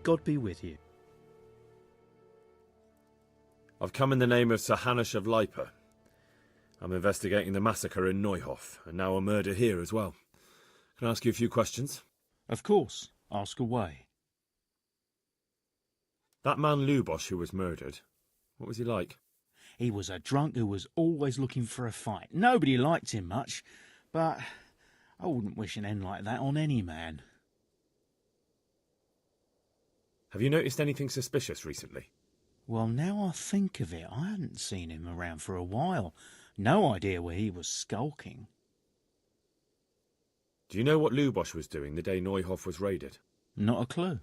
God be with you. I've come in the name of Sir Hanush of Lipa. I'm investigating the massacre in Neuhof, and now a murder here as well. Can I ask you a few questions? Of course. Ask away. That man Lubosh who was murdered, what was he like? He was a drunk who was always looking for a fight. Nobody liked him much, but I wouldn't wish an end like that on any man. Have you noticed anything suspicious recently? Well, now I think of it, I hadn't seen him around for a while. No idea where he was skulking. Do you know what Lubosh was doing the day Neuhof was raided? Not a clue.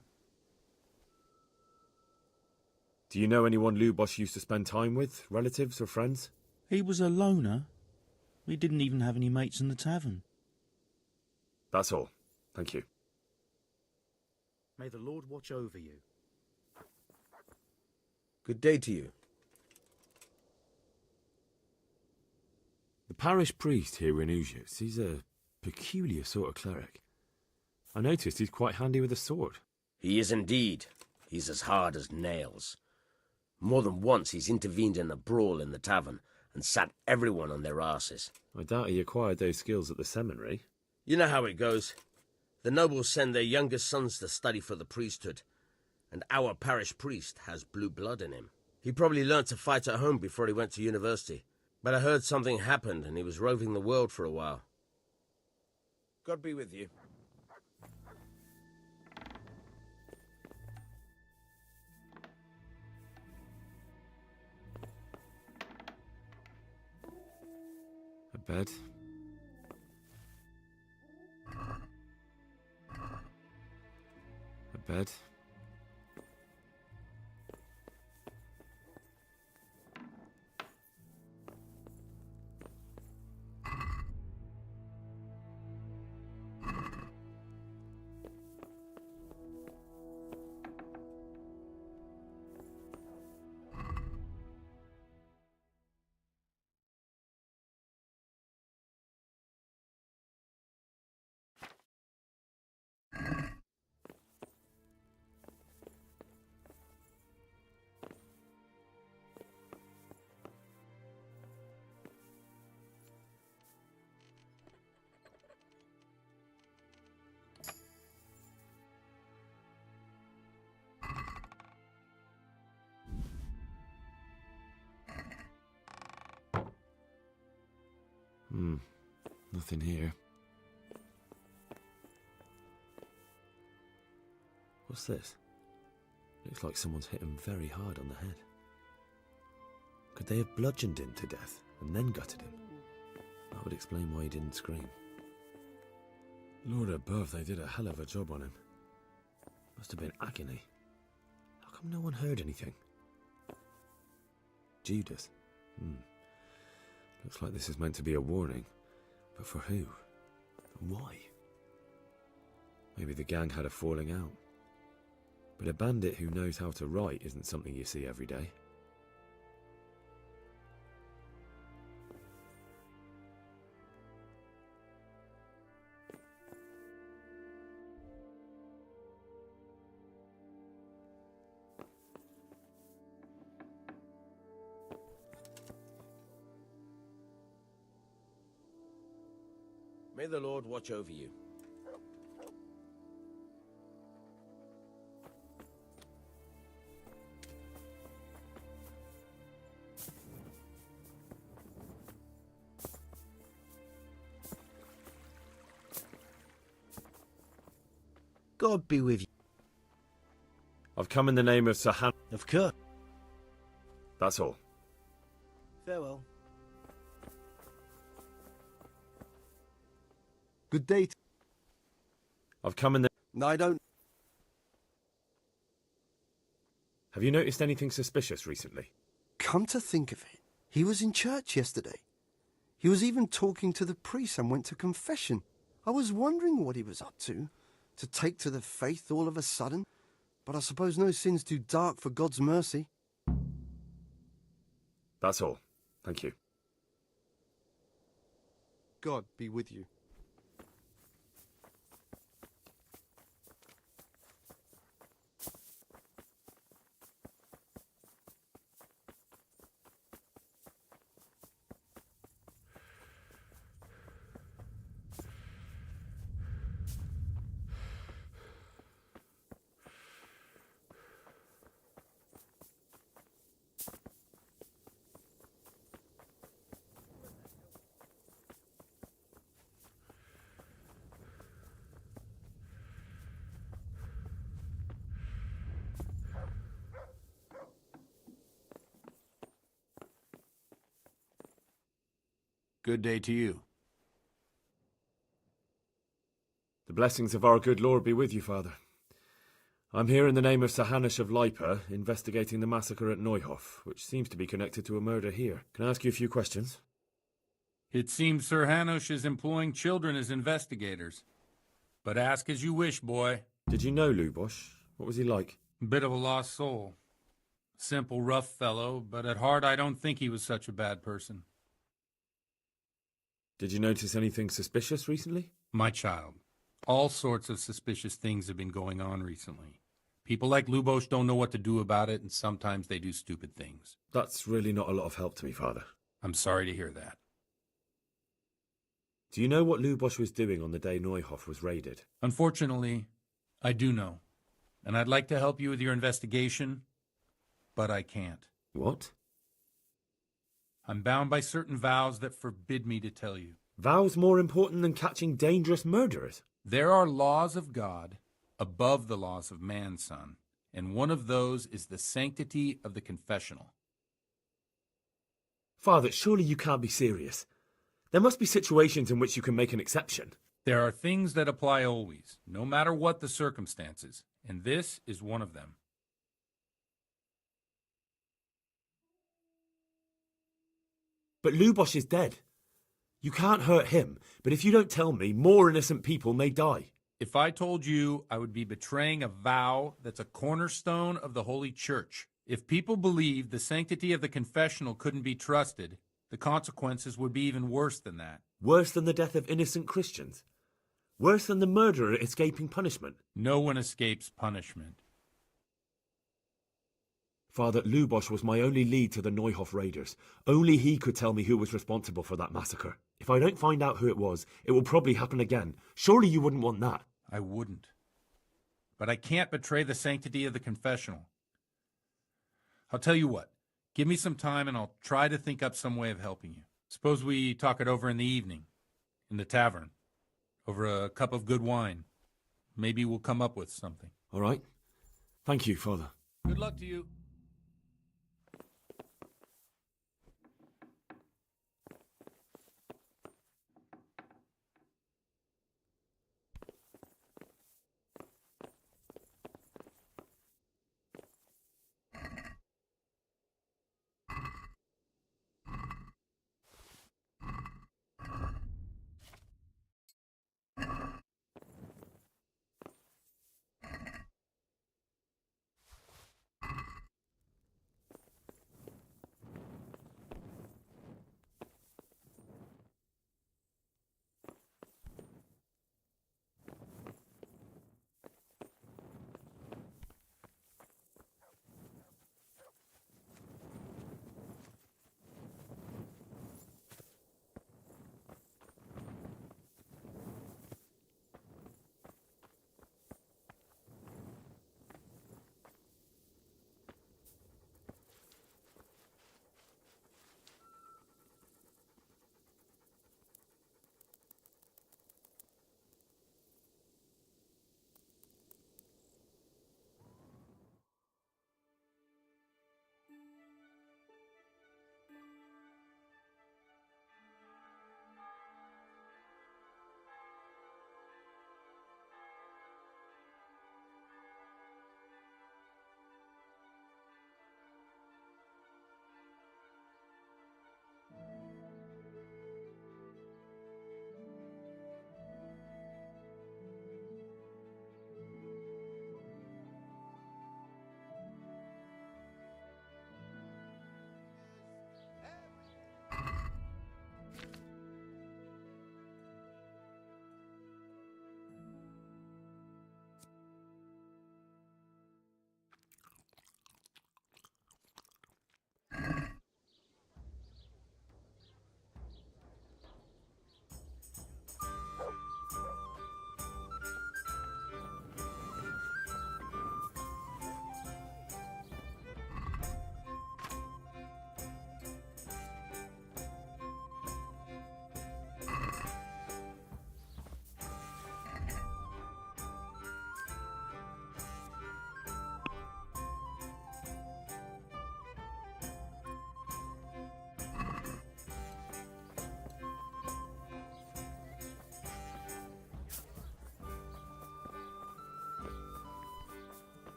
Do you know anyone Lubosh used to spend time with, relatives or friends? He was a loner. He didn't even have any mates in the tavern. That's all. Thank you. May the Lord watch over you. Good day to you. The parish priest here in Uzis, he's a peculiar sort of cleric. I noticed he's quite handy with a sword. He is indeed. He's as hard as nails. More than once he's intervened in a brawl in the tavern and sat everyone on their asses. I doubt he acquired those skills at the seminary. You know how it goes. The nobles send their youngest sons to study for the priesthood, and our parish priest has blue blood in him. He probably learnt to fight at home before he went to university, but I heard something happened and he was roving the world for a while. God be with you. A bed. A bed. Nothing here. What's this? Looks like someone's hit him very hard on the head. Could they have bludgeoned him to death and then gutted him? That would explain why he didn't scream. Lord above, they did a hell of a job on him. Must have been agony. How come no one heard anything? Judas. Looks like this is meant to be a warning. But for who? And why? Maybe the gang had a falling out. But a bandit who knows how to write isn't something you see every day. May the Lord watch over you. God be with you. I've come in the name of Sir Han... Of course. That's all. Farewell. Good day. I've come in the... No, I don't. Have you noticed anything suspicious recently? Come to think of it, he was in church yesterday. He was even talking to the priest and went to confession. I was wondering what he was up to take to the faith all of a sudden. But I suppose no sin's too dark for God's mercy. That's all. Thank you. God be with you. Good day to you. The blessings of our good Lord be with you, Father. I'm here in the name of Sir Hanush of Lipa, investigating the massacre at Neuhof, which seems to be connected to a murder here. Can I ask you a few questions? It seems Sir Hanush is employing children as investigators. But ask as you wish, boy. Did you know Lubosh? What was he like? Bit of a lost soul. Simple, rough fellow, but at heart I don't think he was such a bad person. Did you notice anything suspicious recently? My child, all sorts of suspicious things have been going on recently. People like Lubosh don't know what to do about it, and sometimes they do stupid things. That's really not a lot of help to me, Father. I'm sorry to hear that. Do you know what Lubosh was doing on the day Neuhof was raided? Unfortunately, I do know. And I'd like to help you with your investigation, but I can't. What? I'm bound by certain vows that forbid me to tell you. Vows more important than catching dangerous murderers? There are laws of God above the laws of man, son, and one of those is the sanctity of the confessional. Father, surely you can't be serious. There must be situations in which you can make an exception. There are things that apply always, no matter what the circumstances, and this is one of them. But Lubosh is dead. You can't hurt him, but if you don't tell me, more innocent people may die. If I told you, I would be betraying a vow that's a cornerstone of the Holy Church. If people believed the sanctity of the confessional couldn't be trusted, the consequences would be even worse than that. Worse than the death of innocent Christians? Worse than the murderer escaping punishment? No one escapes punishment. Father, Lubosh was my only lead to the Neuhof raiders. Only he could tell me who was responsible for that massacre. If I don't find out who it was, it will probably happen again. Surely you wouldn't want that. I wouldn't. But I can't betray the sanctity of the confessional. I'll tell you what. Give me some time and I'll try to think up some way of helping you. Suppose we talk it over in the evening, in the tavern, over a cup of good wine. Maybe we'll come up with something. All right. Thank you, Father. Good luck to you.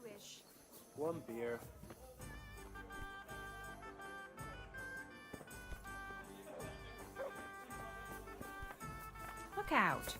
wish. One beer. Look out.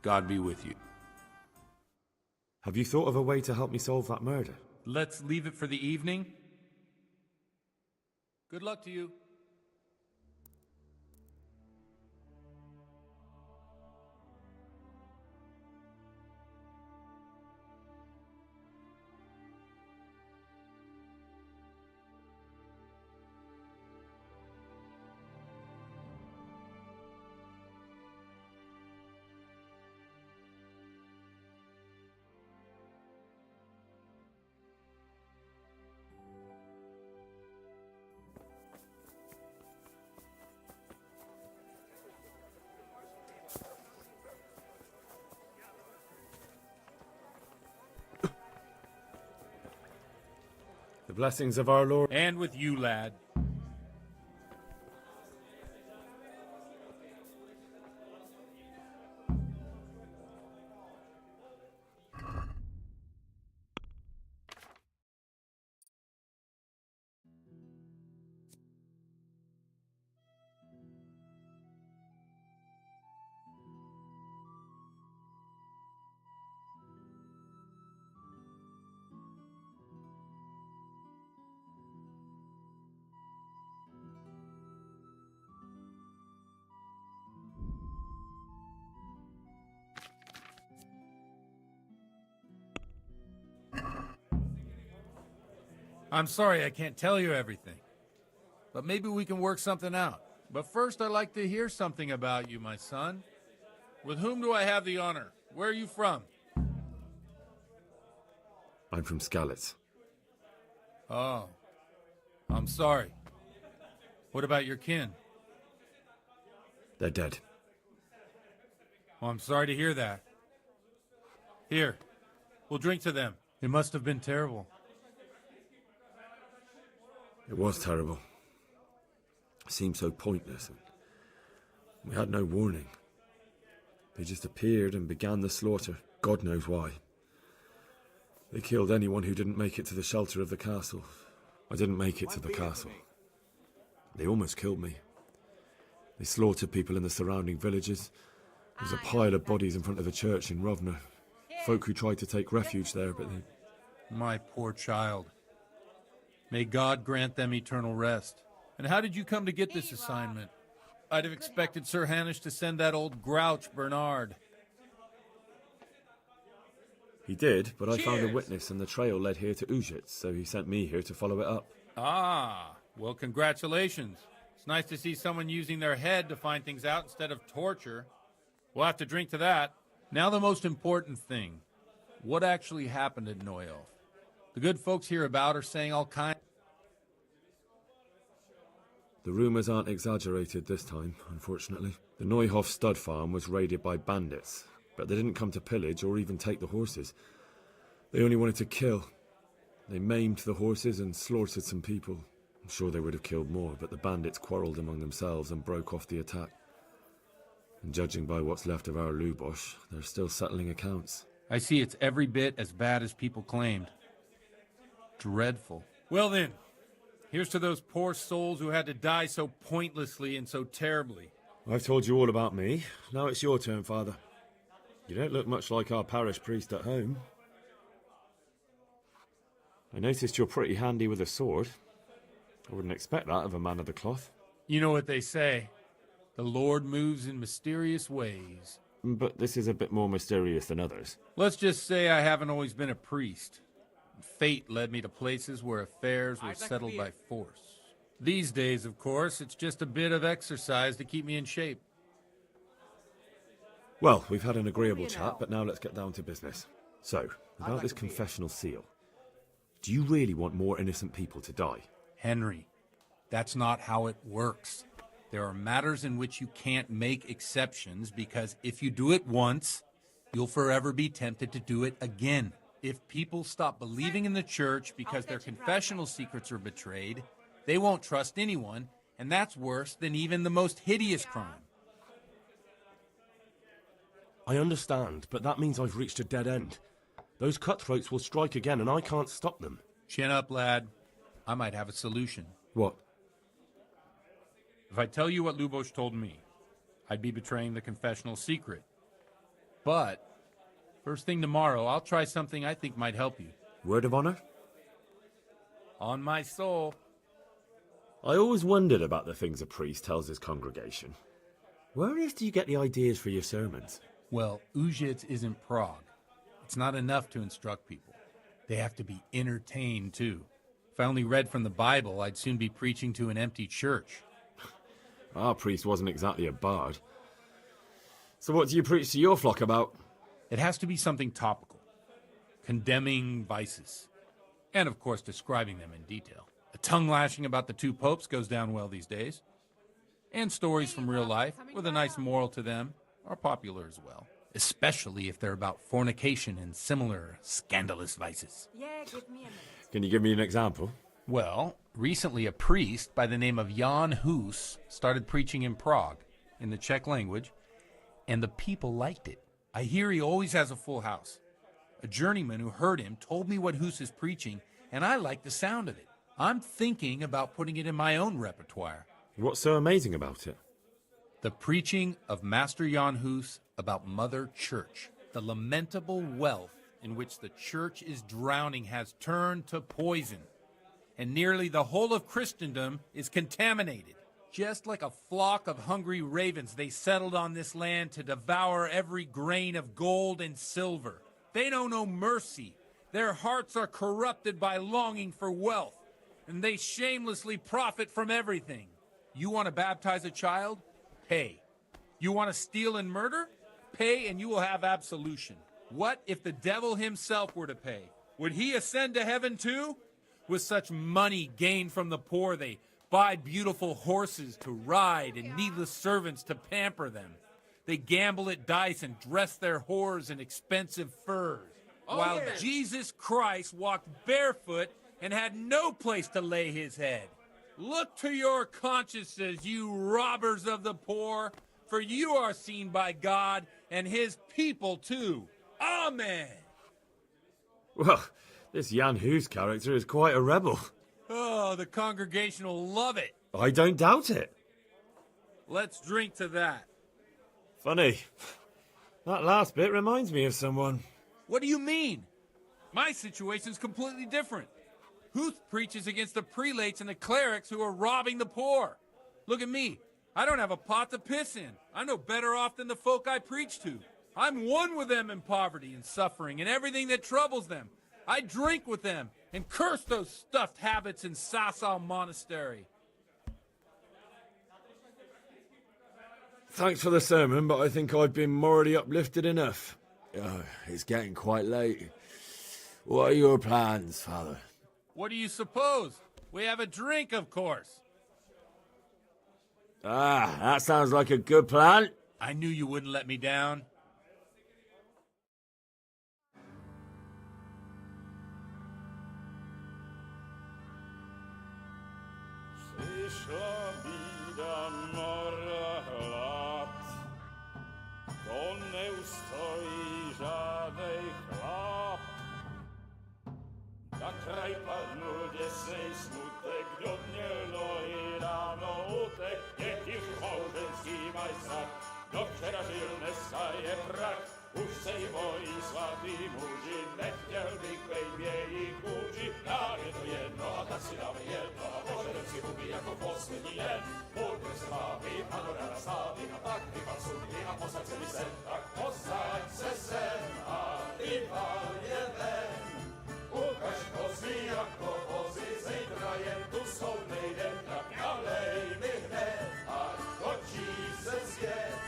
God be with you. Have you thought of a way to help me solve that murder? Let's leave it for the evening. Good luck to you. The blessings of our Lord. And with you, lad. I'm sorry I can't tell you everything, but maybe we can work something out. But first, I'd like to hear something about you, my son. With whom do I have the honor? Where are you from? I'm from Skalitz. Oh, I'm sorry. What about your kin? They're dead. Well, I'm sorry to hear that. Here, we'll drink to them. It must have been terrible. It was terrible. It seemed so pointless, and we had no warning. They just appeared and began the slaughter. God knows why. They killed anyone who didn't make it to the shelter of the castle. I didn't make it to the castle. They almost killed me. They slaughtered people in the surrounding villages. There was a pile of bodies in front of the church in Rovna. Folk who tried to take refuge there, but they... My poor child. May God grant them eternal rest. And how did you come to get this assignment? I'd have expected Sir Hanish to send that old grouch, Bernard. He did, but I found a witness and the trail led here to Ujitz, so he sent me here to follow it up. Ah, well, congratulations. It's nice to see someone using their head to find things out instead of torture. We'll have to drink to that. Now the most important thing. What actually happened at Neuhof? The good folks hereabout are saying all kinds. The rumours aren't exaggerated this time, unfortunately. The Neuhof stud farm was raided by bandits, but they didn't come to pillage or even take the horses. They only wanted to kill. They maimed the horses and slaughtered some people. I'm sure they would have killed more, but the bandits quarrelled among themselves and broke off the attack. And judging by what's left of our Lubosh, they're still settling accounts. I see it's every bit as bad as people claimed. Dreadful. Well then, here's to those poor souls who had to die so pointlessly and so terribly. I've told you all about me. Now it's your turn, Father. You don't look much like our parish priest at home. I noticed you're pretty handy with a sword. I wouldn't expect that of a man of the cloth. You know what they say. The Lord moves in mysterious ways. But this is a bit more mysterious than others. Let's just say I haven't always been a priest. Fate led me to places where affairs were settled by force. These days, of course, it's just a bit of exercise to keep me in shape. Well, we've had an agreeable chat, but now let's get down to business. So, about this confessional seal. Do you really want more innocent people to die? Henry, that's not how it works. There are matters in which you can't make exceptions because if you do it once, you'll forever be tempted to do it again. If people stop believing in the church because their confessional secrets are betrayed, they won't trust anyone, and that's worse than even the most hideous crime. I understand, but that means I've reached a dead end. Those cutthroats will strike again, and I can't stop them. Chin up, lad. I might have a solution. What? If I tell you what Lubos told me, I'd be betraying the confessional secret. But first thing tomorrow, I'll try something I think might help you. Word of honor? On my soul. I always wondered about the things a priest tells his congregation. Where on earth do you get the ideas for your sermons? Well, Ujic isn't Prague. It's not enough to instruct people. They have to be entertained, too. If I only read from the Bible, I'd soon be preaching to an empty church. Our priest wasn't exactly a bard. So what do you preach to your flock about? It has to be something topical. Condemning vices. And, of course, describing them in detail. A tongue-lashing about the two popes goes down well these days. And stories from real life, with a nice moral to them, are popular as well. Especially if they're about fornication and similar scandalous vices. Yeah, give me a minute. Can you give me an example? Well, recently a priest by the name of Jan Hus started preaching in Prague, in the Czech language, and the people liked it. I hear he always has a full house. A journeyman who heard him told me what Hus is preaching, and I like the sound of it. I'm thinking about putting it in my own repertoire. What's so amazing about it? The preaching of Master Jan Hus about Mother Church. The lamentable wealth in which the church is drowning has turned to poison, and nearly the whole of Christendom is contaminated. Just like a flock of hungry ravens, they settled on this land to devour every grain of gold and silver. They know no mercy. Their hearts are corrupted by longing for wealth, and they shamelessly profit from everything. You want to baptize a child? Pay. You want to steal and murder? Pay and you will have absolution. What if the devil himself were to pay? Would he ascend to heaven too? With such money gained from the poor, they buy beautiful horses to ride and needless servants to pamper them. They gamble at dice and dress their whores in expensive furs. While Jesus Christ walked barefoot and had no place to lay his head. Look to your consciences, you robbers of the poor, for you are seen by God and his people too. Amen. Well, this Jan Hus character is quite a rebel. Oh, the congregation will love it. I don't doubt it. Let's drink to that. Funny. That last bit reminds me of someone. What do you mean? My situation's completely different. Huth preaches against the prelates and the clerics who are robbing the poor. Look at me. I don't have a pot to piss in. I'm no better off than the folk I preach to. I'm one with them in poverty and suffering and everything that troubles them. I drink with them and curse those stuffed habits in Sasau Monastery. Thanks for the sermon, but I think I've been morally uplifted enough. It's getting quite late. What are your plans, Father? What do you suppose? We have a drink, of course. Ah, that sounds like a good plan. I knew you wouldn't let me down. Na kraj padł desnej smutek, do dnie i ráno utek, děti v chořenský mají strach, do včera žil, dneska je prach, už sej moji svatý muži, nechtěl bych bejt v jejich kůži, nám je to jedno a tak si dáme jedno a požadem si hubí jako poslední den. Buďme se vámi a do rána stávy a tak vypad sudy a posaď se mi sem, tak posaď se sem a vypad je ven. Ukaž kozy jako vozy, zítra je tu soudnej den, tak nalej mi hned a točí se svět.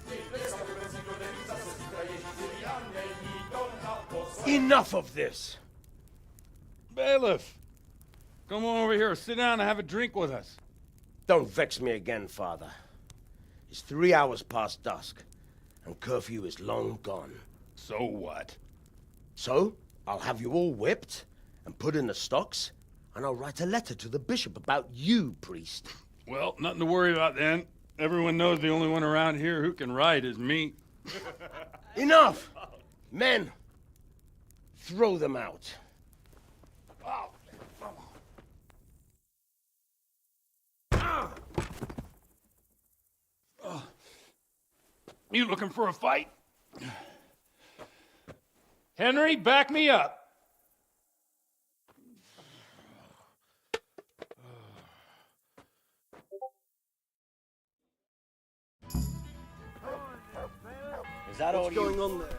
Ty dneska vůbec nikdo neví, zase zítra Ježíš a není to naposled. Enough of this! Bailiff! Come on over here, sit down and have a drink with us. Don't vex me again, Father. It's 3 hours past dusk, and curfew is long gone. So what? So, I'll have you all whipped, and put in the stocks, and I'll write a letter to the bishop about you, priest. Well, nothing to worry about then. Everyone knows the only one around here who can write is me. Enough! Men, throw them out. You looking for a fight? Henry, back me up. Is that all going on there?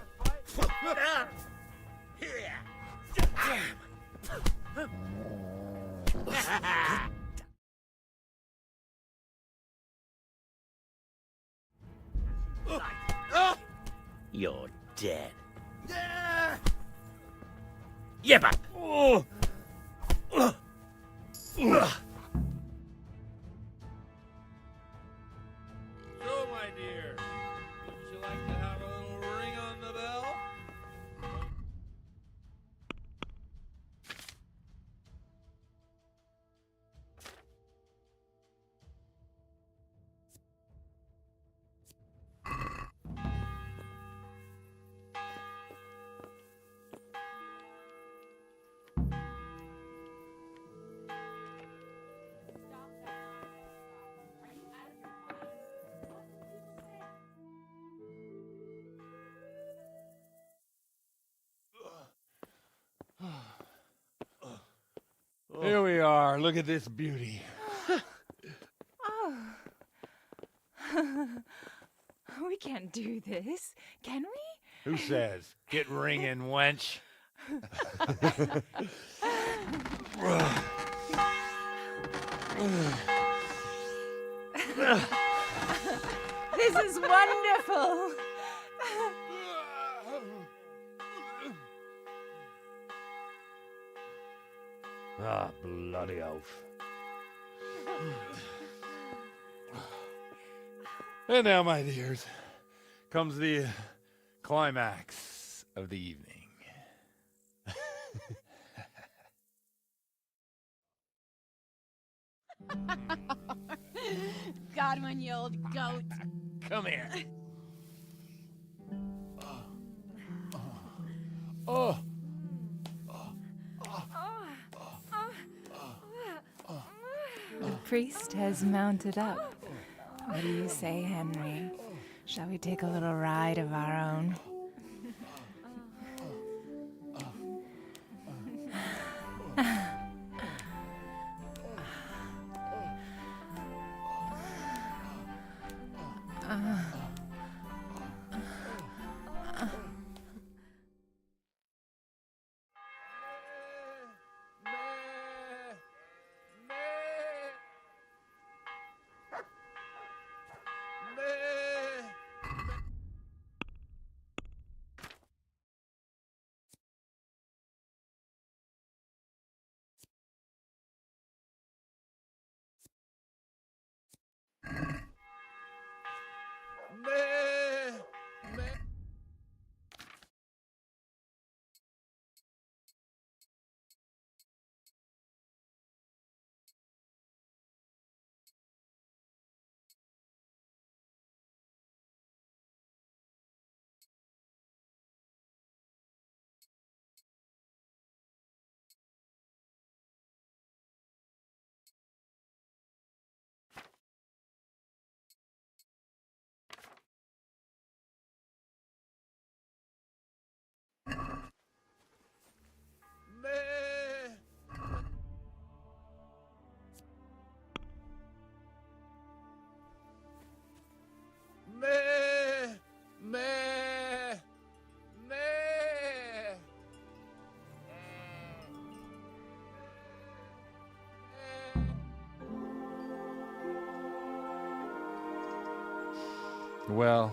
You're dead. Yeba! So, my dear, wouldn't you like to have a little ring on the bell? Here we are. Look at this beauty. We can't do this, can we? Who says? Get ringing, wench. This is wonderful. Ah, bloody oath. And now, my dears, comes the climax of the evening. Got one, you old goat. Come here. Oh. The priest has mounted up. What do you say, Henry? Shall we take a little ride of our own? Well,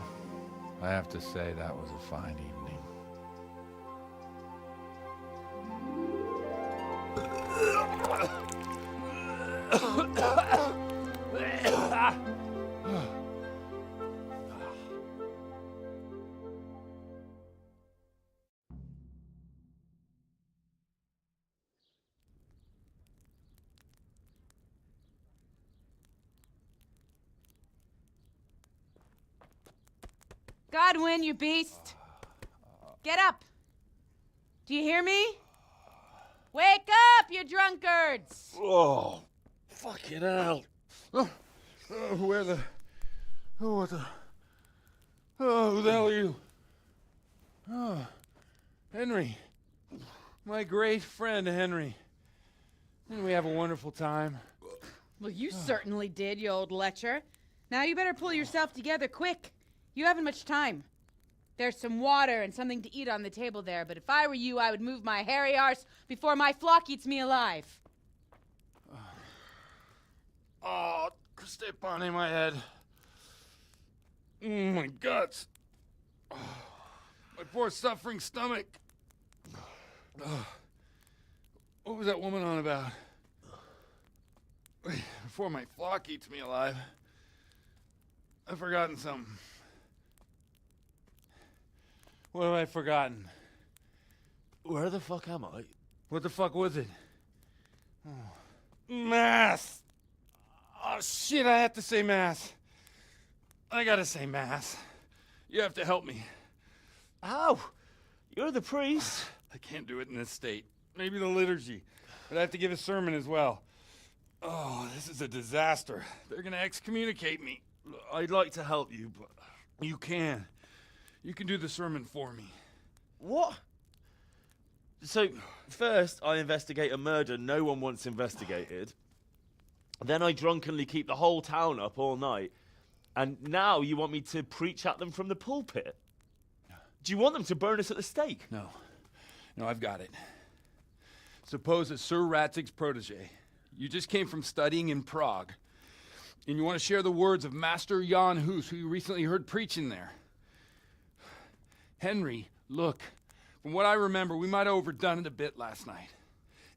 I have to say that was a fine evening. Godwin, you beast! Get up! Do you hear me? Wake up, you drunkards! Oh, fucking hell. Who the hell are you? Oh, Henry. My great friend, Henry. Didn't we have a wonderful time? Well, you certainly did, you old lecher. Now you better pull yourself together quick. You haven't much time. There's some water and something to eat on the table there, but if I were you, I would move my hairy arse before my flock eats me alive. Oh, step on my head. My guts. Oh, my poor suffering stomach. What was that woman on about? Before my flock eats me alive. I've forgotten something. What have I forgotten? Where the fuck am I? What the fuck was it? Oh. Mass! Oh shit, I have to say mass. I gotta say mass. You have to help me. How? You're the priest. I can't do it in this state. Maybe the liturgy. But I have to give a sermon as well. Oh, this is a disaster. They're gonna excommunicate me. I'd like to help you, but... You can. You can do the sermon for me. What? So, first I investigate a murder no one wants investigated. Then I drunkenly keep the whole town up all night. And now you want me to preach at them from the pulpit? Do you want them to burn us at the stake? No. No, I've got it. Suppose that Sir Ratzig's protege. You just came from studying in Prague. And you want to share the words of Master Jan Hus, who you recently heard preaching there. Henry, look, from what I remember, we might have overdone it a bit last night.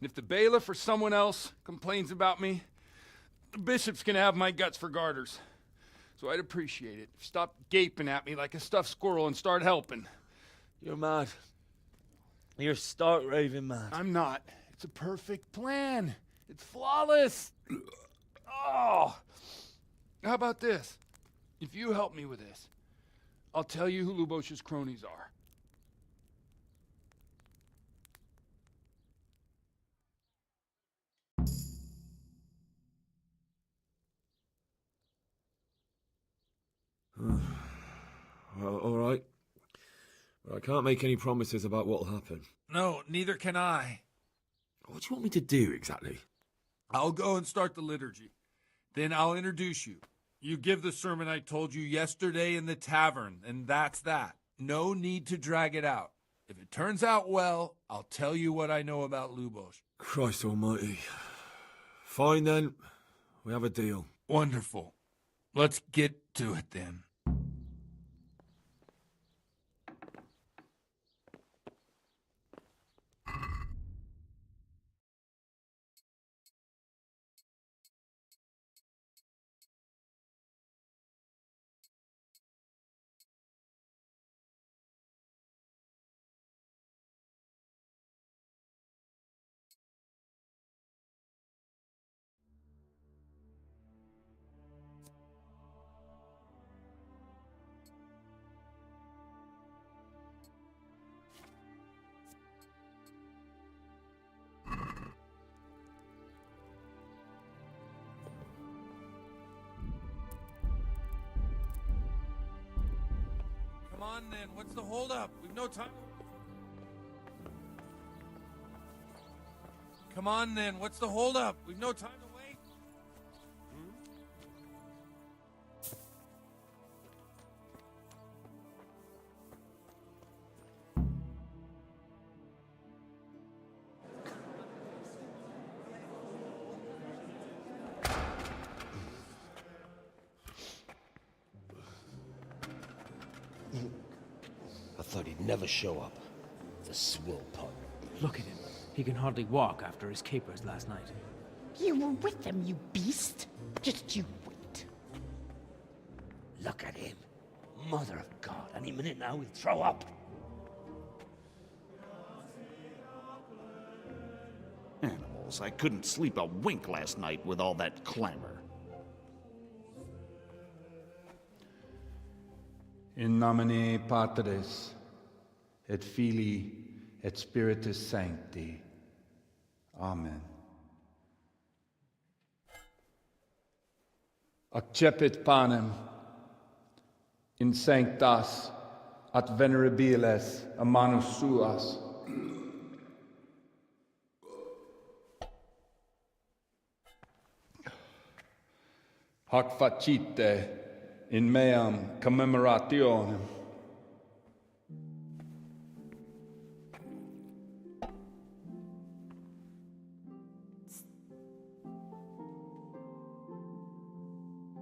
And if the bailiff or someone else complains about me, the bishop's gonna have my guts for garters. So I'd appreciate it. Stop gaping at me like a stuffed squirrel and start helping. You're mad. You're stark raving mad. I'm not. It's a perfect plan. It's flawless. Oh. How about this? If you help me with this, I'll tell you who Lubosh's cronies are. Well, all right. But I can't make any promises about what'll happen. No, neither can I. What do you want me to do exactly? I'll go and start the liturgy. Then I'll introduce you. You give the sermon I told you yesterday in the tavern, and that's that. No need to drag it out. If it turns out well, I'll tell you what I know about Lubosh. Christ almighty. Fine then. We have a deal. Wonderful. Let's get to it then. Come on then, what's the holdup? We've no time. Come on then, what's the holdup? We've no time to wait. I thought he'd never show up. The swill pup. Look at him. He can hardly walk after his capers last night. You were with them, you beast. Just you wait. Look at him. Mother of God, any minute now he'll throw up. Animals, I couldn't sleep a wink last night with all that clamor. In nomine Patris, et Filii, et Spiritus Sancti. Amen. Accepit panem in sanctas at venerabiles a manus suas. Hac facite in meam commemorationem.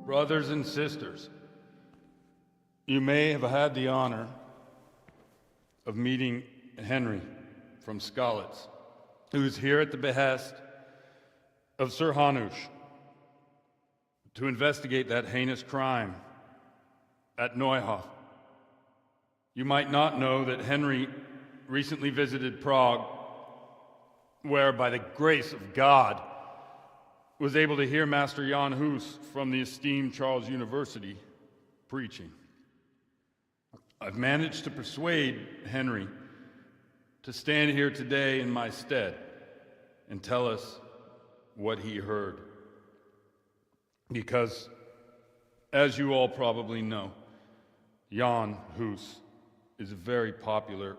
Brothers and sisters, you may have had the honor of meeting Henry from Skalitz, who is here at the behest of Sir Hanush to investigate that heinous crime at Neuhof. You might not know that Henry recently visited Prague, where, by the grace of God, was able to hear Master Jan Hus from the esteemed Charles University preaching. I've managed to persuade Henry to stand here today in my stead and tell us what he heard. Because, as you all probably know, Jan Hus is a very popular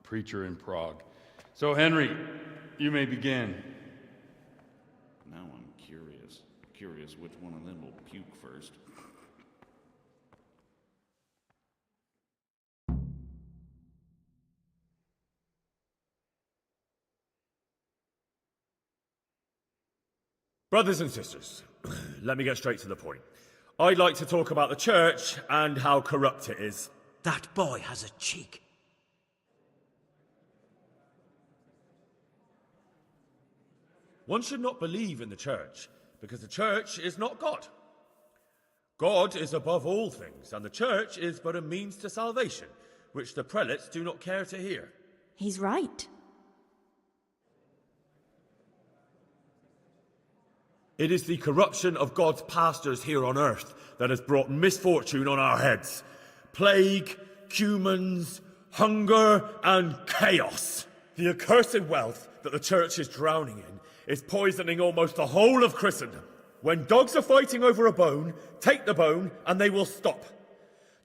preacher in Prague. So, Henry, you may begin. Now I'm curious which one of them will puke first. Brothers and sisters, let me get straight to the point. I'd like to talk about the church and how corrupt it is. That boy has a cheek. One should not believe in the church, because the church is not God. God is above all things, and the church is but a means to salvation, which the prelates do not care to hear. He's right. It is the corruption of God's pastors here on earth that has brought misfortune on our heads. Plague, cumens, hunger, and chaos. The accursed wealth that the church is drowning in is poisoning almost the whole of Christendom. When dogs are fighting over a bone, take the bone and they will stop.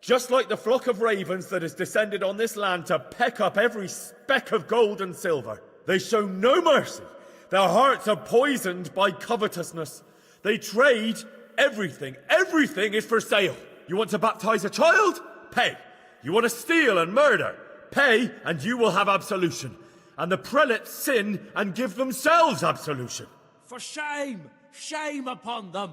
Just like the flock of ravens that has descended on this land to peck up every speck of gold and silver. They show no mercy. Their hearts are poisoned by covetousness. They trade everything. Everything is for sale. You want to baptize a child? Pay. You want to steal and murder? Pay, and you will have absolution. And the prelates sin and give themselves absolution. For shame! Shame upon them!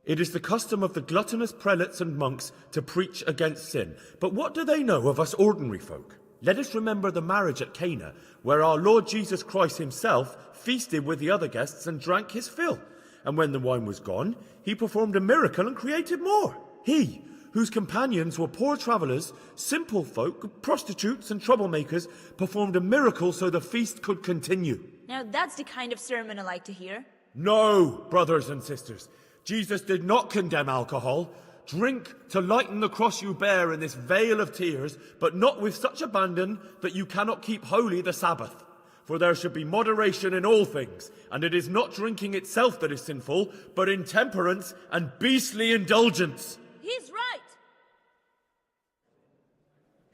It is the custom of the gluttonous prelates and monks to preach against sin. But what do they know of us ordinary folk? Let us remember the marriage at Cana, where our Lord Jesus Christ himself feasted with the other guests and drank his fill. And when the wine was gone, he performed a miracle and created more. He, whose companions were poor travellers, simple folk, prostitutes and troublemakers, performed a miracle so the feast could continue. Now that's the kind of sermon I like to hear. No, brothers and sisters. Jesus did not condemn alcohol. Drink to lighten the cross you bear in this vale of tears, but not with such abandon that you cannot keep holy the Sabbath. For there should be moderation in all things, and it is not drinking itself that is sinful, but intemperance and beastly indulgence. He's right.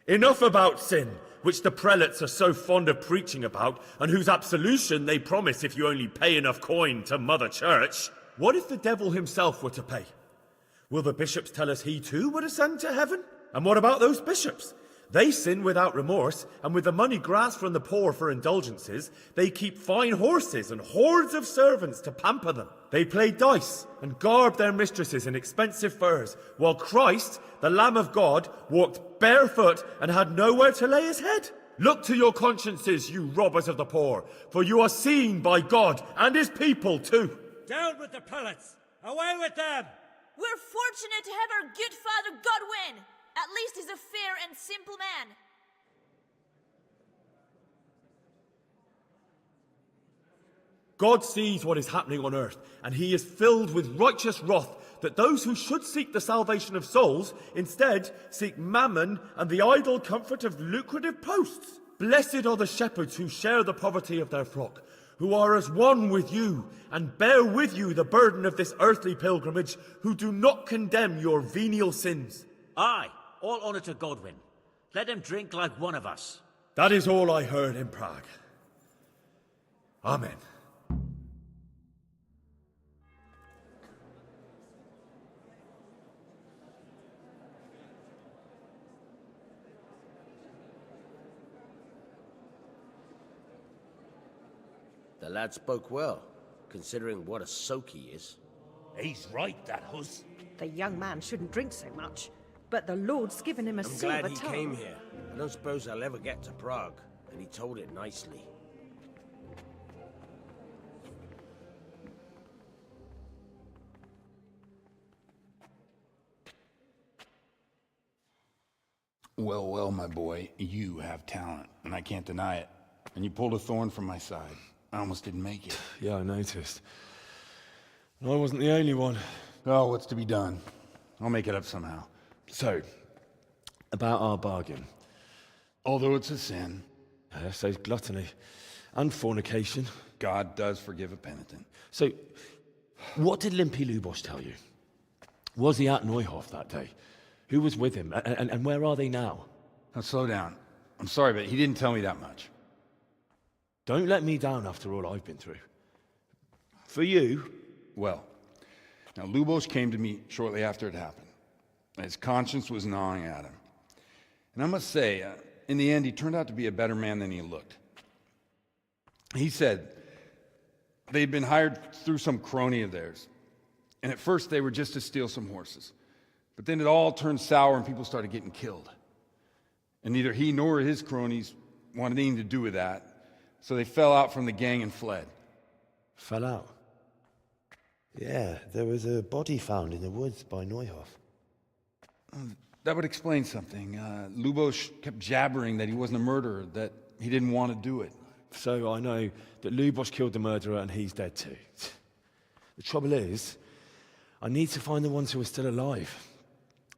Enough about sin, which the prelates are so fond of preaching about, and whose absolution they promise if you only pay enough coin to Mother Church. What if the devil himself were to pay? Will the bishops tell us he too would ascend to heaven? And what about those bishops? They sin without remorse, and with the money grasped from the poor for indulgences, they keep fine horses and hordes of servants to pamper them. They played dice and garbed their mistresses in expensive furs, while Christ, the Lamb of God, walked barefoot and had nowhere to lay his head. Look to your consciences, you robbers of the poor, for you are seen by God and his people too. Down with the pellets! Away with them! We're fortunate to have our good father Godwin. At least he's a fair and simple man. God sees what is happening on earth, and he is filled with righteous wrath that those who should seek the salvation of souls instead seek mammon and the idle comfort of lucrative posts. Blessed are the shepherds who share the poverty of their flock, who are as one with you and bear with you the burden of this earthly pilgrimage, who do not condemn your venial sins. Aye, all honour to Godwin. Let him drink like one of us. That is all I heard in Prague. Amen. The lad spoke well, considering what a soak he is. He's right, that Hus. The young man shouldn't drink so much, but the Lord's given him a I'm silver glad he tongue. came here. I don't suppose I'll ever get to Prague, and he told it nicely. Well, well, my boy, you have talent, and I can't deny it. And you pulled a thorn from my side. I almost didn't make it. Yeah, I noticed. And I wasn't the only one. Oh, what's to be done? I'll make it up somehow. So, about our bargain. Although it's a sin. So gluttony and fornication. God does forgive a penitent. So, what did Limpy Lubosh tell you? Was he at Neuhof that day? Who was with him? And where are they now? Now, slow down. I'm sorry, but he didn't tell me that much. Don't let me down after all I've been through. For you... Well, now Lubosh came to me shortly after it happened. His conscience was gnawing at him. And I must say, in the end, he turned out to be a better man than he looked. He said they'd been hired through some crony of theirs. And at first they were just to steal some horses. But then it all turned sour and people started getting killed. And neither he nor his cronies wanted anything to do with that. So they fell out from the gang and fled. Fell out? Yeah, there was a body found in the woods by Neuhof. That would explain something. Lubosh kept jabbering that he wasn't a murderer, that he didn't want to do it. So I know that Lubosh killed the murderer and he's dead too. The trouble is, I need to find the ones who are still alive.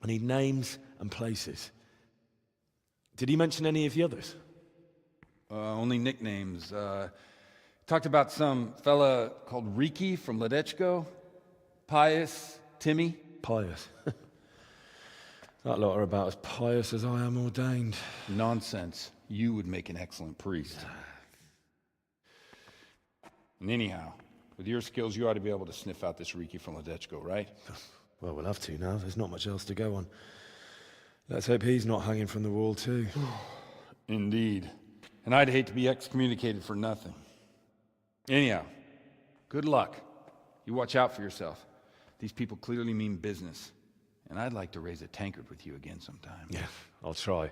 I need names and places. Did he mention any of the others? Only nicknames. Talked about some fella called Riki from Ledechko, Pius, Timmy. Pius. That lot are about as pious as I am ordained. Nonsense. You would make an excellent priest. And anyhow, with your skills, you ought to be able to sniff out this Riki from Ledechko, right? Well, we'll have to now. There's not much else to go on. Let's hope he's not hanging from the wall too. Indeed. And I'd hate to be excommunicated for nothing. Anyhow, good luck. You watch out for yourself. These people clearly mean business. And I'd like to raise a tankard with you again sometime. Yeah, I'll try.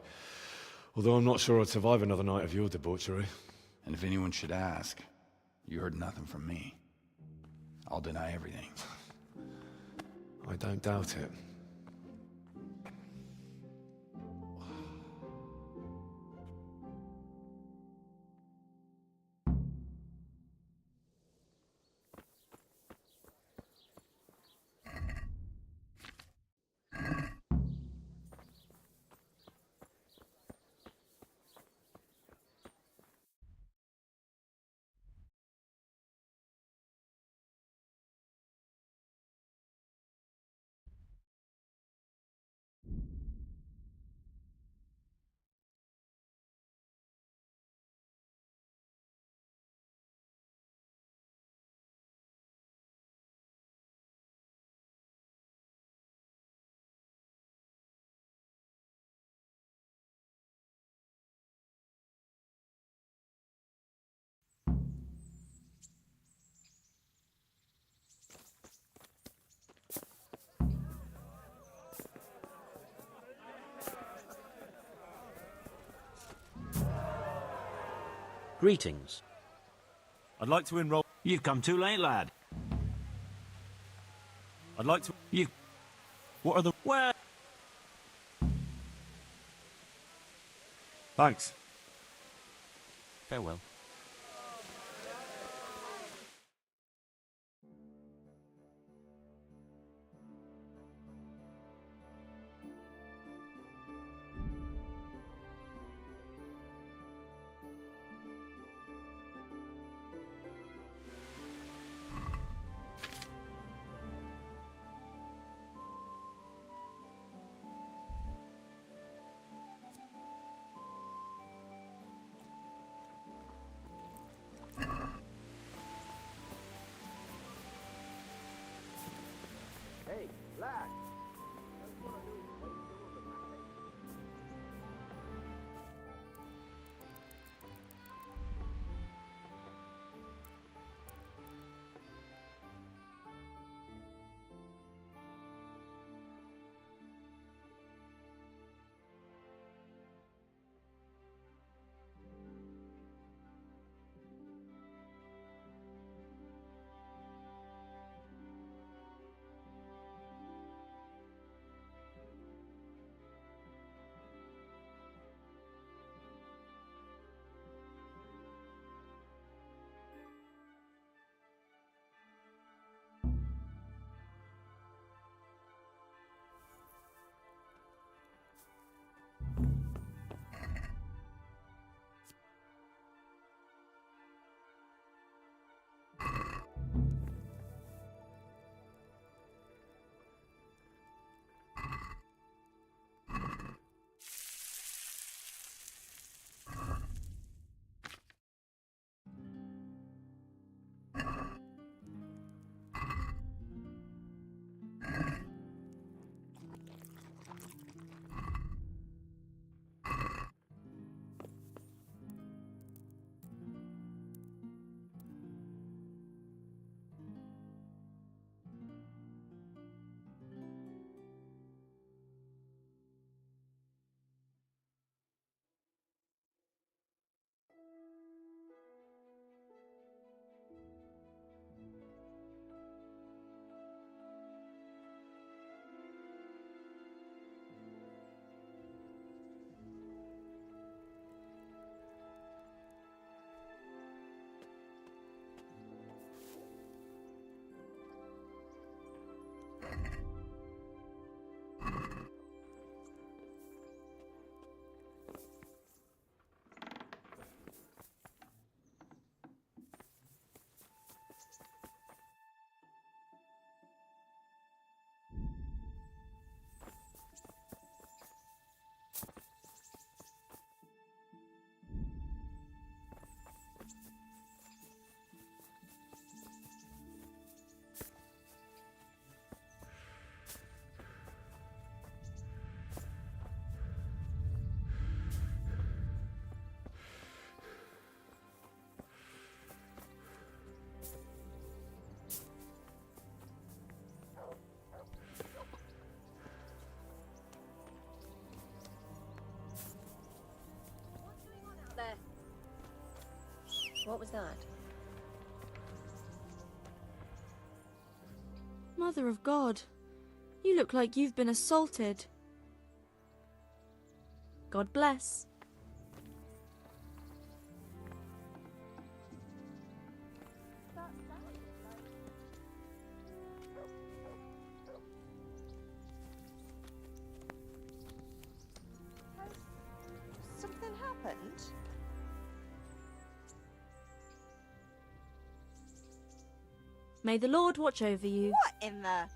Although I'm not sure I'd survive another night of your debauchery. And if anyone should ask, you heard nothing from me. I'll deny everything. I don't doubt it. Greetings. I'd like to enroll... You've come too late, lad. I'd like to... What are the... Well... Thanks. Farewell. Hey, lad. There. What was that? Mother of God, you look like you've been assaulted. God bless. Something happened? May the Lord watch over you. What in the...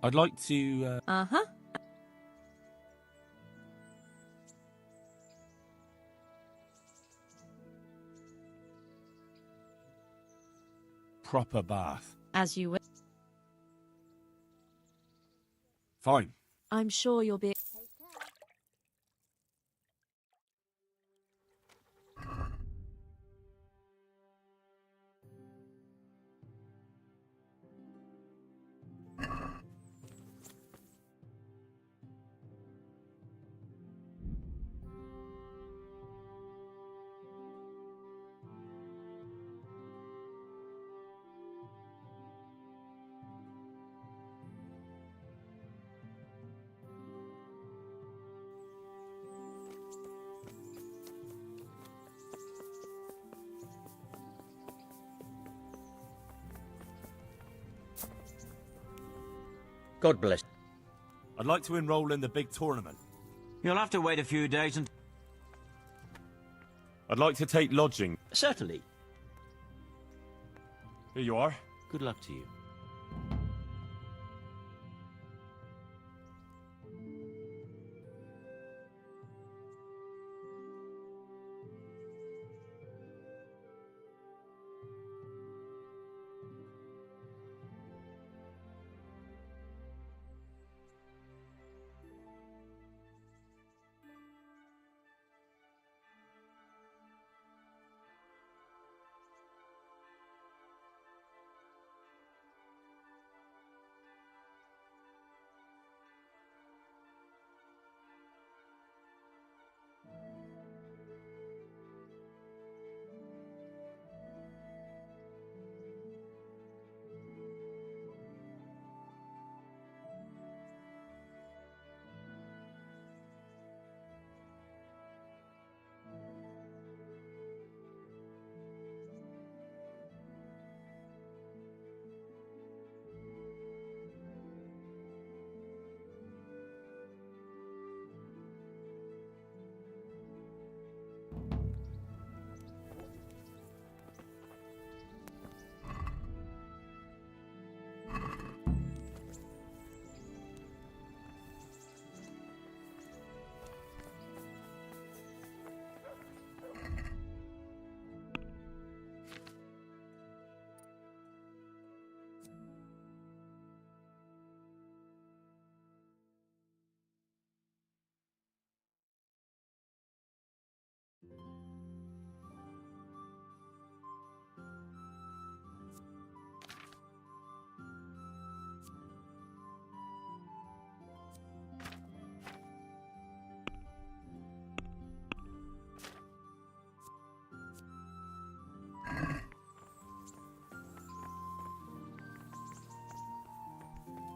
I'd like to... Uh-huh. proper bath. As you will. Fine. I'm sure you'll be... God bless. I'd like to enroll in the big tournament. You'll have to wait a few days and... I'd like to take lodging. Certainly. Here you are. Good luck to you.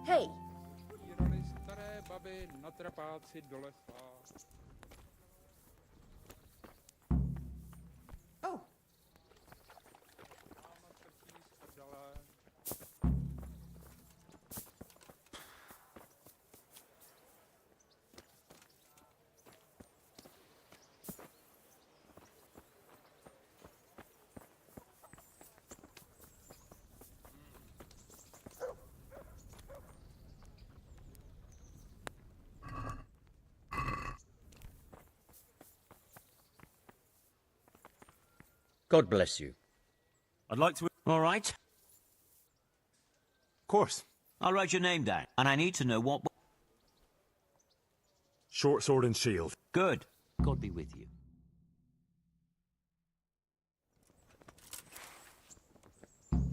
Hey! Staré baby na trapáci do lesa. Oh. God bless you. I'd like to... All right. Of course. I'll write your name down, and I need to know what... Short sword and shield. Good. God be with you.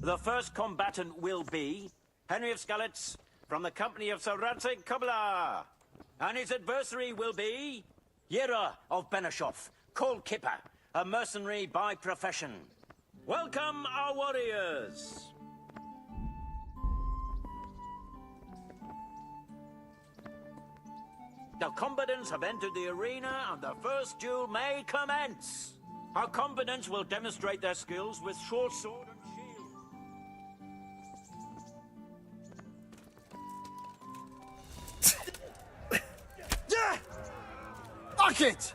The first combatant will be Henry of Skalitz from the company of Sir Radzig Kobyla. And his adversary will be Yera of Benashov, Cole Kipper, a mercenary by profession. Welcome, our warriors! The combatants have entered the arena, and the first duel may commence. Our combatants will demonstrate their skills with short sword and shield. Fuck it!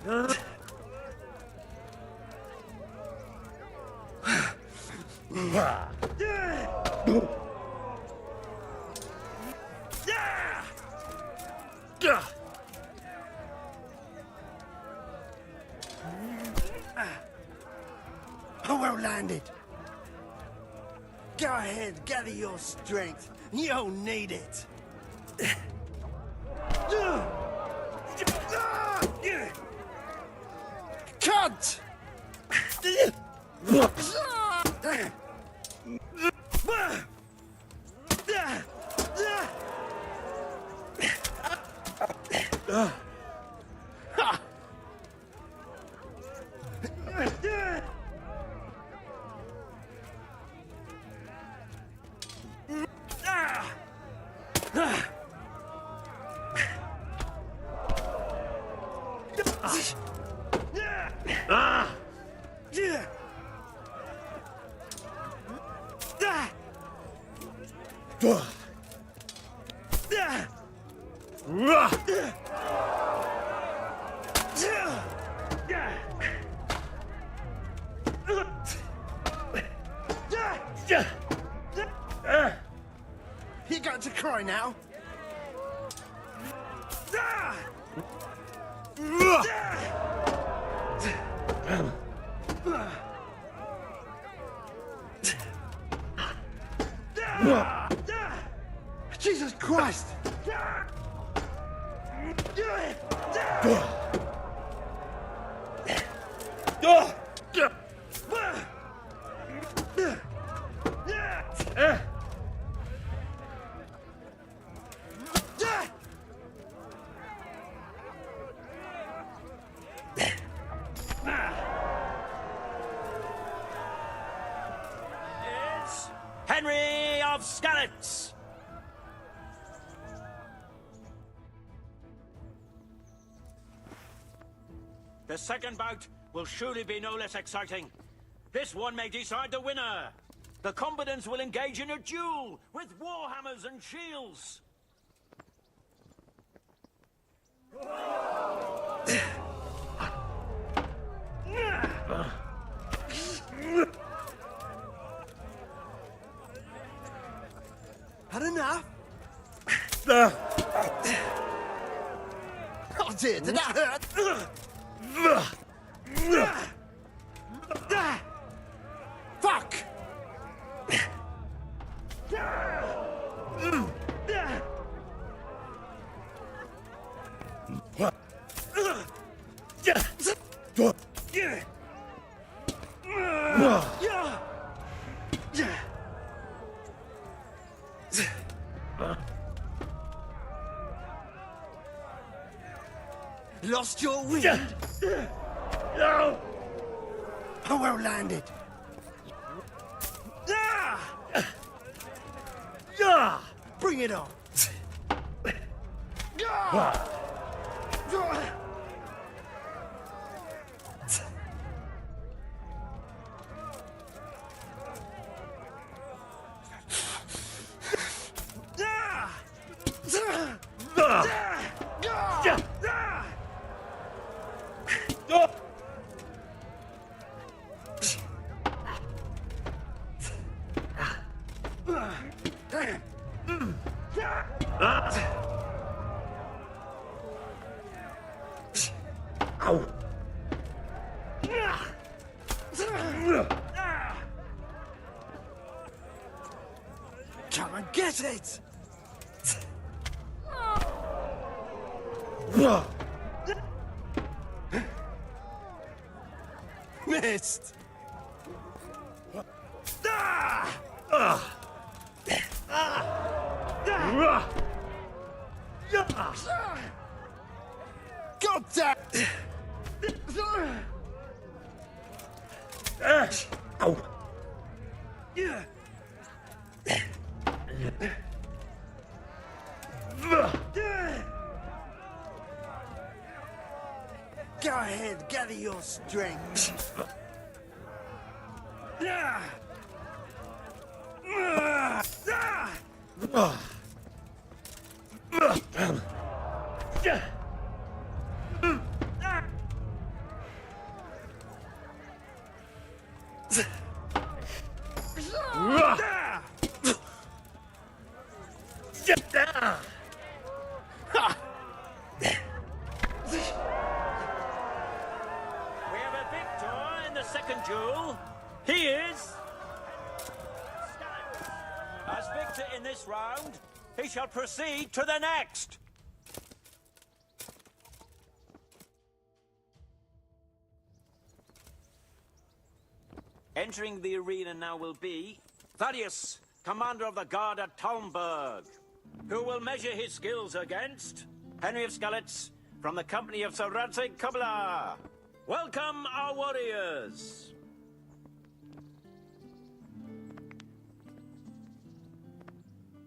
Oh, well landed. Go ahead, gather your strength. You'll need it. Cunt! You got to cry now. Jesus Christ! It's Henry of Skalitz. The second bout will surely be no less exciting. This one may decide the winner. The combatants will engage in a duel with warhammers and shields. Had enough? Oh dear, did that hurt? Fuck! Lost your wind? No! Oh, well landed. Bring it on. Come and get it! Missed! God damn! Ow! Go ahead, gather your strength. this round, he shall proceed to the next. Entering the arena now will be Thaddeus, commander of the guard at Talmberg, who will measure his skills against Henry of Skalitz from the company of Sir Radzig Kobyla. Welcome, our warriors.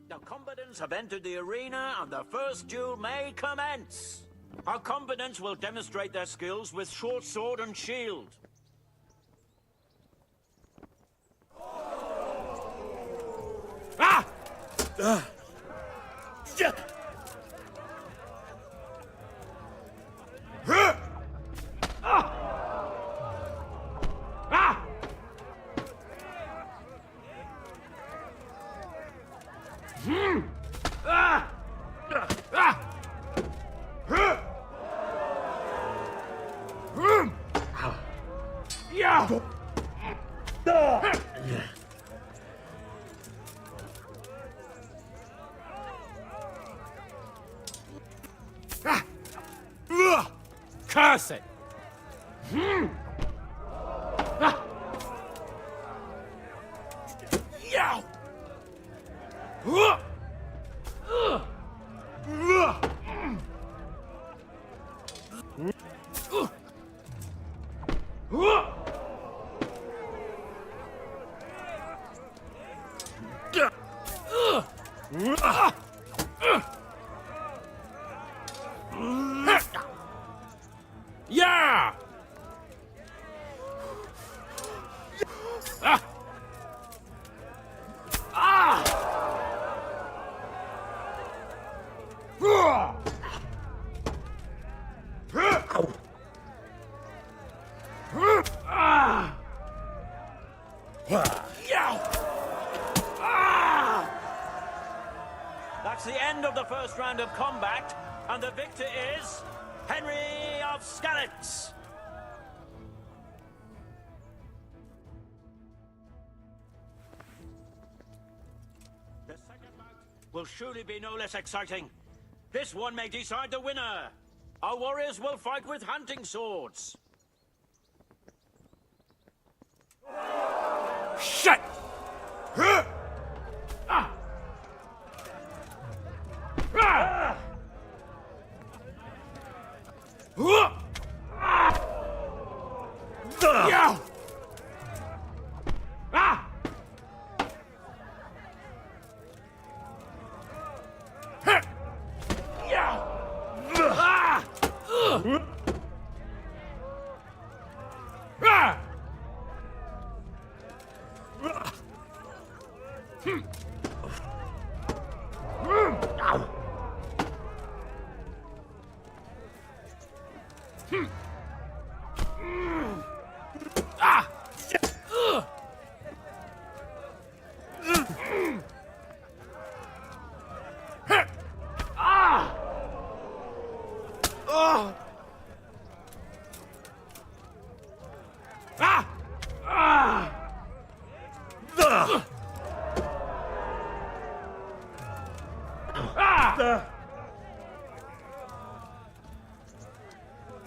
The combatants have entered the arena, and the first duel may commence. Our combatants will demonstrate their skills with short sword and shield. Ah! Curse it! Yeah! That's the end of the first round of combat, and the victor is Henry of Skalitz. The second bout will surely be no less exciting. This one may decide the winner. Our warriors will fight with hunting swords. Shit!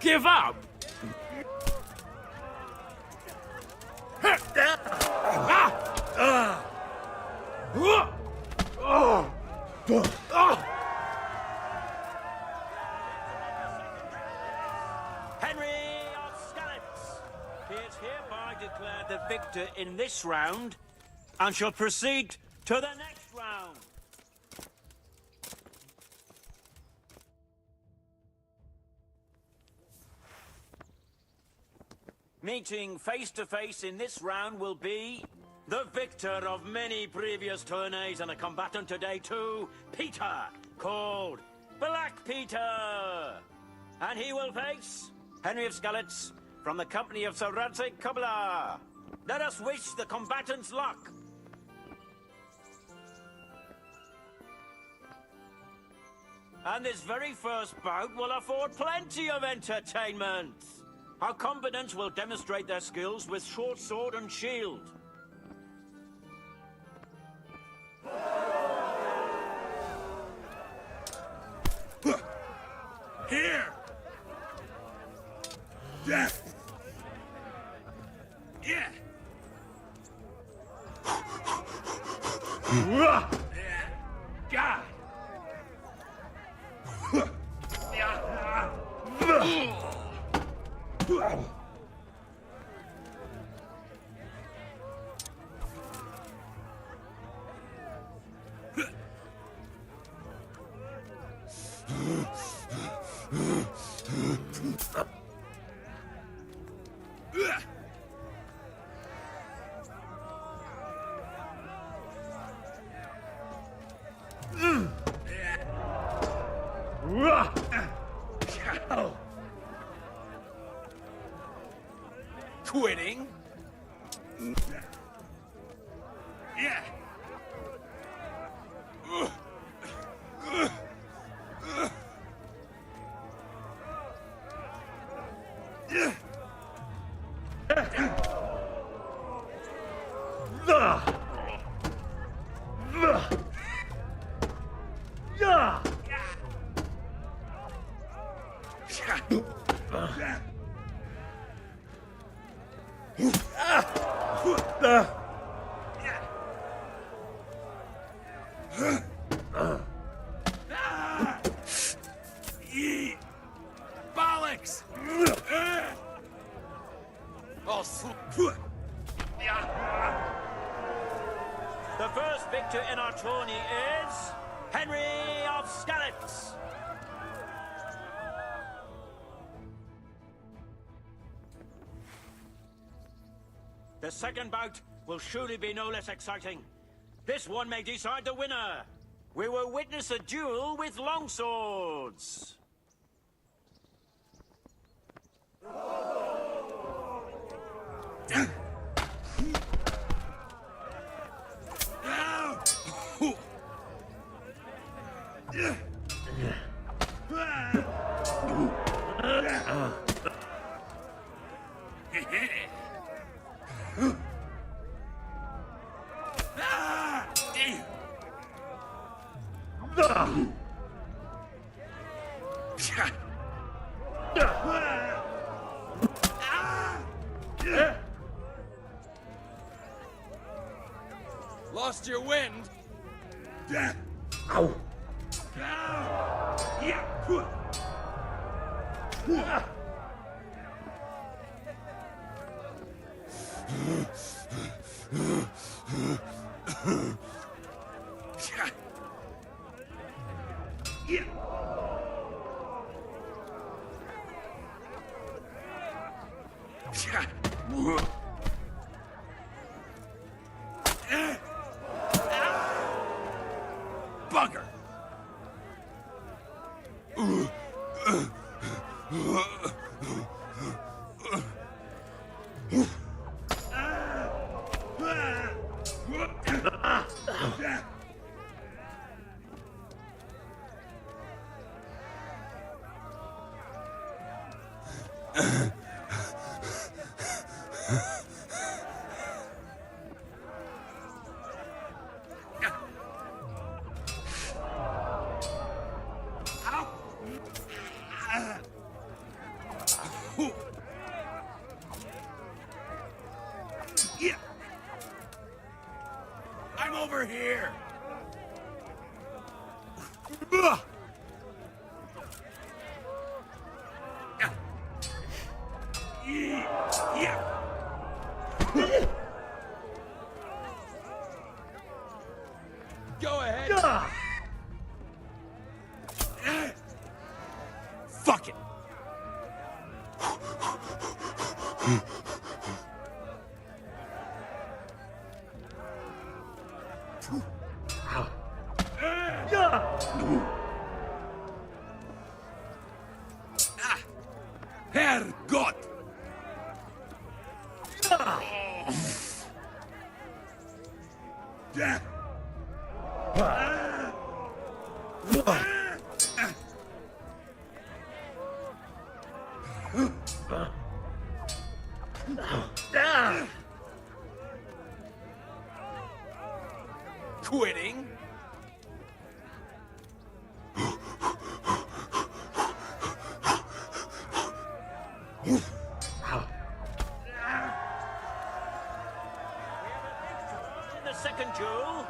Give up! Henry of Skalitz. He is hereby declared the victor in this round and shall proceed to the next round. Meeting face to face in this round will be the victor of many previous tourneys and a combatant today too, Peter, called Black Peter. And he will face Henry of Skalitz from the company of Sir Radzig Kobyla. Let us wish the combatants luck. And this very first bout will afford plenty of entertainment. Our combatants will demonstrate their skills with short sword and shield. Quitting? Yeah. Bollocks! Oh, The first victor in our tourney is Henry of Skalitz. The second bout will surely be no less exciting. This one may decide the winner. We will witness a duel with longswords. Lost your wind? Ow. Bugger! I'm over here. Go ahead. Fuck it. Herrgott! Quitting? In the second duel,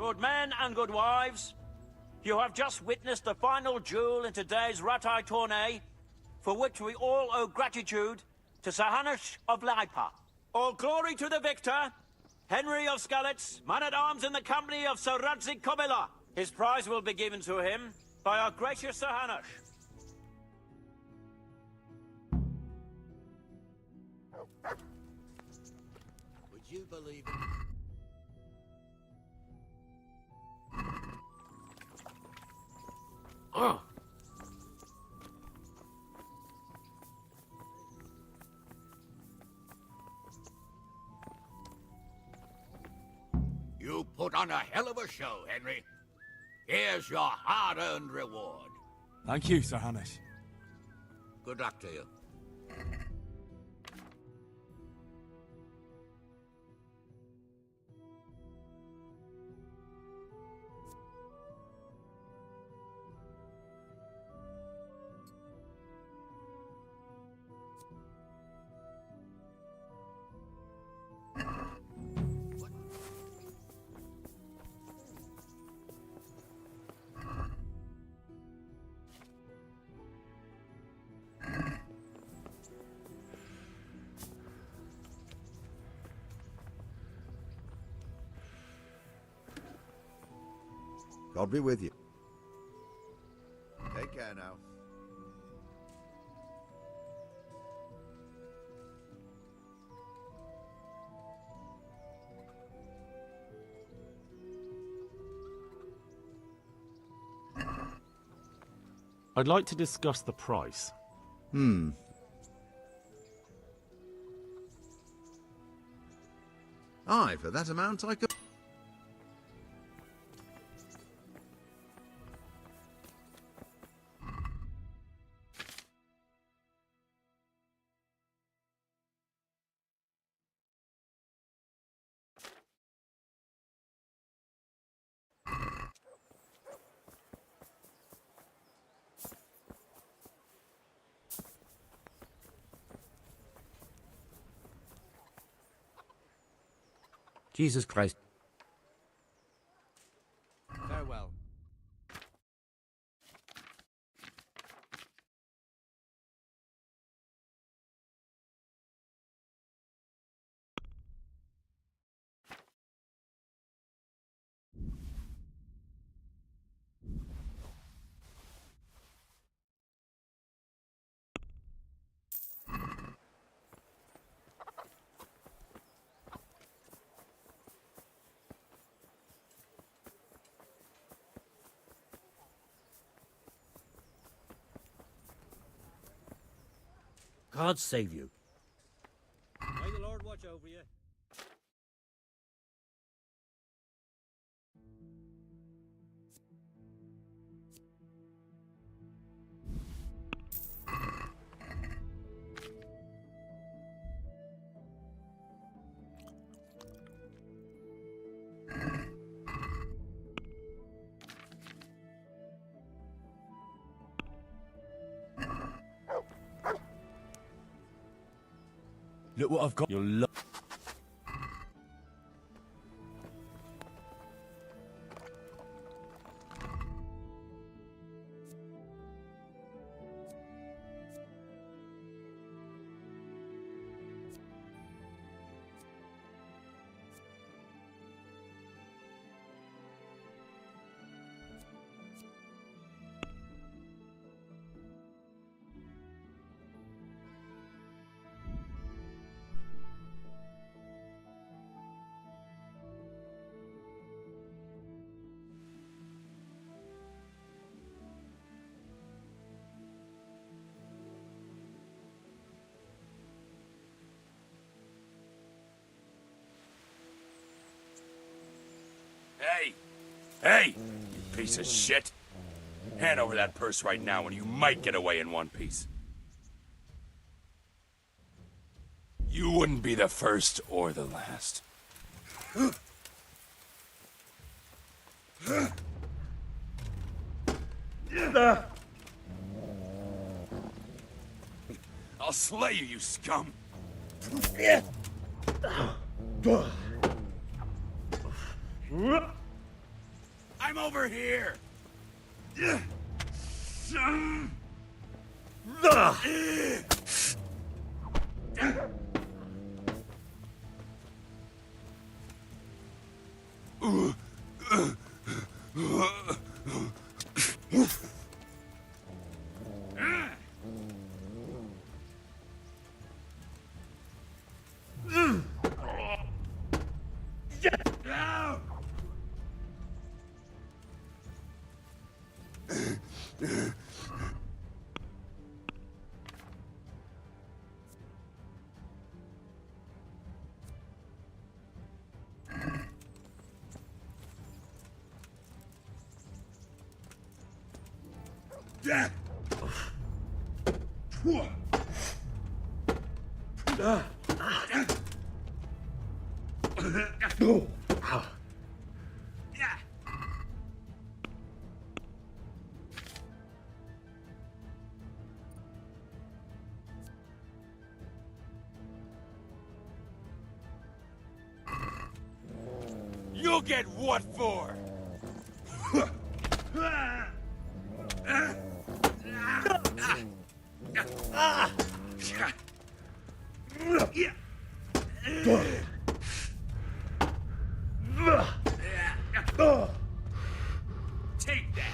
Good men and good wives, you have just witnessed the final duel in today's Ratai tourney, for which we all owe gratitude to Sir Hanush of Laipa. All glory to the victor, Henry of Skalitz, man-at-arms in the company of Sir Radzig Kobyla. His prize will be given to him by our gracious Sir Hanush. Would you believe it? You put on a hell of a show, Henry. Here's your hard-earned reward. Thank you, Sir Hanush. Good luck to you. God be with you. Take care now. I'd like to discuss the price. Aye, for that amount I could... Jesus Christ. Farewell. God save you. May the Lord watch over you. Look what I've got. You're Hey! Hey! You piece of shit! Hand over that purse right now and you might get away in one piece. You wouldn't be the first or the last. I'll slay you, you scum! over here! You'll get what for? Take that.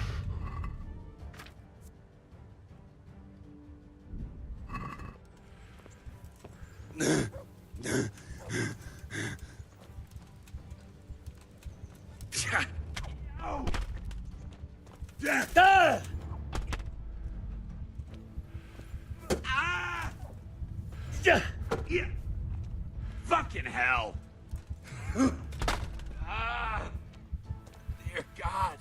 Fucking hell! Dear God.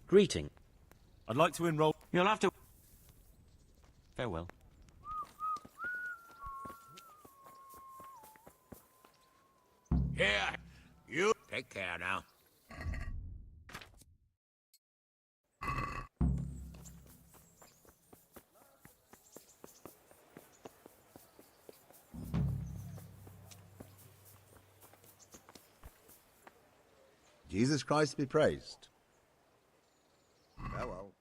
Greeting. I'd like to enroll. You'll have to. Farewell. Here, you take care now. Jesus Christ be praised. Farewell.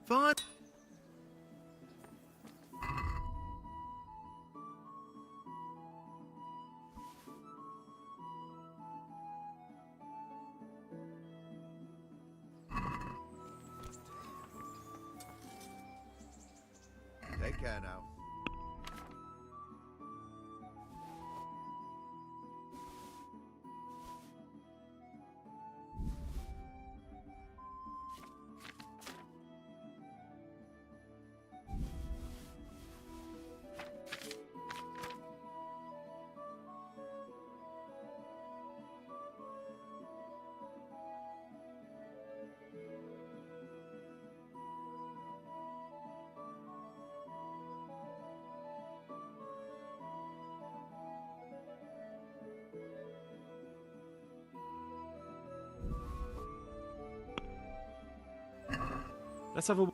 Fine. Take care now. Let's have a.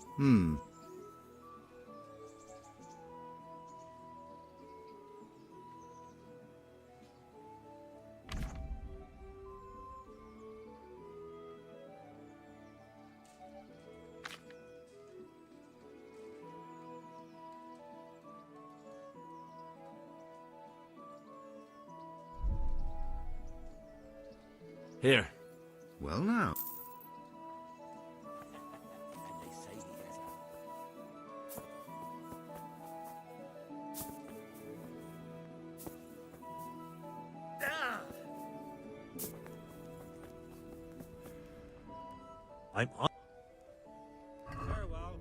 Here. Well now. I'm on. Farewell.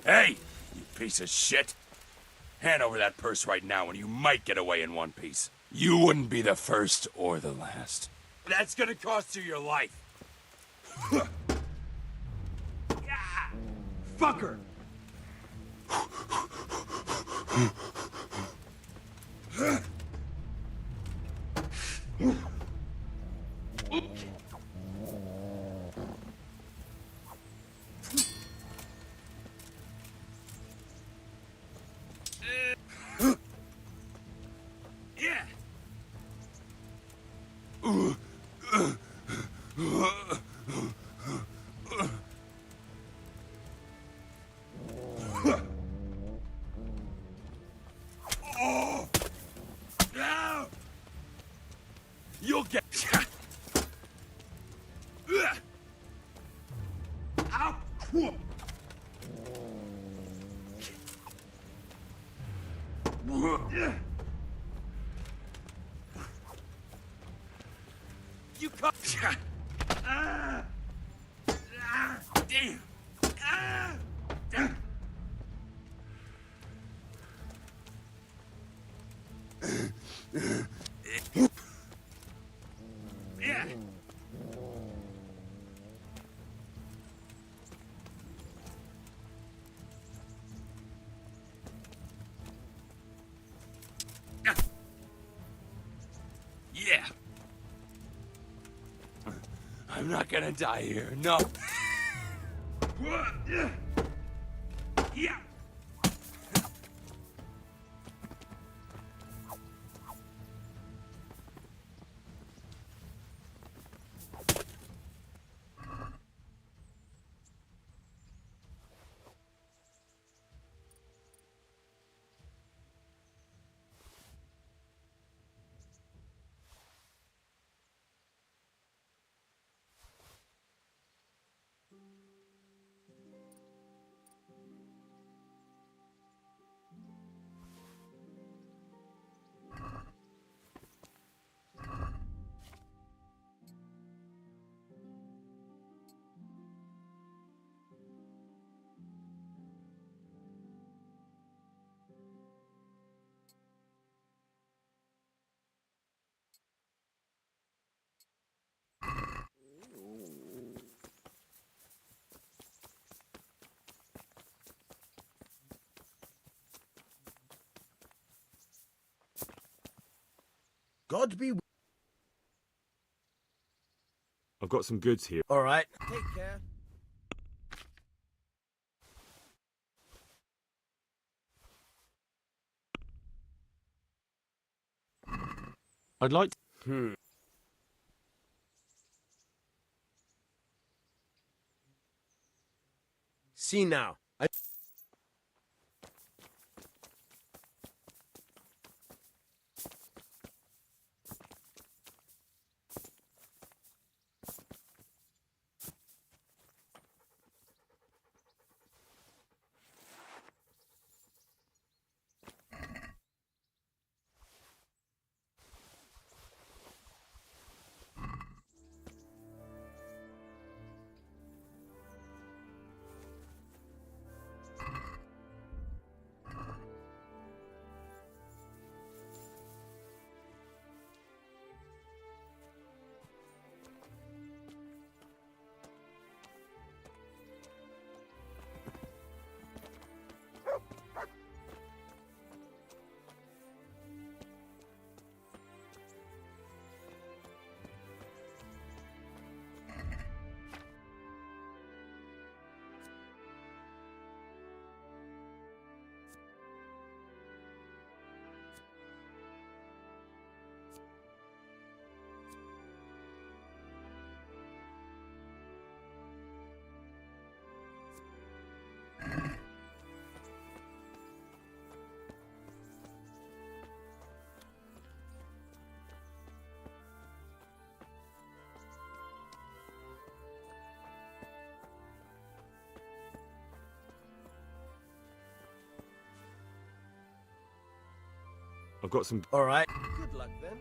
Hey, you piece of shit. Hand over that purse right now and you might get away in one piece. You wouldn't be the first or the last. That's gonna cost you your life. Fucker! You'll get. Ow! you come? Damn. Damn. Yeah. Yeah. I'm not gonna die here. No. Yeah. God be. I've got some goods here. All right. Take care. I'd like to... See now. I've got some... All right. Good luck then.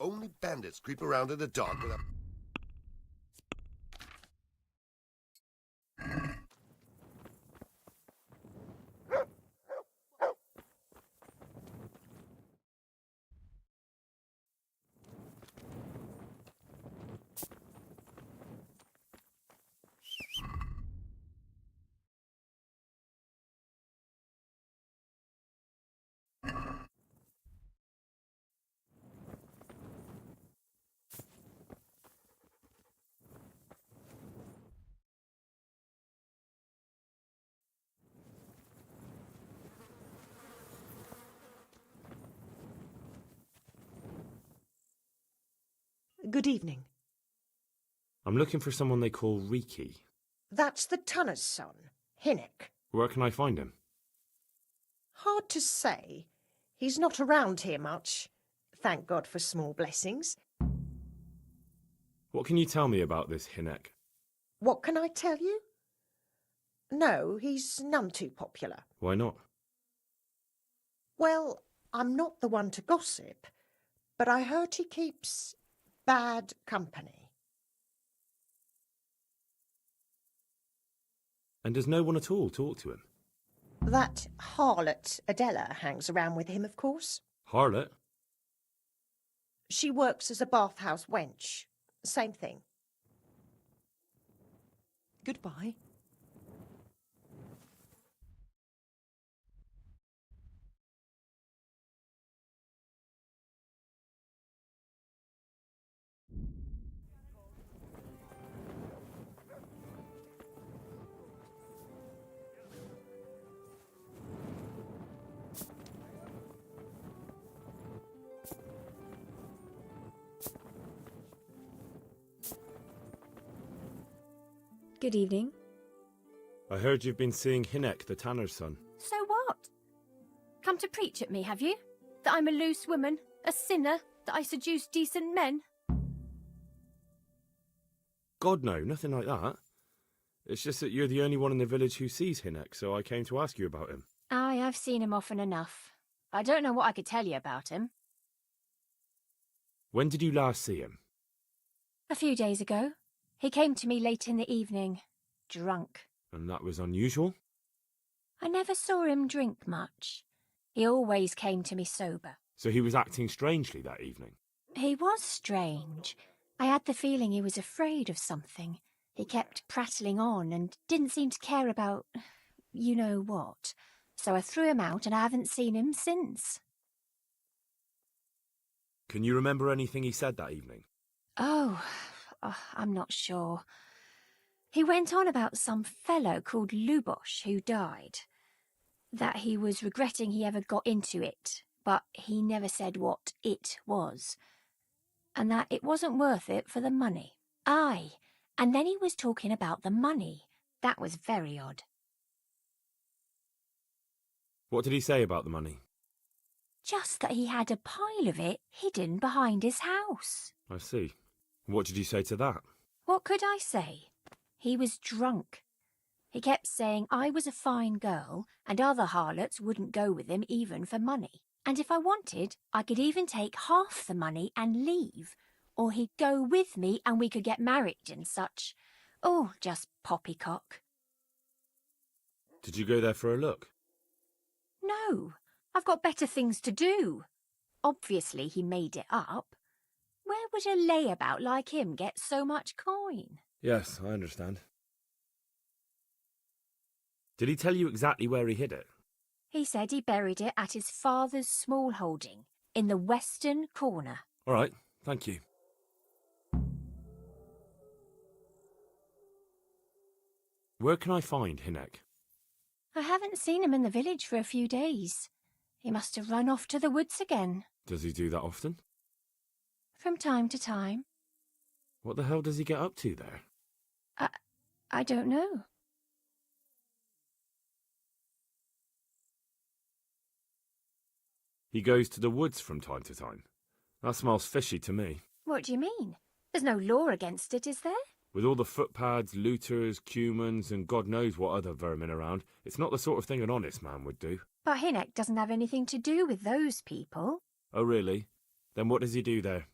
only bandits creep around in the dark without... Good evening. I'm looking for someone they call Riki. That's the Tunner's son, Hinnock. Where can I find him? Hard to say. He's not around here much. Thank God for small blessings. What can you tell me about this Hinnock? What can I tell you? No, he's none too popular. Why not? Well, I'm not the one to gossip, but I heard he keeps bad company. And does no one at all talk to him? That harlot Adela hangs around with him, of course. Harlot? She works as a bathhouse wench. Same thing. Goodbye. Good evening. I heard you've been seeing Hinnock, the tanner's son. So what? Come to preach at me, have you? That I'm a loose woman, a sinner, that I seduce decent men? God, no, nothing like that. It's just that you're the only one in the village who sees Hinnock, so I came to ask you about him. Aye, I've seen him often enough. I don't know what I could tell you about him. When did you last see him? A few days ago. He came to me late in the evening, drunk. And that was unusual? I never saw him drink much. He always came to me sober. So he was acting strangely that evening? He was strange. I had the feeling he was afraid of something. He kept prattling on and didn't seem to care about you know what. So I threw him out and I haven't seen him since. Can you remember anything he said that evening? Oh, I'm not sure. He went on about some fellow called Lubosh who died. That he was regretting he ever got into it, but he never said what it was. And that it wasn't worth it for the money. Aye, and then he was talking about the money. That was very odd. What did he say about the money? Just that he had a pile of it hidden behind his house. I see. What did you say to that? What could I say? He was drunk. He kept saying I was a fine girl and other harlots wouldn't go with him even for money. And if I wanted, I could even take half the money and leave. Or he'd go with me and we could get married and such. Oh, just poppycock. Did you go there for a look? No, I've got better things to do. Obviously he made it up. Where would a layabout like him get so much coin? Yes, I understand. Did he tell you exactly where he hid it? He said he buried it at his father's small holding, in the western corner. All right, thank you. Where can I find Hinnock? I haven't seen him in the village for a few days. He must have run off to the woods again. Does he do that often? From time to time. What the hell does he get up to there? I don't know. He goes to the woods from time to time. That smells fishy to me. What do you mean? There's no law against it, is there? With all the footpads, looters, cumans, and God knows what other vermin around, it's not the sort of thing an honest man would do. But Hinnock doesn't have anything to do with those people. Oh, really? Then what does he do there?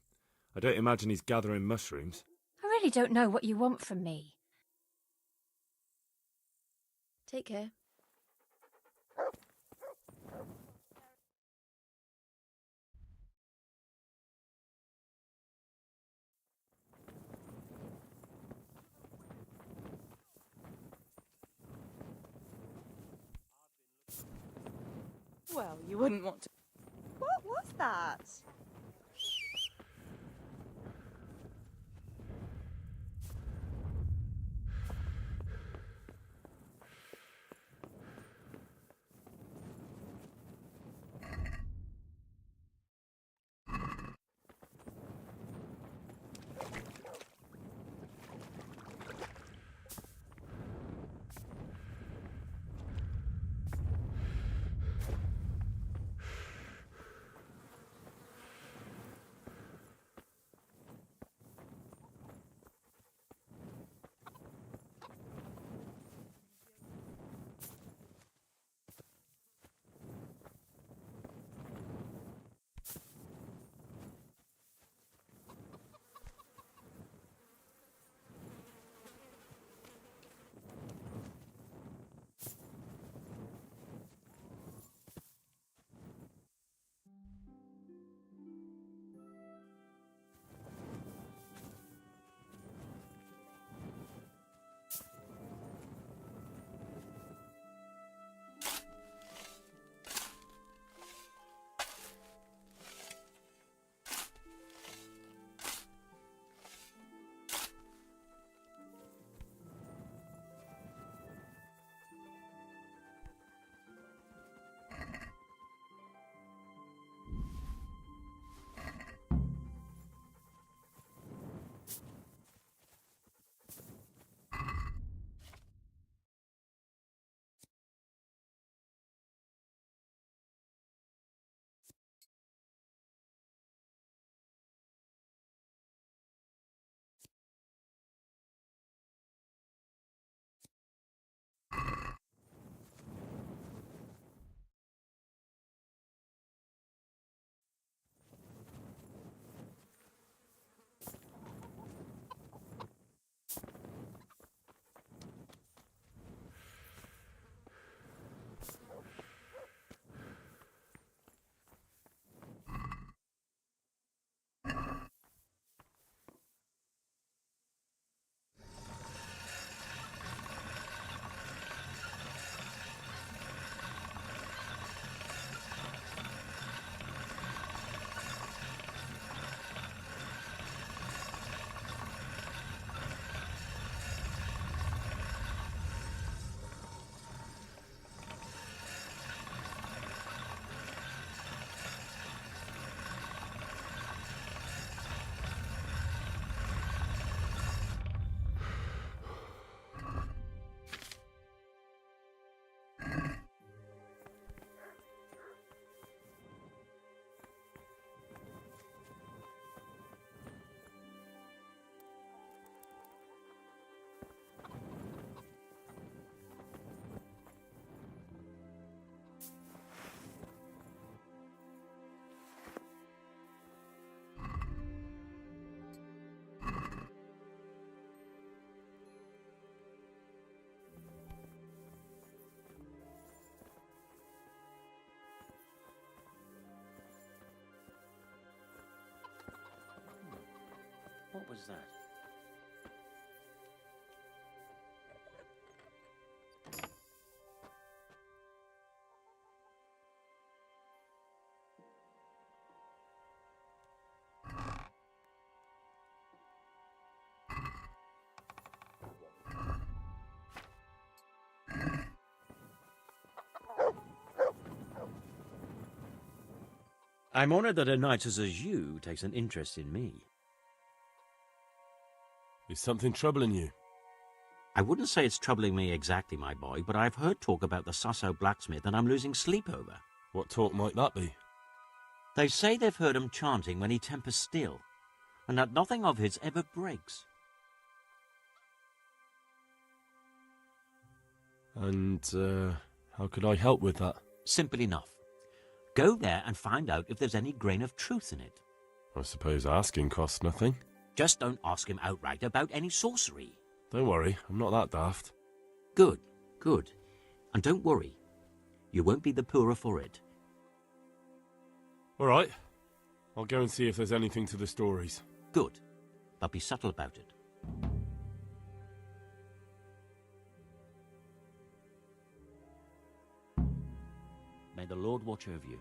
I don't imagine he's gathering mushrooms. I really don't know what you want from me. Take care. Well, you wouldn't want to. What was that? What was that? I'm honored that a knight such as you takes an interest in me. Is something troubling you? I wouldn't say it's troubling me exactly, my boy, but I've heard talk about the Sasso blacksmith and I'm losing sleep over. What talk might that be? They say they've heard him chanting when he tempers steel, and that nothing of his ever breaks. And, how could I help with that? Simple enough. Go there and find out if there's any grain of truth in it. I suppose asking costs nothing. Just don't ask him outright about any sorcery. Don't worry, I'm not that daft. Good, good. And don't worry, you won't be the poorer for it. All right, I'll go and see if there's anything to the stories. Good, but be subtle about it. May the Lord watch over you.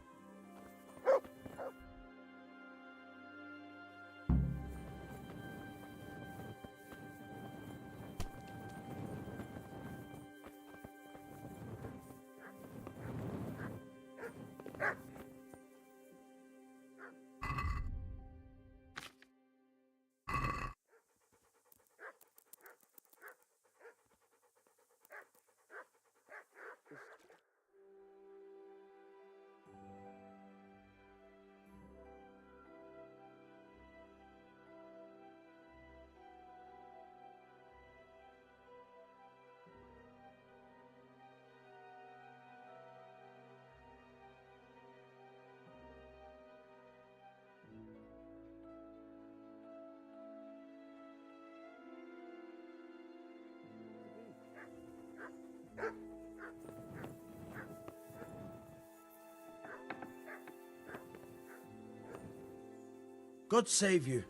God save you.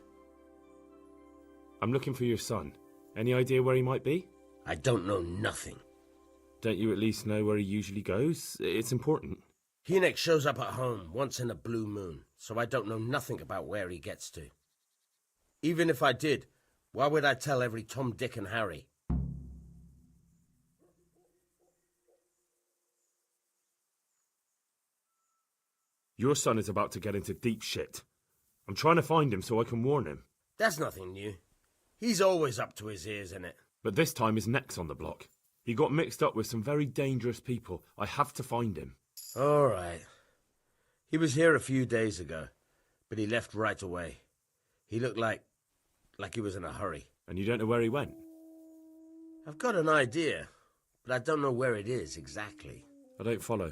I'm looking for your son. Any idea where he might be? I don't know nothing. Don't you at least know where he usually goes? It's important. Hynek shows up at home once in a blue moon, so I don't know nothing about where he gets to. Even if I did, why would I tell every Tom, Dick and Harry? Your son is about to get into deep shit. I'm trying to find him so I can warn him. That's nothing new. He's always up to his ears in it. But this time his neck's on the block. He got mixed up with some very dangerous people. I have to find him. All right. He was here a few days ago, but he left right away. He looked like he was in a hurry. And you don't know where he went? I've got an idea, but I don't know where it is exactly. I don't follow.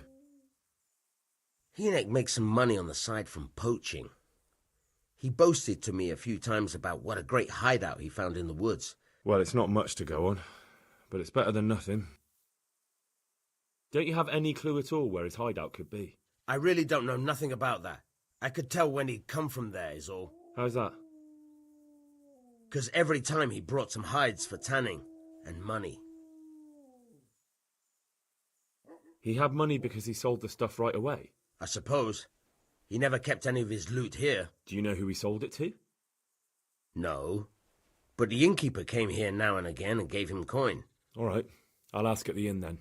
Hynek makes some money on the side from poaching. He boasted to me a few times about what a great hideout he found in the woods. Well, it's not much to go on, but it's better than nothing. Don't you have any clue at all where his hideout could be? I really don't know nothing about that. I could tell when he'd come from there, is all. How's that? 'Cause every time he brought some hides for tanning and money. He had money because he sold the stuff right away? I suppose. He never kept any of his loot here. Do you know who he sold it to? No. But the innkeeper came here now and again and gave him coin. All right. I'll ask at the inn then.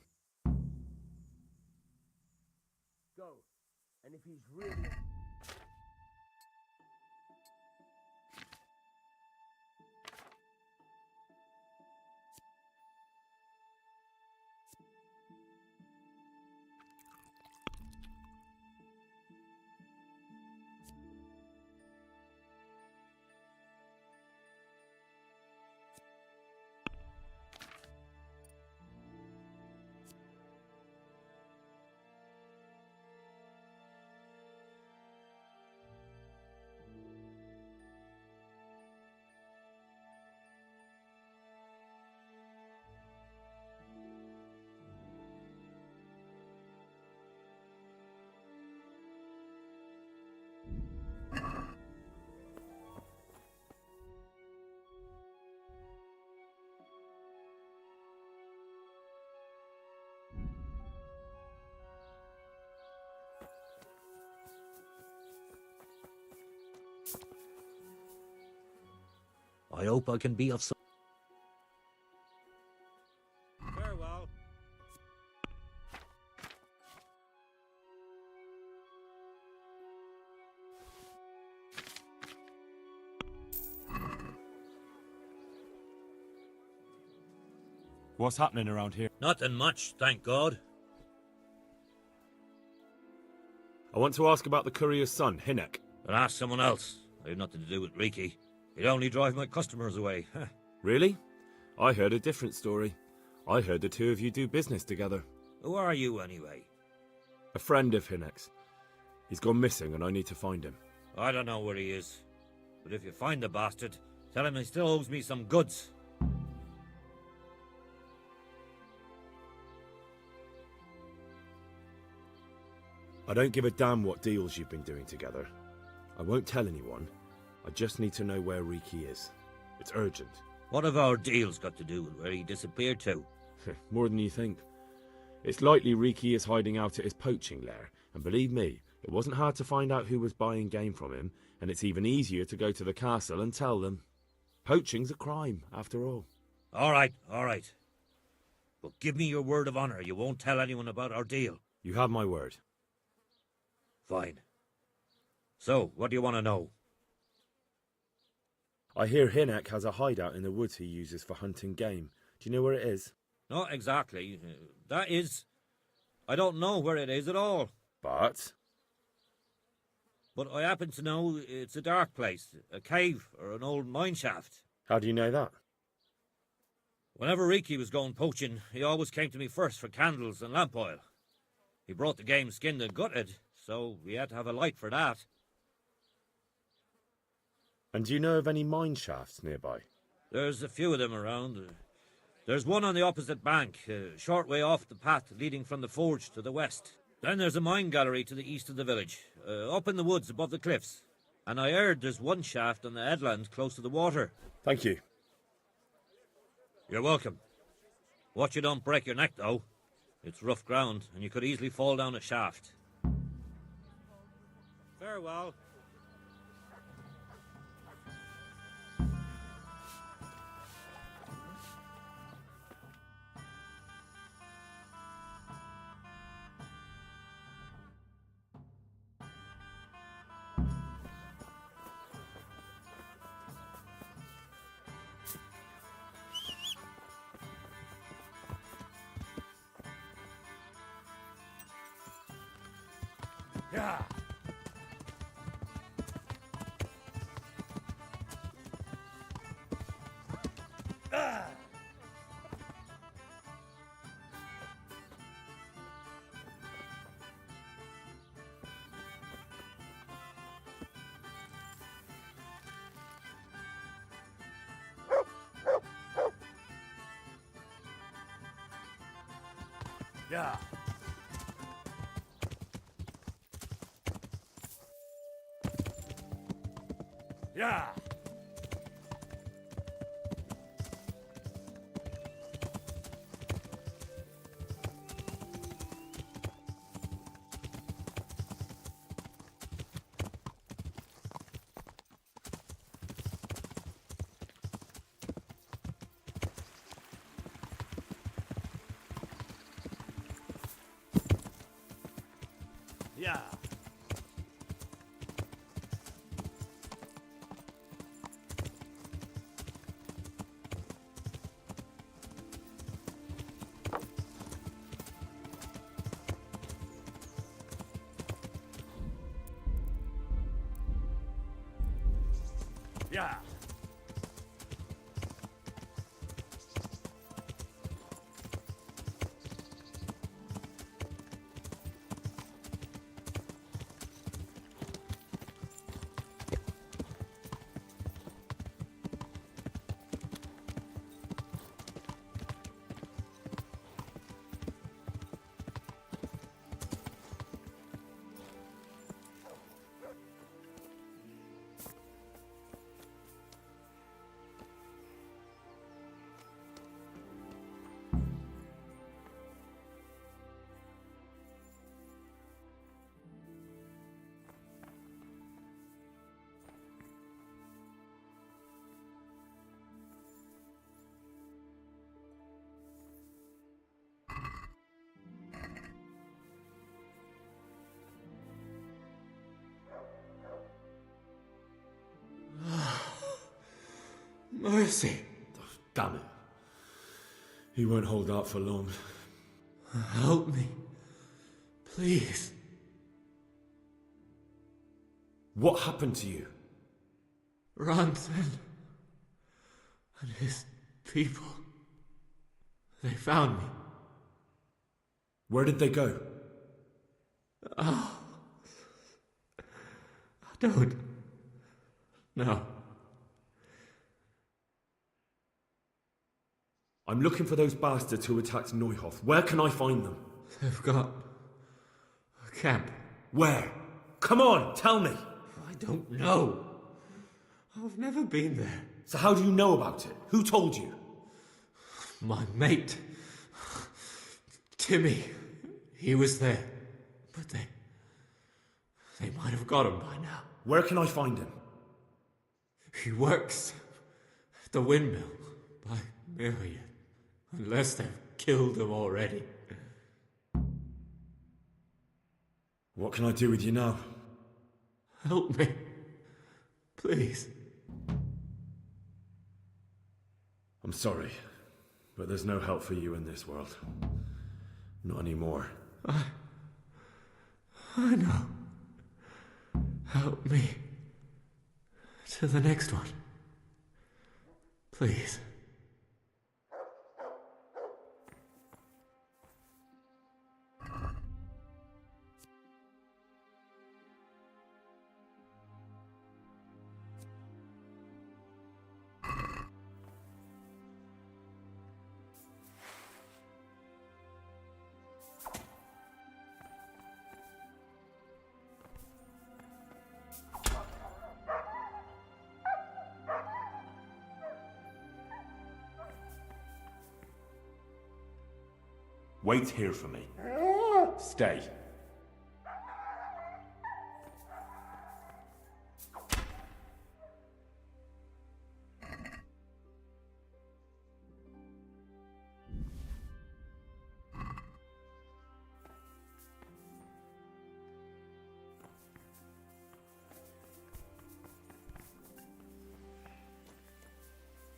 Go. And if he's really... I hope I can be of some... Farewell. What's happening around here? Nothing much, thank God. I want to ask about the courier's son, Hynek. But ask someone else. I have nothing to do with Riki. He'd only drive my customers away. Really? I heard a different story. I heard the two of you do business together. Who are you, anyway? A friend of Hynek's. He's gone missing and I need to find him. I don't know where he is. But if you find the bastard, tell him he still owes me some goods. I don't give a damn what deals you've been doing together. I won't tell anyone. I just need to know where Riki is. It's urgent. What have our deals got to do with where he disappeared to? More than you think. It's likely Riki is hiding out at his poaching lair, and believe me, it wasn't hard to find out who was buying game from him, and it's even easier to go to the castle and tell them. Poaching's a crime, after all. All right. But give me your word of honor you won't tell anyone about our deal. You have my word. Fine. So, what do you want to know? I hear Hinek has a hideout in the woods he uses for hunting game. Do you know where it is? Not exactly. That is... I don't know where it is at all. But I happen to know it's a dark place, a cave or an old mine shaft. How do you know that? Whenever Riki was going poaching, he always came to me first for candles and lamp oil. He brought the game skinned and gutted, so we had to have a light for that. And do you know of any mine shafts nearby? There's a few of them around. There's one on the opposite bank, a short way off the path leading from the forge to the west. Then there's a mine gallery to the east of the village, up in the woods above the cliffs. And I heard there's one shaft on the headland close to the water. Thank you. You're welcome. Watch you don't break your neck, though. It's rough ground, and you could easily fall down a shaft. Farewell. Yeah. Yeah. Yeah. Yeah. Yeah. Mercy. Oh, damn it. He won't hold out for long. Help me. Please. What happened to you? Ransen and his people. They found me. Where did they go? Oh. I don't know. I'm looking for those bastards who attacked Neuhoff. Where can I find them? They've got a camp. Where? Come on, tell me. I don't know. I've never been there. So how do you know about it? Who told you? My mate, Timmy, he was there. But they might have got him by now. Where can I find him? He works at the windmill by Myriad. Unless they've killed him already. What can I do with you now? Help me. Please. I'm sorry, but there's no help for you in this world. Not anymore. I know. Help me. To the next one. Please. Wait here for me. Stay.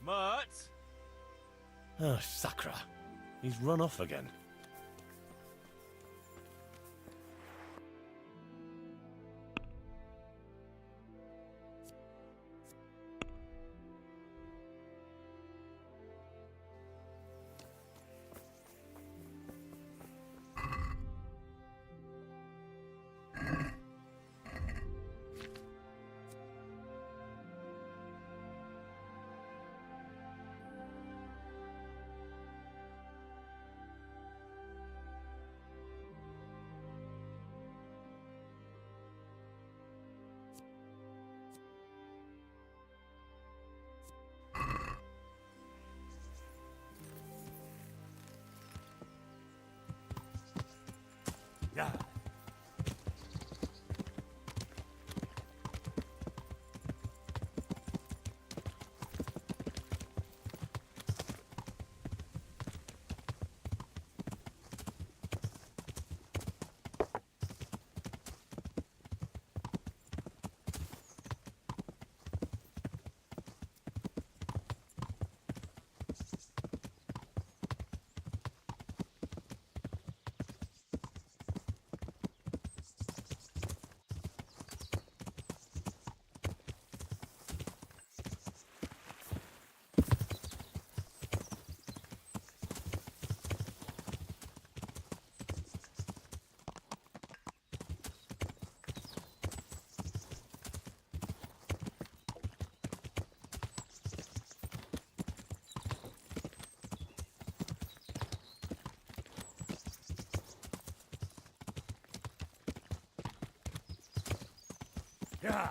Mutt? Oh, Sakra. He's run off again. Yeah. Yeah.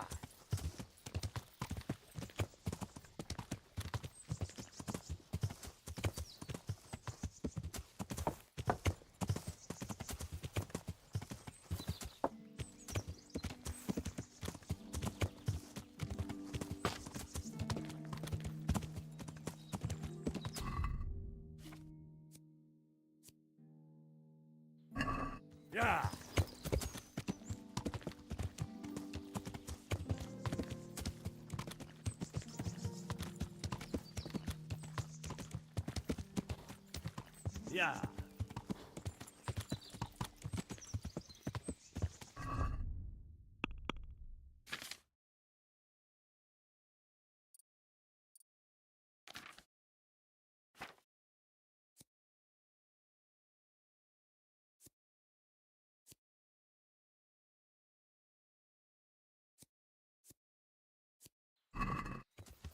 Yeah. Yeah.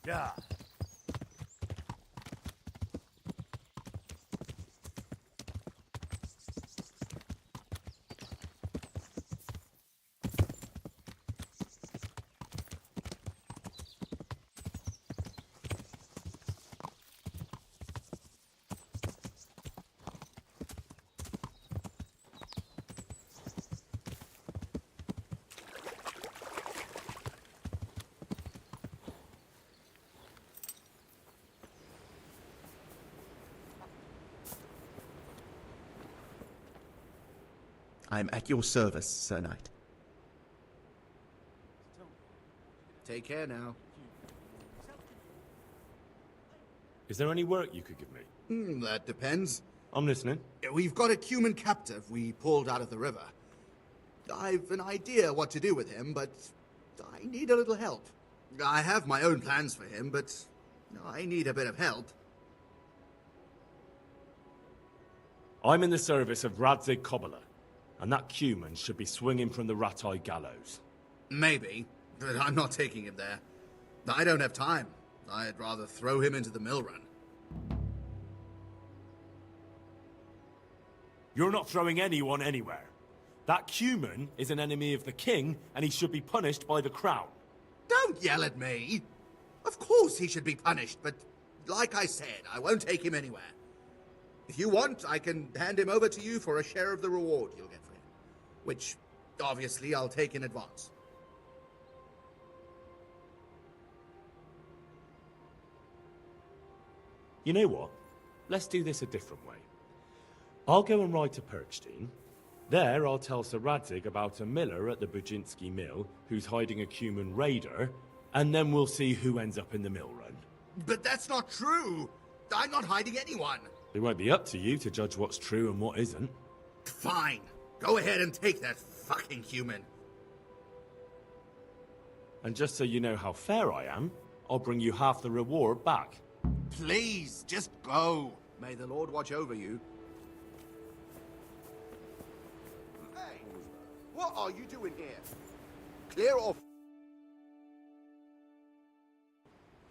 Yeah. I'm at your service, Sir Knight. Take care now. Is there any work you could give me? That depends. I'm listening. We've got a human captive we pulled out of the river. I've an idea what to do with him, but I need a little help. I have my own plans for him, but I need a bit of help. I'm in the service of Radzig Kobyla, and that human should be swinging from the Ratai gallows. Maybe, but I'm not taking him there. I don't have time. I'd rather throw him into the mill run. You're not throwing anyone anywhere. That human is an enemy of the king, and he should be punished by the crown. Don't yell at me! Of course he should be punished, but like I said, I won't take him anywhere. If you want, I can hand him over to you for a share of the reward you'll get for him. Which, obviously, I'll take in advance. You know what? Let's do this a different way. I'll go and ride to Perkstein. There, I'll tell Sir Radzig about a miller at the Bujinski mill who's hiding a human raider, and then we'll see who ends up in the mill run. But that's not true! I'm not hiding anyone! It won't be up to you to judge what's true and what isn't. Fine. Go ahead and take that fucking human. And just so you know how fair I am, I'll bring you half the reward back. Please, just go. May the Lord watch over you. Hey, what are you doing here? Clear off.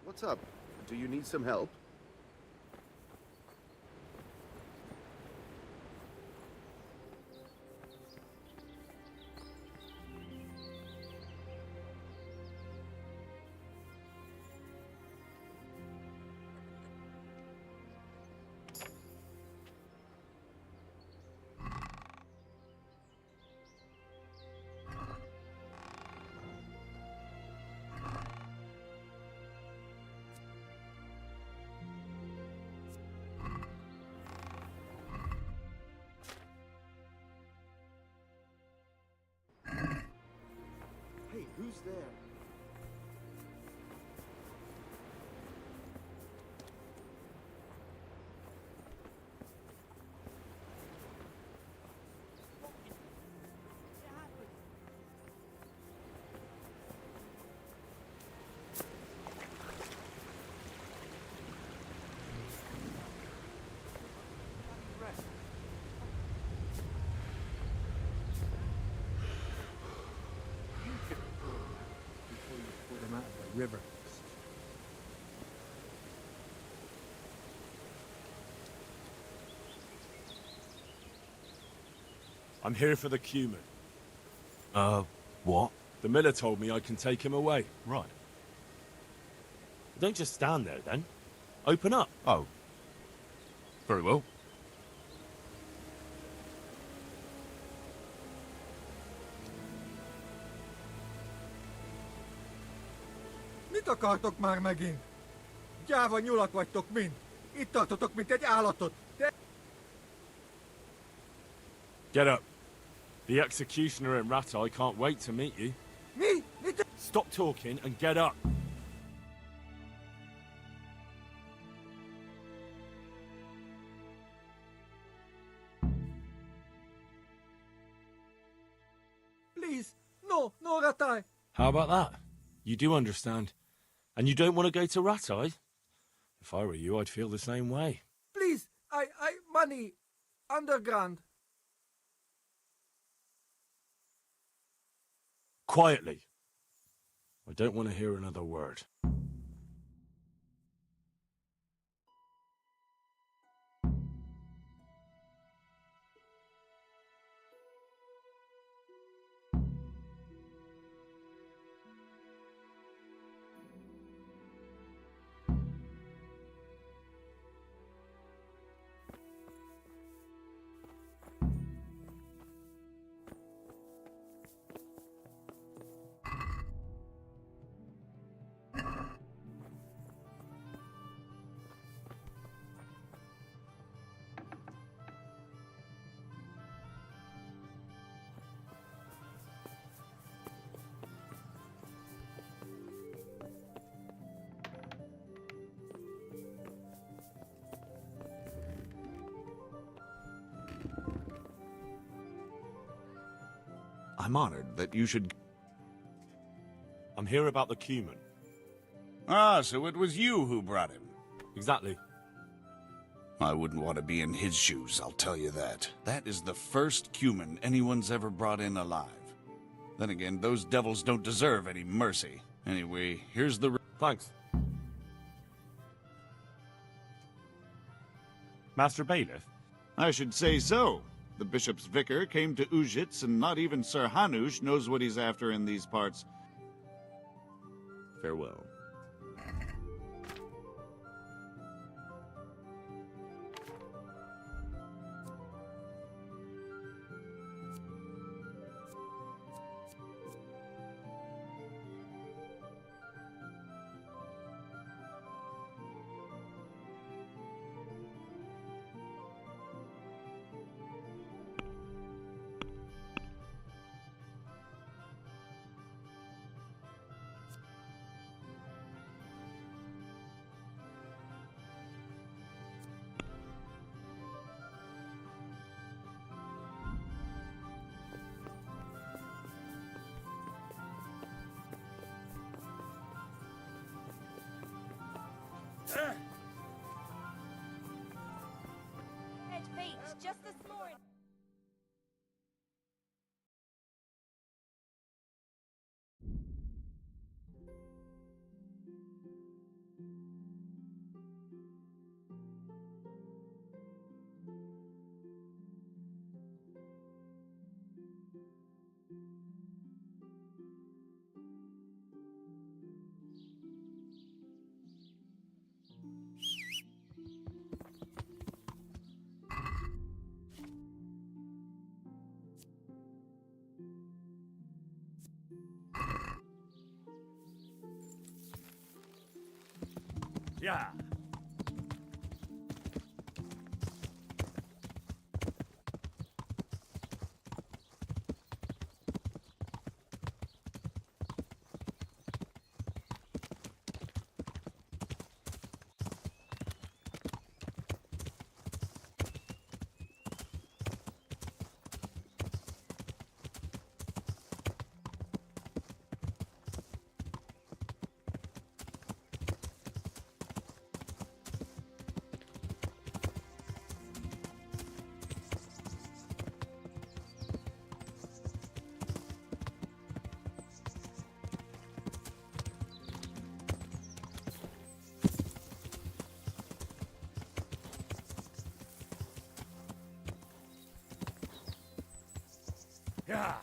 What's up? Do you need some help? Hey, who's there? River. I'm here for the human. What? The miller told me I can take him away. Right. Don't just stand there, then. Open up. Oh. Very well. Mit akartok már megint? Gyáva nyulak vagytok mind. Itt tartotok, mint egy állatot. Get up. The executioner in Ratai can't wait to meet you. Mi? Stop talking and get up. Please, no, Ratai. How about that? You do understand. And you don't want to go to Ratai? If I were you, I'd feel the same way. Please, money, underground. Quietly. I don't want to hear another word. I'm honored that you should... I'm here about the cumin. Ah, so it was you who brought him. Exactly. I wouldn't want to be in his shoes, I'll tell you that. That is the first cumin anyone's ever brought in alive. Then again, those devils don't deserve any mercy. Anyway, here's the... Thanks. Master Bailiff? I should say so. The bishop's vicar came to Ujits, and not even Sir Hanush knows what he's after in these parts. Farewell. Head Pete, just this morning. Yeah. Yeah.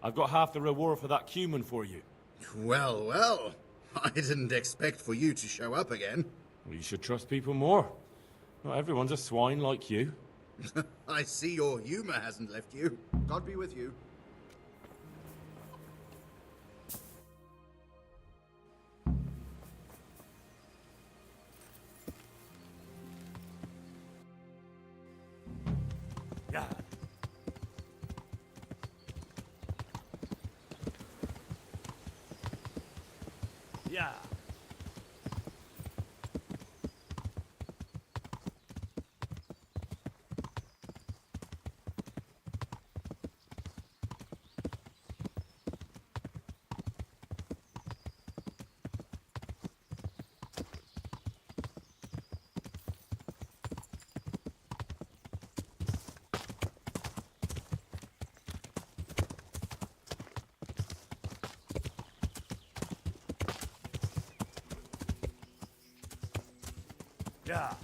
I've got half the reward for that cumin for you. Well, well. I didn't expect for you to show up again. Well, you should trust people more. Not everyone's a swine like you. I see your humor hasn't left you. God be with you. Yeah. Yeah. Yeah.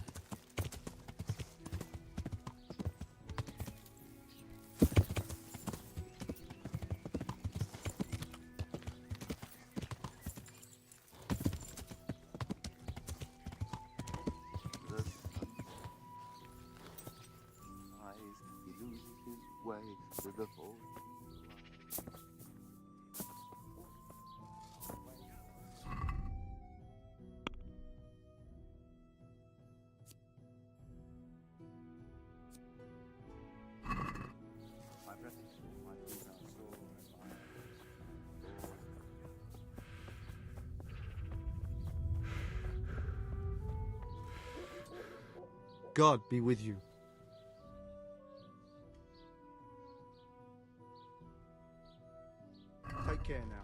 He loses his way to the void. God be with you. Take care now.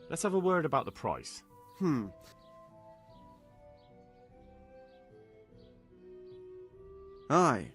Let's have a word about the price. Aye.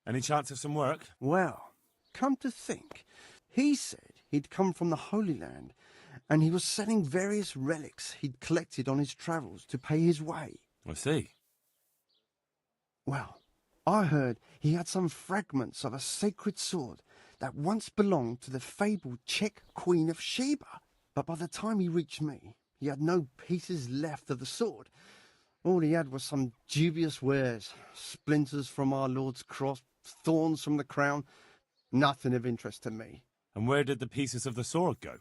Any chance of some work? Well, come to think, he said he'd come from the Holy Land, and he was selling various relics he'd collected on his travels to pay his way. I see. Well, I heard he had some fragments of a sacred sword that once belonged to the fabled Czech Queen of Sheba. But by the time he reached me, he had no pieces left of the sword. All he had was some dubious wares, splinters from our Lord's cross, thorns from the crown, nothing of interest to me. And where did the pieces of the sword go?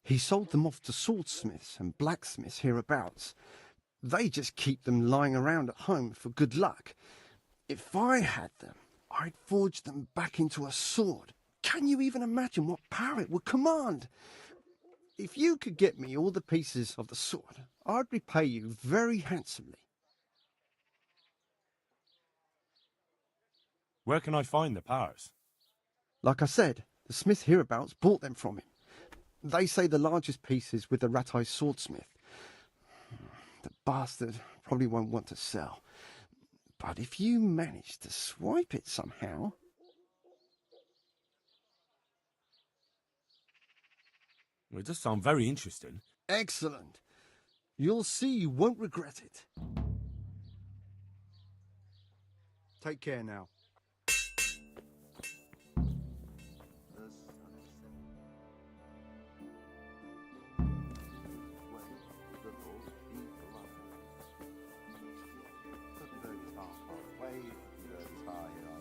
He sold them off to swordsmiths and blacksmiths hereabouts. They just keep them lying around at home for good luck. If I had them, I'd forge them back into a sword. Can you even imagine what power it would command? If you could get me all the pieces of the sword, I'd repay you very handsomely. Where can I find the powers? Like I said, the smith hereabouts bought them from him. They say the largest piece is with the rat-eye swordsmith. The bastard probably won't want to sell. But if you manage to swipe it somehow... Well, it does sound very interesting. Excellent. You'll see you won't regret it. Take care now.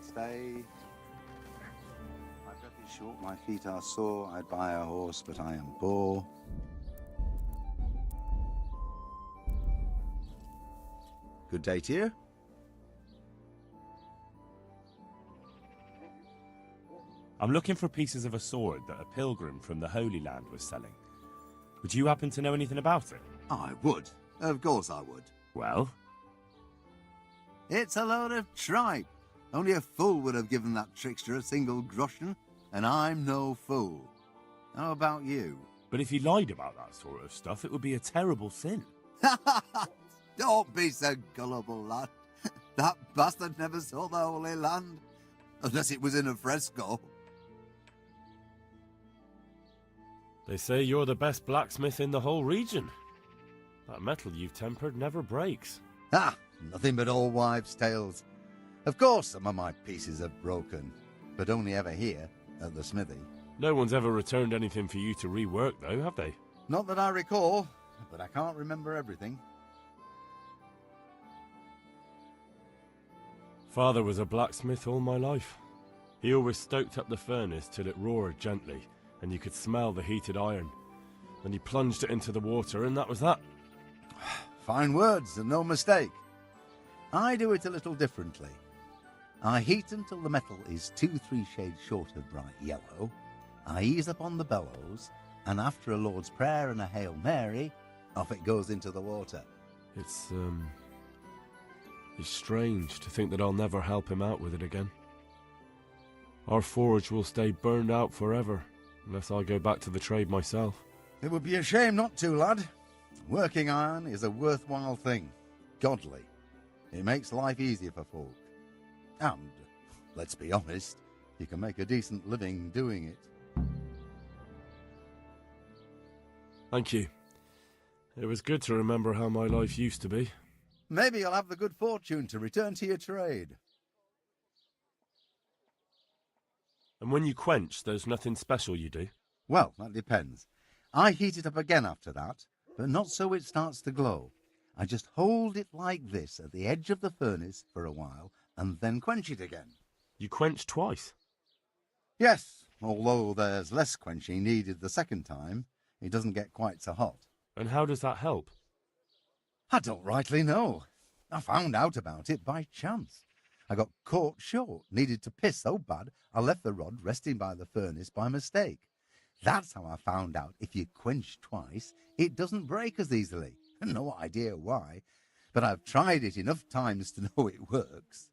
Stay. My breath is short, my feet are sore. I'd buy a horse, but I am poor. Good day to you. I'm looking for pieces of a sword that a pilgrim from the Holy Land was selling. Would you happen to know anything about it? I would. Of course I would. Well? It's a load of tripe. Only a fool would have given that trickster a single groschen, and I'm no fool. How about you? But if he lied about that sort of stuff, it would be a terrible sin. Don't be so gullible, lad. That bastard never saw the Holy Land, unless it was in a fresco. They say you're the best blacksmith in the whole region. That metal you've tempered never breaks. Ah, nothing but old wives' tales. Of course some of my pieces are broken, but only ever here, at the smithy. No one's ever returned anything for you to rework, though, have they? Not that I recall, but I can't remember everything. Father was a blacksmith all my life. He always stoked up the furnace till it roared gently, and you could smell the heated iron. Then he plunged it into the water, and that was that. Fine words, and no mistake. I do it a little differently. I heat until the metal is 2-3 shades short of bright yellow. I ease up on the bellows, and after a Lord's Prayer and a Hail Mary, off it goes into the water. It's strange to think that I'll never help him out with it again. Our forge will stay burned out forever, unless I go back to the trade myself. It would be a shame not to, lad. Working iron is a worthwhile thing. Godly. It makes life easier for folk. And, let's be honest, you can make a decent living doing it. Thank you. It was good to remember how my life used to be. Maybe you'll have the good fortune to return to your trade. And when you quench, there's nothing special you do? Well, that depends. I heat it up again after that, but not so it starts to glow. I just hold it like this at the edge of the furnace for a while and then quench it again. You quench twice? Yes, although there's less quenching needed the second time. It doesn't get quite so hot. And how does that help? I don't rightly know. I found out about it by chance. I got caught short, needed to piss so bad I left the rod resting by the furnace by mistake. That's how I found out if you quench twice, it doesn't break as easily. No idea why, but I've tried it enough times to know it works.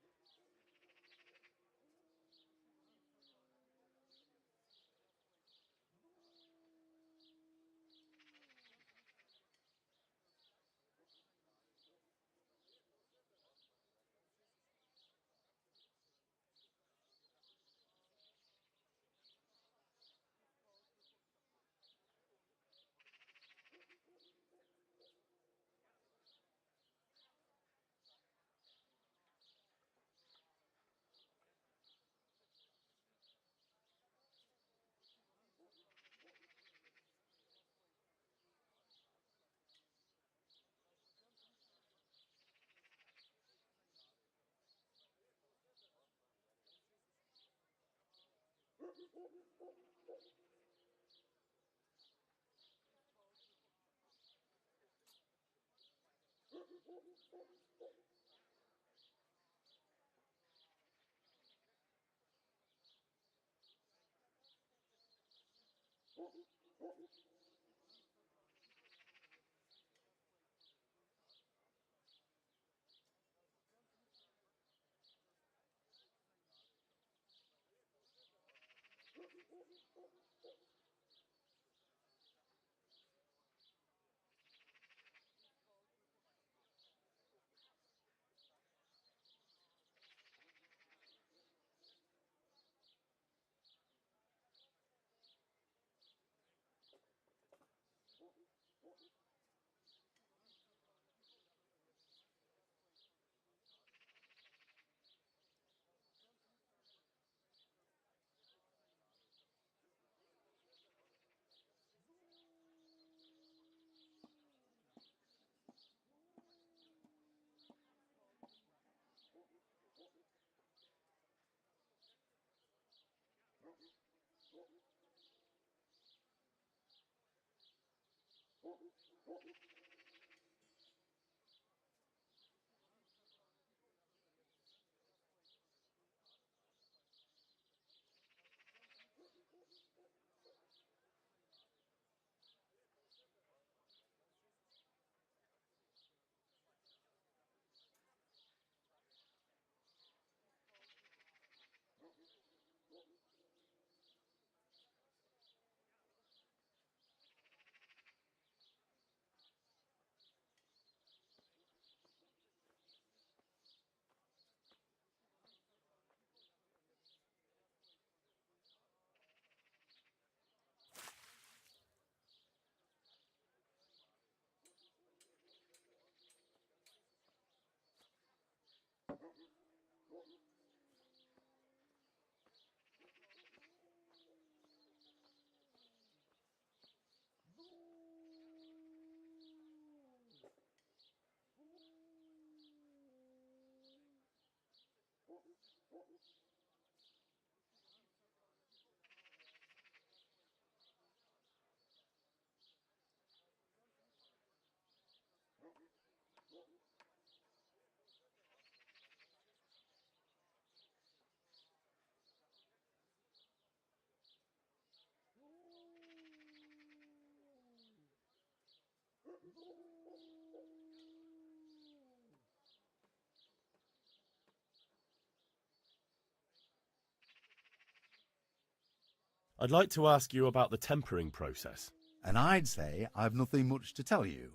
I'd like to ask you about the tempering process. And I'd say I've nothing much to tell you.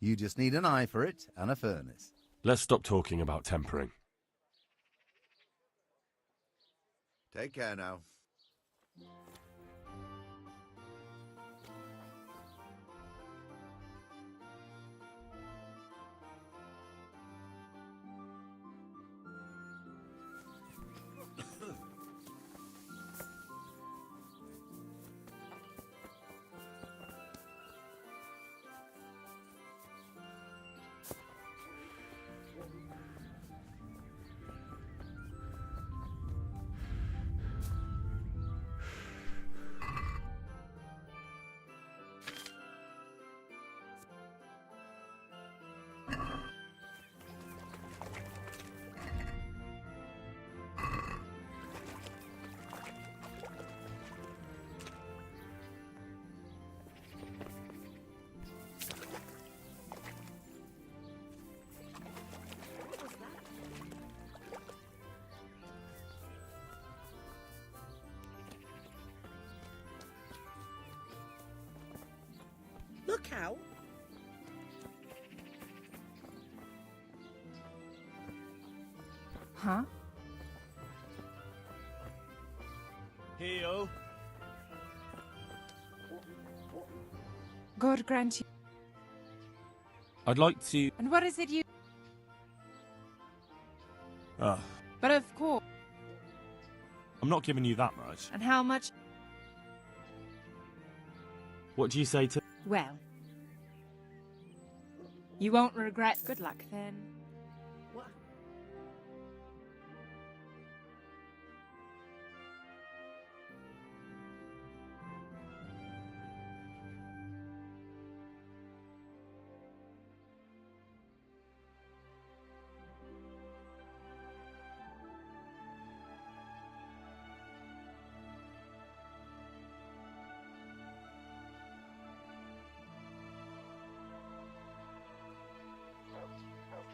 You just need an eye for it and a furnace. Let's stop talking about tempering. Take care now. Look out. Huh? Heyo. God grant you. I'd like to... And what is it you... Ah, But of course. I'm not giving you that much. And how much? What do you say to... Well. You won't regret. Good luck then. What?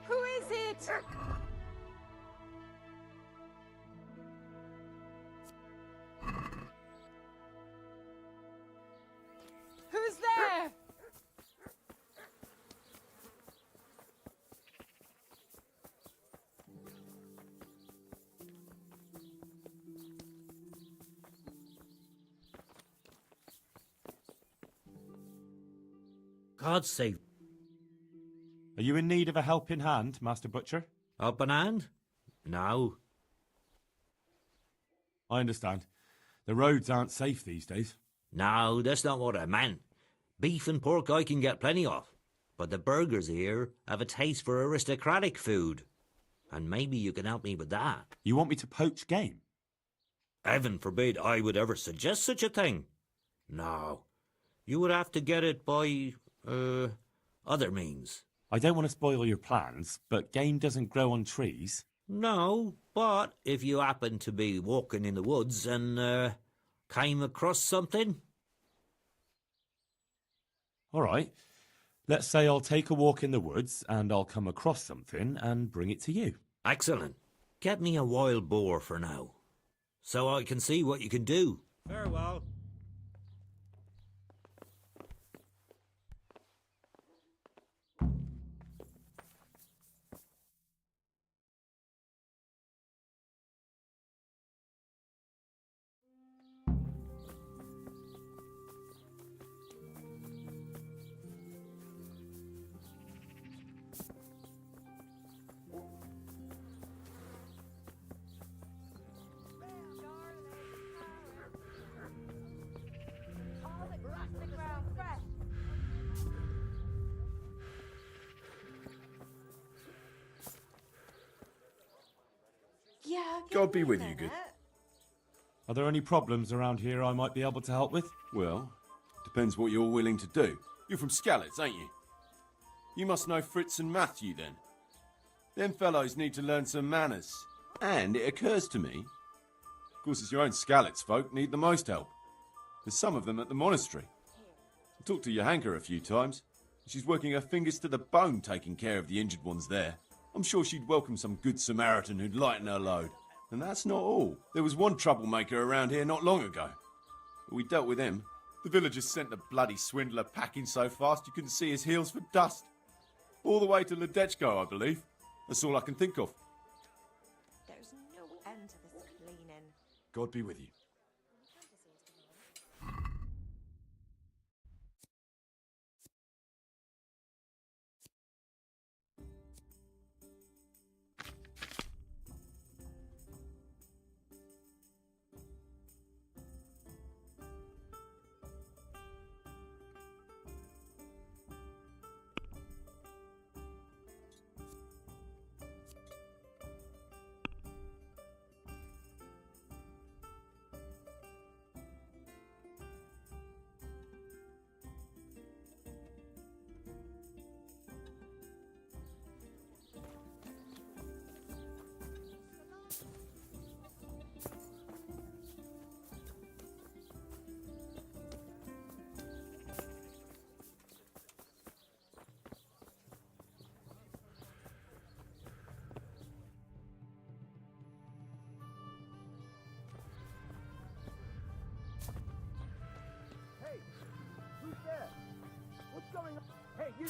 Who is it? Who's there? God's sake. Are you in need of a helping hand, Master Butcher? Helping hand? No. I understand. The roads aren't safe these days. No, that's not what I meant. Beef and pork I can get plenty of. But the burgers here have a taste for aristocratic food. And maybe you can help me with that. You want me to poach game? Heaven forbid I would ever suggest such a thing. No. You would have to get it by, other means. I don't want to spoil your plans, but game doesn't grow on trees. No, but if you happen to be walking in the woods and, came across something... All right. Let's say I'll take a walk in the woods and I'll come across something and bring it to you. Excellent. Get me a wild boar for now, so I can see what you can do. Farewell. Yeah, God be with you, good. Are there any problems around here I might be able to help with? Well, depends what you're willing to do. You're from Skalitz, ain't you? You must know Fritz and Matthew, then. Them fellows need to learn some manners. And it occurs to me, of course it's your own Skalitz folk need the most help. There's some of them at the monastery. I talked to Johanka a few times. She's working her fingers to the bone taking care of the injured ones there. I'm sure she'd welcome some good Samaritan who'd lighten her load. And that's not all. There was one troublemaker around here not long ago. But we dealt with him. The villagers sent the bloody swindler packing so fast you couldn't see his heels for dust. All the way to Ledechko, I believe. That's all I can think of. There's no end to this cleaning. God be with you. Hey, who's there? What's going on? Hey, you!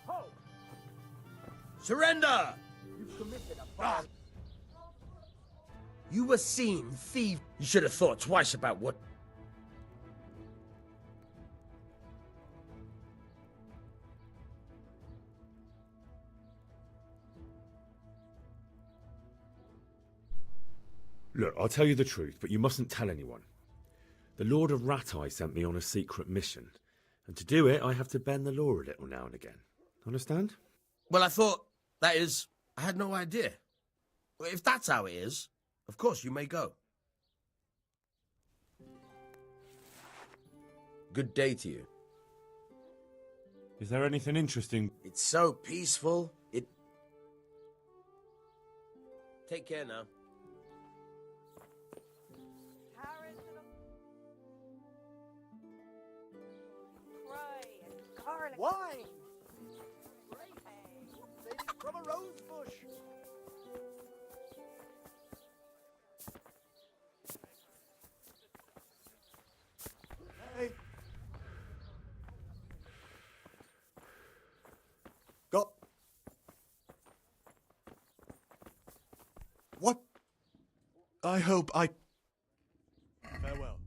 Ho! Surrender! You've committed a violence. You were seen, thief. You should have thought twice about what... Look, I'll tell you the truth, but you mustn't tell anyone. The Lord of Ratai sent me on a secret mission, and to do it, I have to bend the law a little now and again. Understand? Well, I thought... That is, I had no idea. Well, if that's how it is, of course you may go. Good day to you. Is there anything interesting? It's so peaceful. Take care now. Wine! From a rose bush. Hey. Go. What? I hope I... Farewell.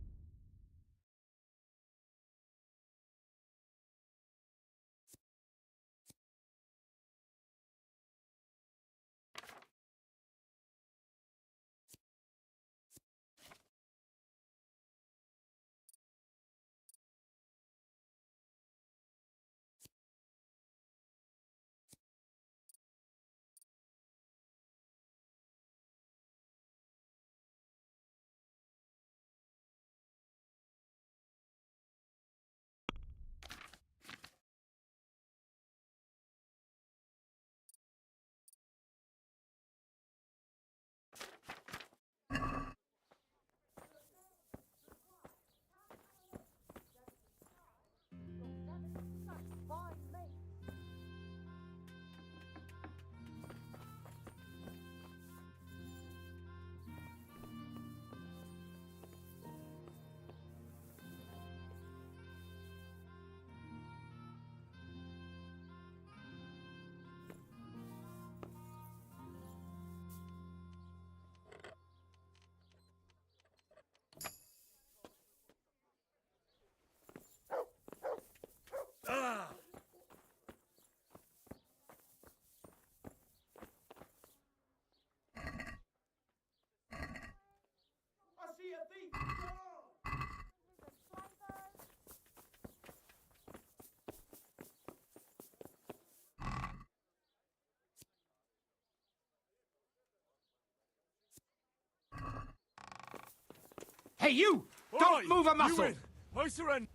Hey, you! Don't move a muscle! You win. I surrender.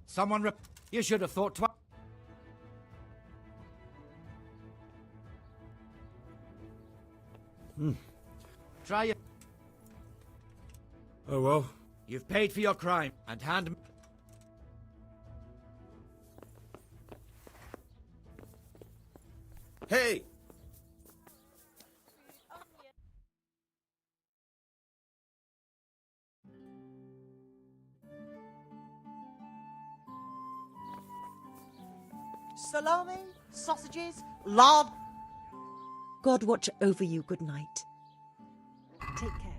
Someone You should have thought twice. Try it. Oh well. You've paid for your crime, and hand... Hey! Salami? sausages, lard. God watch over you. Good night. Take care.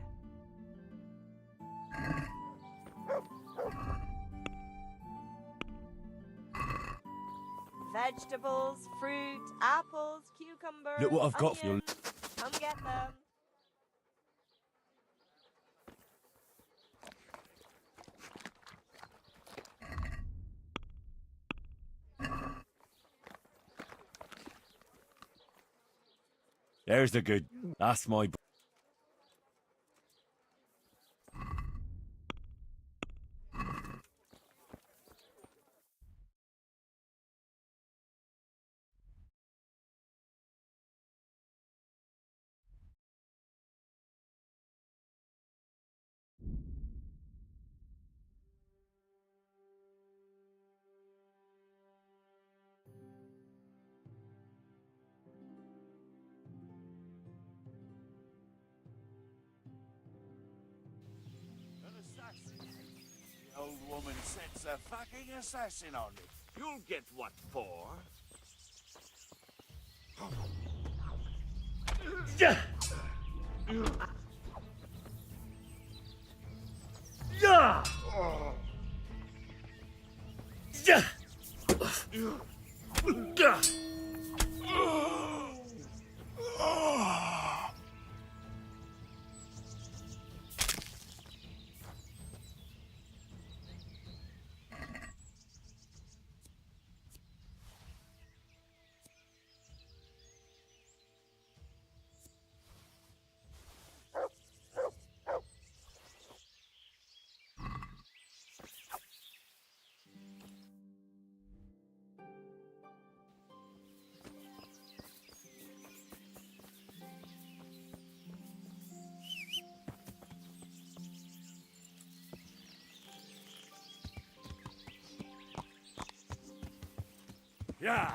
Vegetables, fruit, apples, cucumbers. Look what I've got for you. onions. Come get them. There's the good. That's my. The old woman sets a fucking assassin on it. You'll get what for. Yeah. Yeah. Yeah. Yeah. Yeah.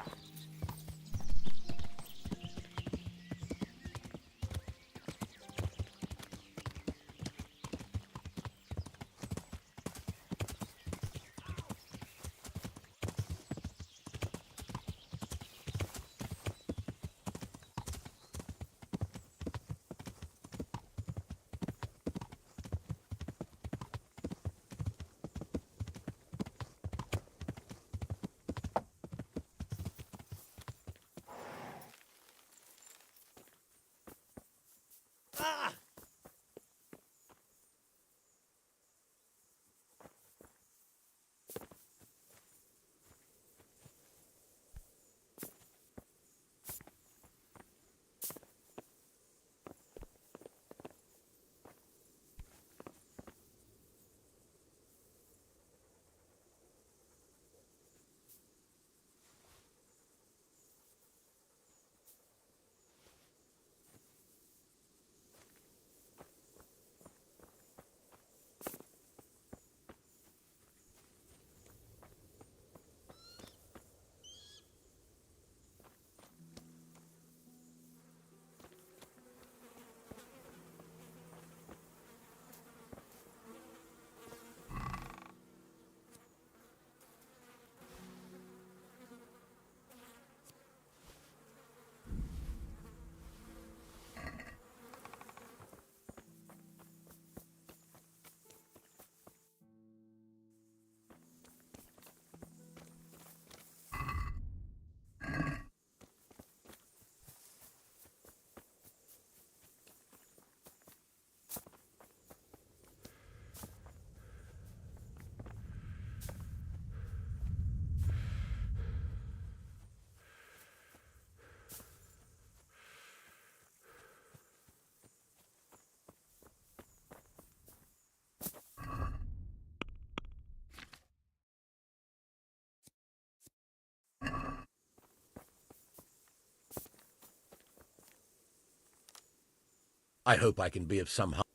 I hope I can be of some help.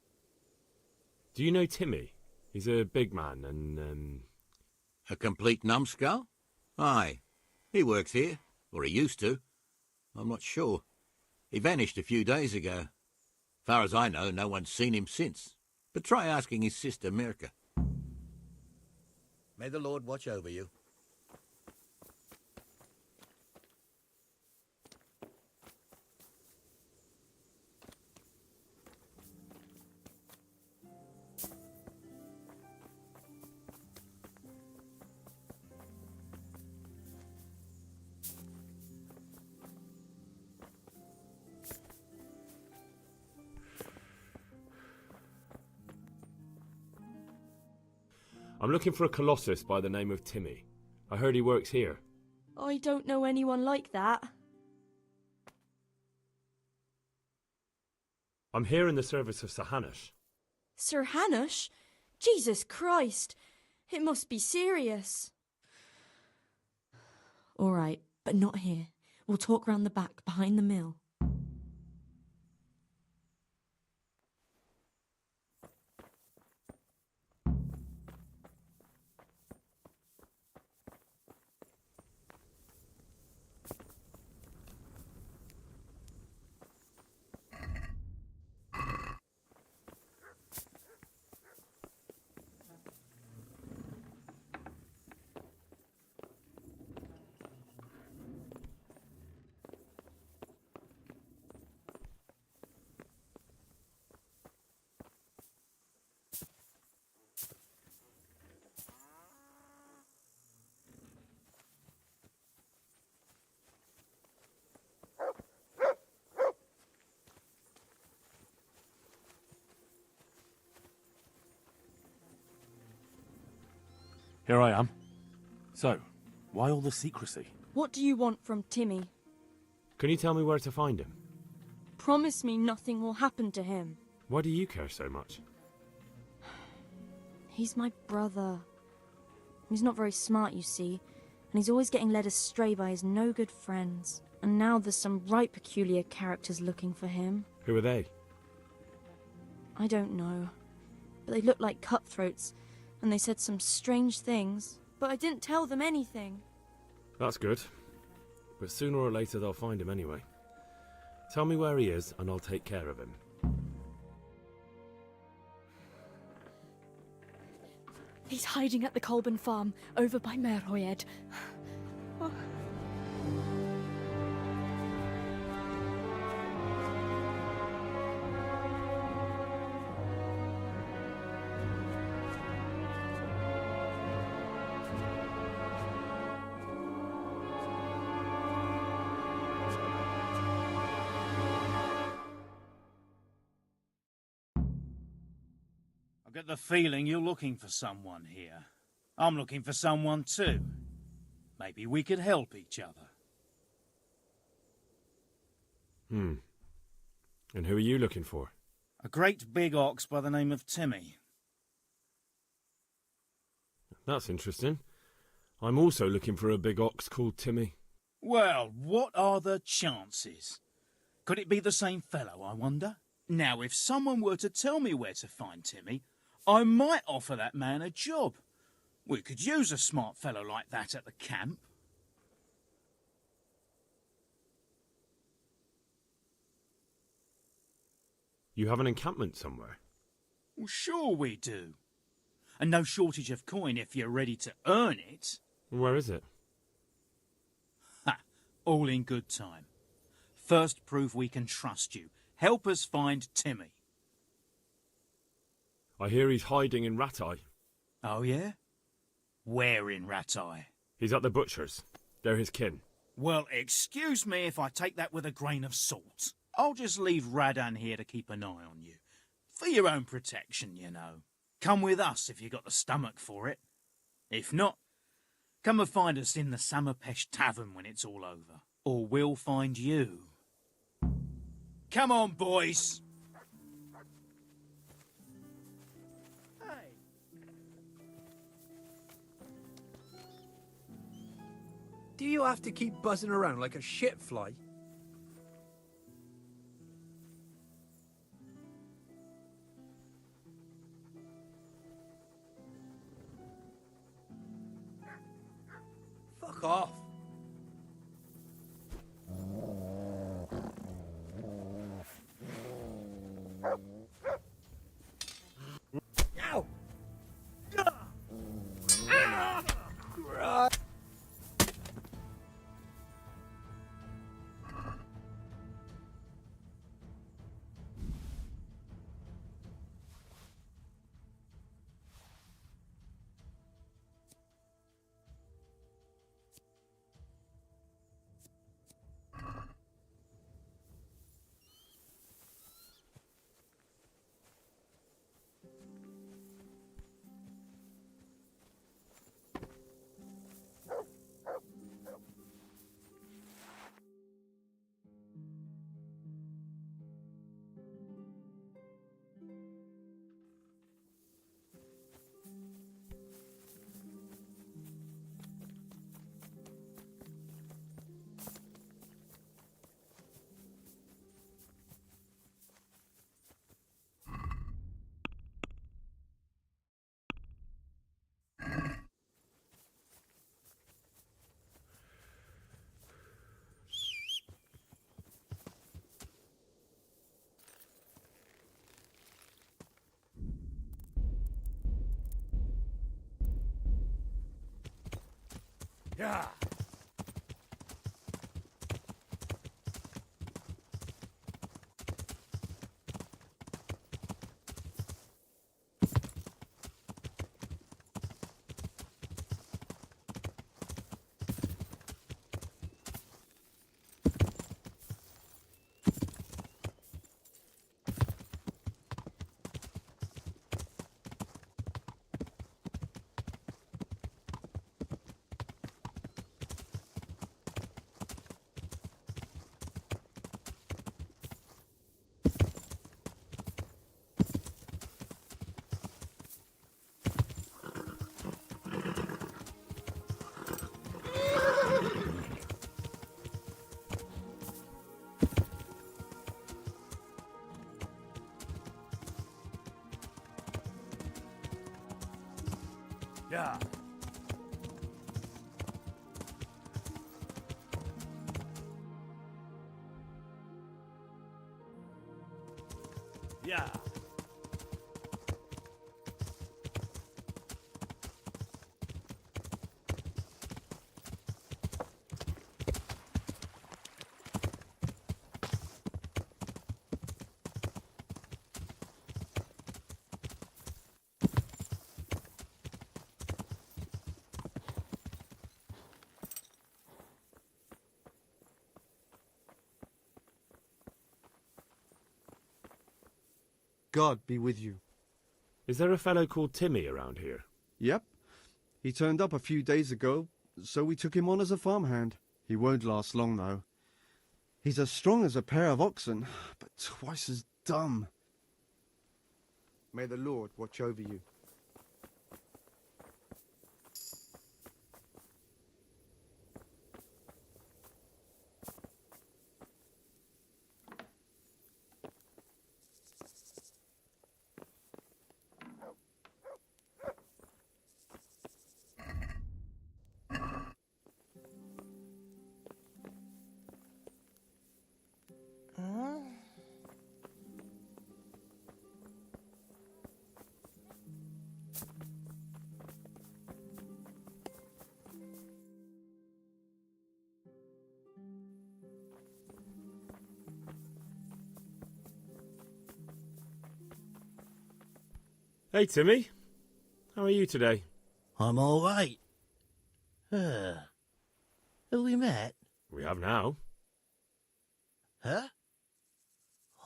Do you know Timmy? He's a big man and, A complete numbskull? Aye. He works here. Or he used to. I'm not sure. He vanished a few days ago. Far as I know, no one's seen him since. But try asking his sister, Mirka. May the Lord watch over you. I'm looking for a colossus by the name of Timmy. I heard he works here. I don't know anyone like that. I'm here in the service of Sir Hanush. Sir Hanush? Jesus Christ! It must be serious. All right, but not here. We'll talk round the back, behind the mill. Here I am. So, why all the secrecy? What do you want from Timmy? Can you tell me where to find him? Promise me nothing will happen to him. Why do you care so much? He's my brother. He's not very smart, you see, and he's always getting led astray by his no-good friends. And now there's some right peculiar characters looking for him. Who are they? I don't know, but they look like cutthroats, and they said some strange things, but I didn't tell them anything. That's good. But sooner or later they'll find him anyway. Tell me where he is, and I'll take care of him. He's hiding at the Colburn farm, over by Merhoyed. I get the feeling you're looking for someone here. I'm looking for someone too. Maybe we could help each other. And who are you looking for? A great big ox by the name of Timmy. That's interesting. I'm also looking for a big ox called Timmy. Well, what are the chances? Could it be the same fellow, I wonder? Now, if someone were to tell me where to find Timmy, I might offer that man a job. We could use a smart fellow like that at the camp. You have an encampment somewhere? Well, sure we do. And no shortage of coin if you're ready to earn it. Where is it? Ha! All in good time. First prove we can trust you. Help us find Timmy. I hear he's hiding in Ratai. Oh, yeah? Where in Ratai? He's at the butcher's. They're his kin. Well, excuse me if I take that with a grain of salt. I'll just leave Radan here to keep an eye on you. For your own protection, you know. Come with us if you got the stomach for it. If not, come and find us in the Samapesh Tavern when it's all over. Or we'll find you. Come on, boys! Do you have to keep buzzing around like a shit fly? Fuck off. Ow! Yeah. Yeah. Yeah. God be with you. Is there a fellow called Timmy around here? Yep. He turned up a few days ago, so we took him on as a farmhand. He won't last long, though. He's as strong as a pair of oxen, but twice as dumb. May the Lord watch over you. Hey, Timmy. How are you today? I'm all right. Have we met? We have now. Huh?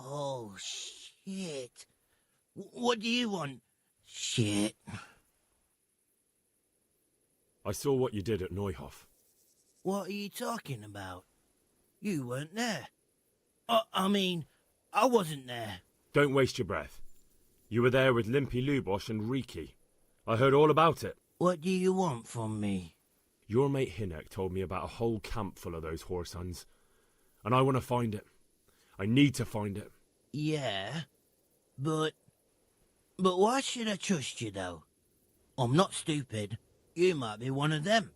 Oh, shit. What do you want? Shit. I saw what you did at Neuhof. What are you talking about? You weren't there. I mean, I wasn't there. Don't waste your breath. You were there with Limpy Lubosh and Riki. I heard all about it. What do you want from me? Your mate Hinek told me about a whole camp full of those whoresuns. And I want to find it. I need to find it. Yeah, but why should I trust you, though? I'm not stupid. You might be one of them.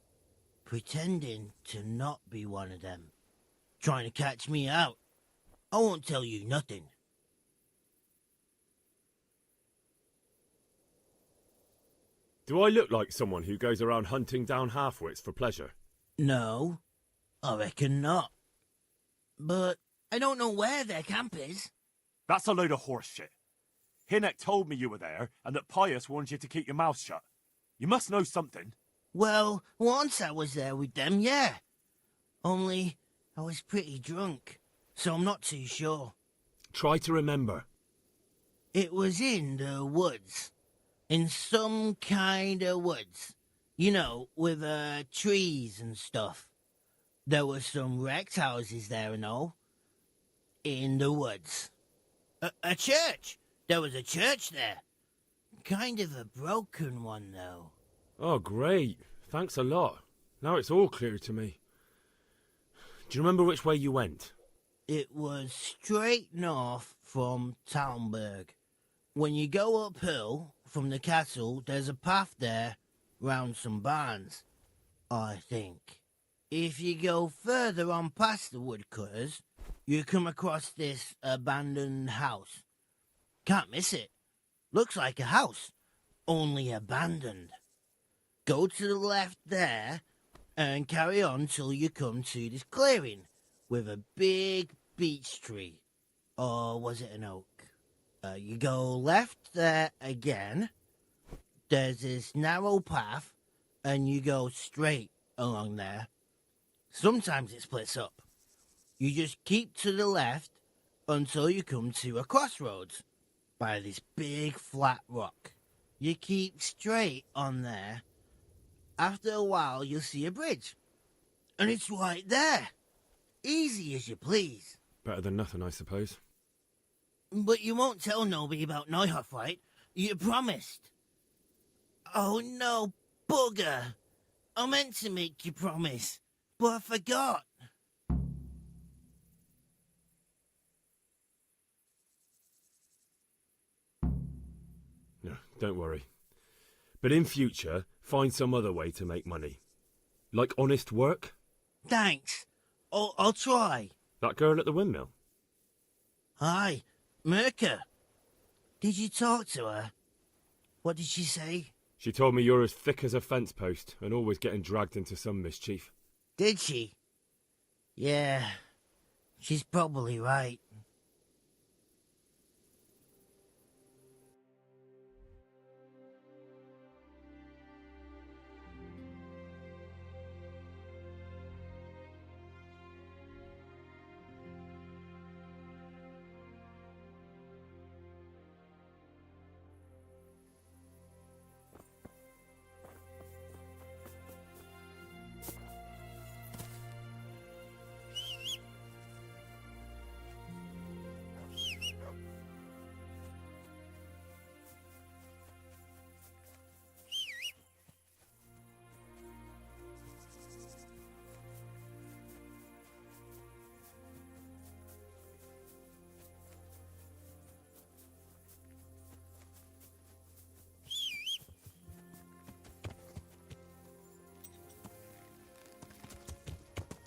Pretending to not be one of them. Trying to catch me out. I won't tell you nothing. Do I look like someone who goes around hunting down half-wits for pleasure? No, I reckon not. But I don't know where their camp is. That's a load of horse shit. Hinek told me you were there, and that Pius warned you to keep your mouth shut. You must know something. Well, once I was there with them, yeah. Only I was pretty drunk, so I'm not too sure. Try to remember. It was in the woods. In some kind of woods. You know, with trees and stuff. There were some wrecked houses there and all. In the woods. A church! There was a church there. Kind of a broken one, though. Oh, great. Thanks a lot. Now it's all clear to me. Do you remember which way you went? It was straight north from Talmberg. When you go uphill from the castle, there's a path there, round some barns, I think. If you go further on past the woodcutters, you come across this abandoned house. Can't miss it. Looks like a house, only abandoned. Go to the left there, and carry on till you come to this clearing with a big beech tree. Or was it an oak? You go left there again. There's this narrow path, and you go straight along there. Sometimes it splits up. You just keep to the left until you come to a crossroads by this big flat rock. You keep straight on there. After a while, you'll see a bridge. And it's right there. Easy as you please. Better than nothing, I suppose. But you won't tell nobody about Neuhoff, right? You promised. Oh no, bugger. I meant to make you promise, but I forgot. No, don't worry. But in future, find some other way to make money. Like honest work? Thanks. I'll try. That girl at the windmill? Hi, Mirka. Did you talk to her? What did she say? She told me you're as thick as a fence post and always getting dragged into some mischief. Did she? Yeah, she's probably right.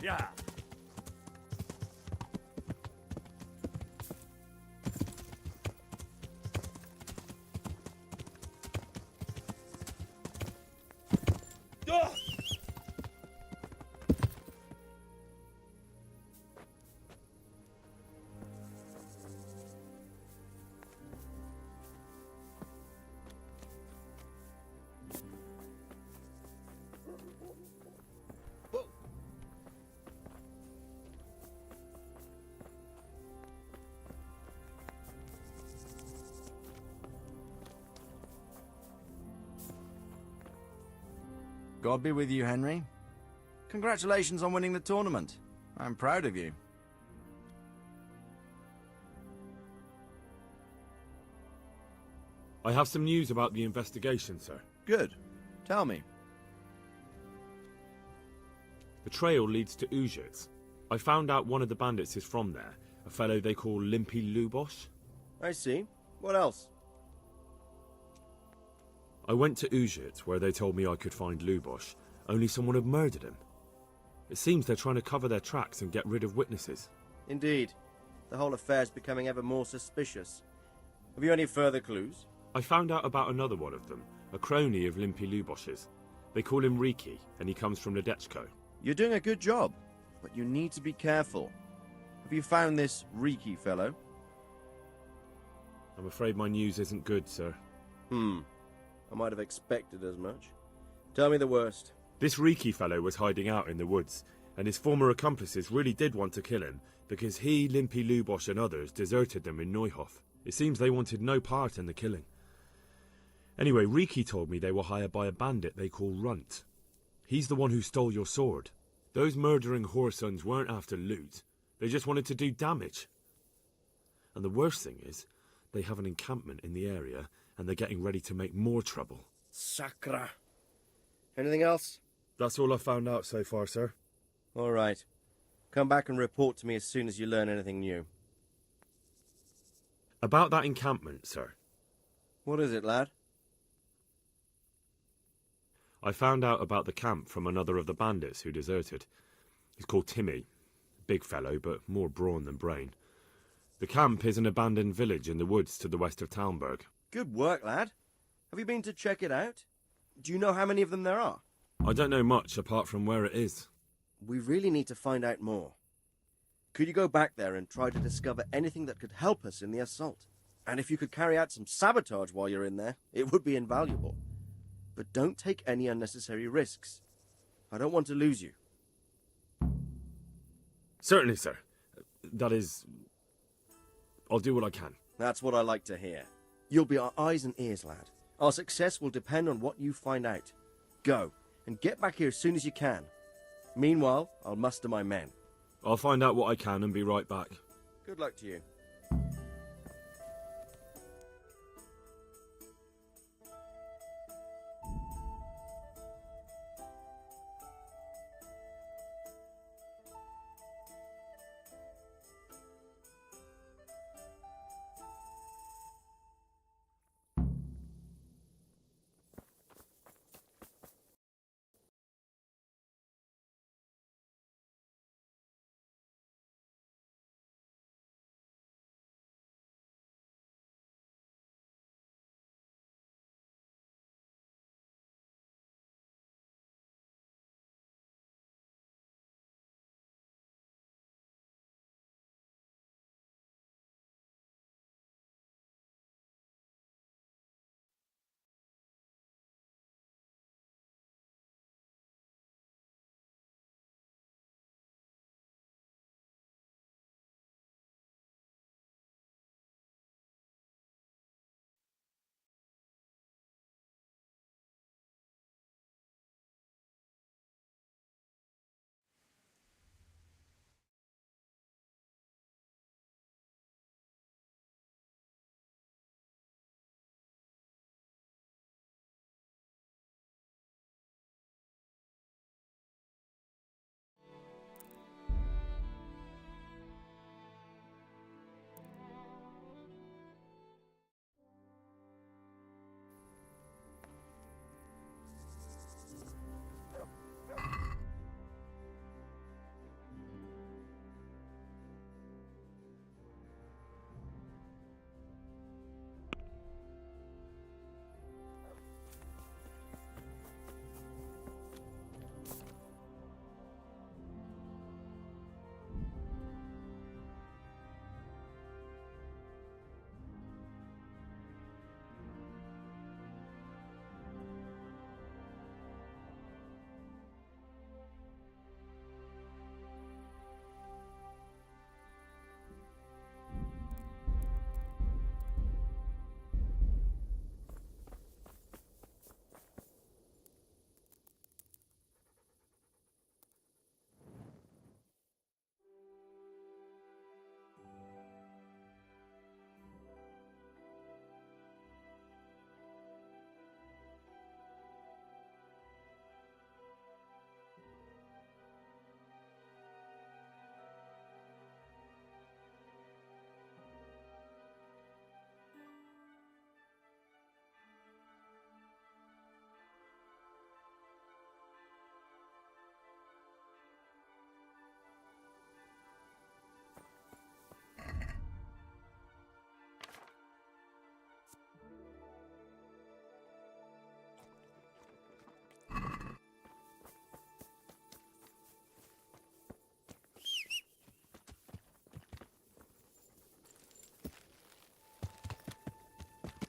Yeah. God be with you, Henry. Congratulations on winning the tournament. I'm proud of you. I have some news about the investigation, sir. Good. Tell me. The trail leads to Uzhitz. I found out one of the bandits is from there, a fellow they call Limpy Lubosh. I see. What else? I went to Uzhitz, where they told me I could find Lubosh, only someone had murdered him. It seems they're trying to cover their tracks and get rid of witnesses. Indeed. The whole affair's becoming ever more suspicious. Have you any further clues? I found out about another one of them, a crony of Limpy Lubosh's. They call him Riki, and he comes from Ledechko. You're doing a good job, but you need to be careful. Have you found this Riki fellow? I'm afraid my news isn't good, sir. I might have expected as much. Tell me the worst. This Riki fellow was hiding out in the woods, and his former accomplices really did want to kill him, because he, Limpy Lubosh and others deserted them in Neuhoff. It seems they wanted no part in the killing. Anyway, Riki told me they were hired by a bandit they call Runt. He's the one who stole your sword. Those murdering whoresons weren't after loot. They just wanted to do damage. And the worst thing is, they have an encampment in the area, and they're getting ready to make more trouble. Sakra. Anything else? That's all I found out so far, sir. All right. Come back and report to me as soon as you learn anything new. About that encampment, sir. What is it, lad? I found out about the camp from another of the bandits who deserted. He's called Timmy. Big fellow, but more brawn than brain. The camp is an abandoned village in the woods to the west of Talmberg. Good work, lad. Have you been to check it out? Do you know how many of them there are? I don't know much apart from where it is. We really need to find out more. Could you go back there and try to discover anything that could help us in the assault? And if you could carry out some sabotage while you're in there, it would be invaluable. But don't take any unnecessary risks. I don't want to lose you. Certainly, sir. That is... I'll do what I can. That's what I like to hear. You'll be our eyes and ears, lad. Our success will depend on what you find out. Go, and get back here as soon as you can. Meanwhile, I'll muster my men. I'll find out what I can and be right back. Good luck to you.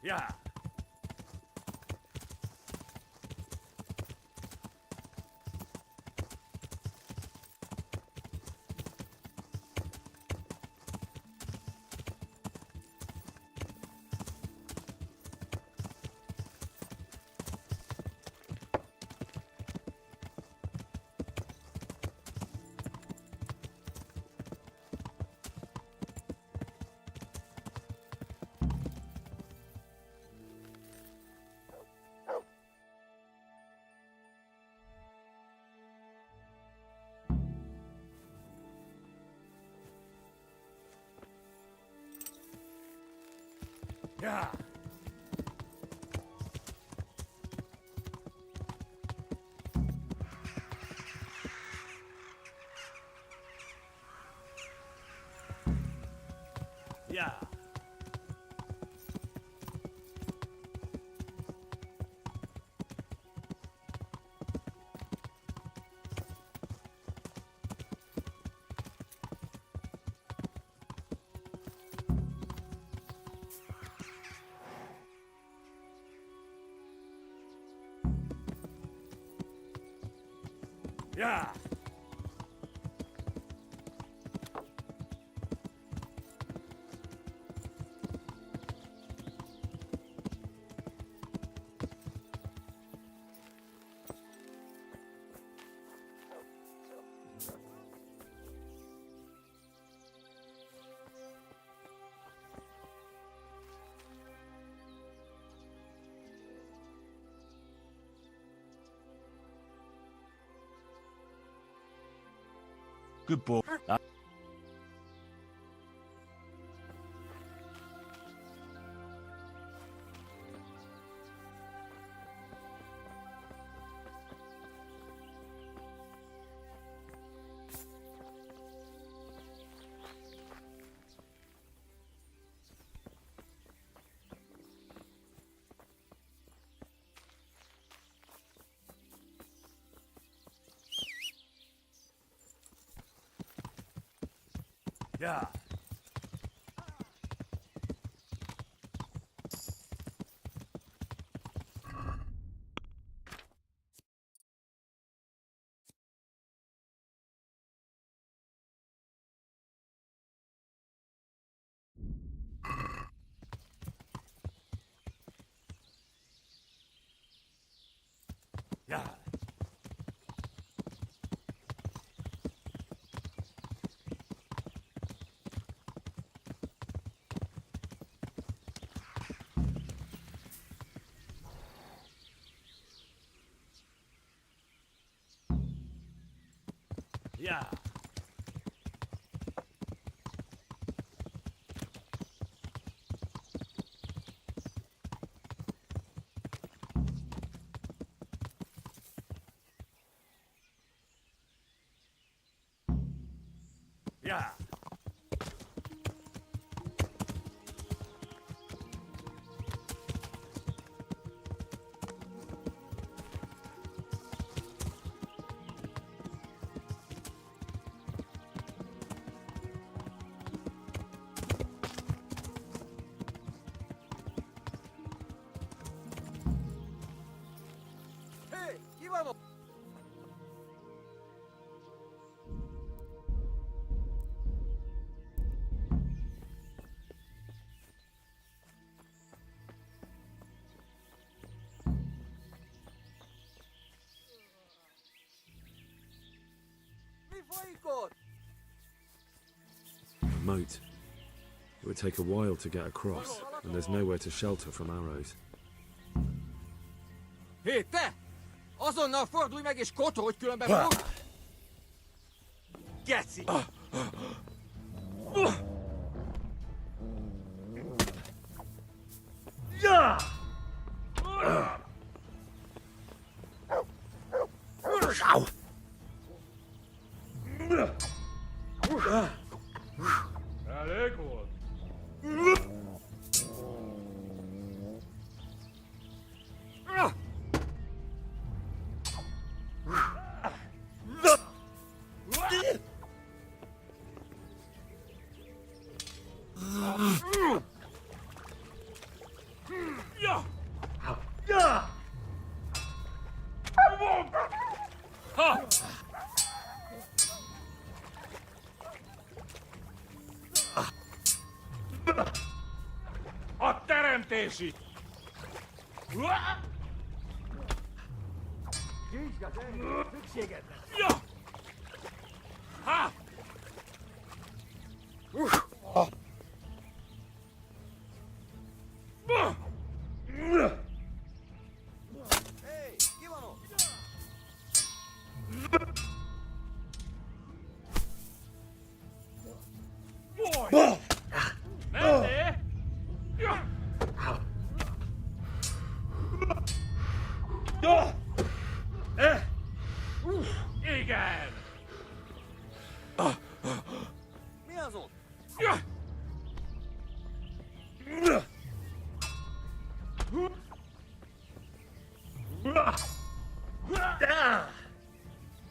Yeah. Yeah. Yeah. Yeah. Good boy. Yeah. Yeah. Yeah. Yeah. Hé, ki van ott? Mi folyik ott? A moat. It would take a while to get across, and there's nowhere to shelter from arrows. Hé, te! Azonnal fordulj meg és kotolj, különben fog... Geci! Yeah. Elég volt. A teremtési! Vizsgad el, szükséged lesz! Ja! Ha! Hé, ki van ott? Boy! Menné! Ja! Igen! Mi az ott? Ja!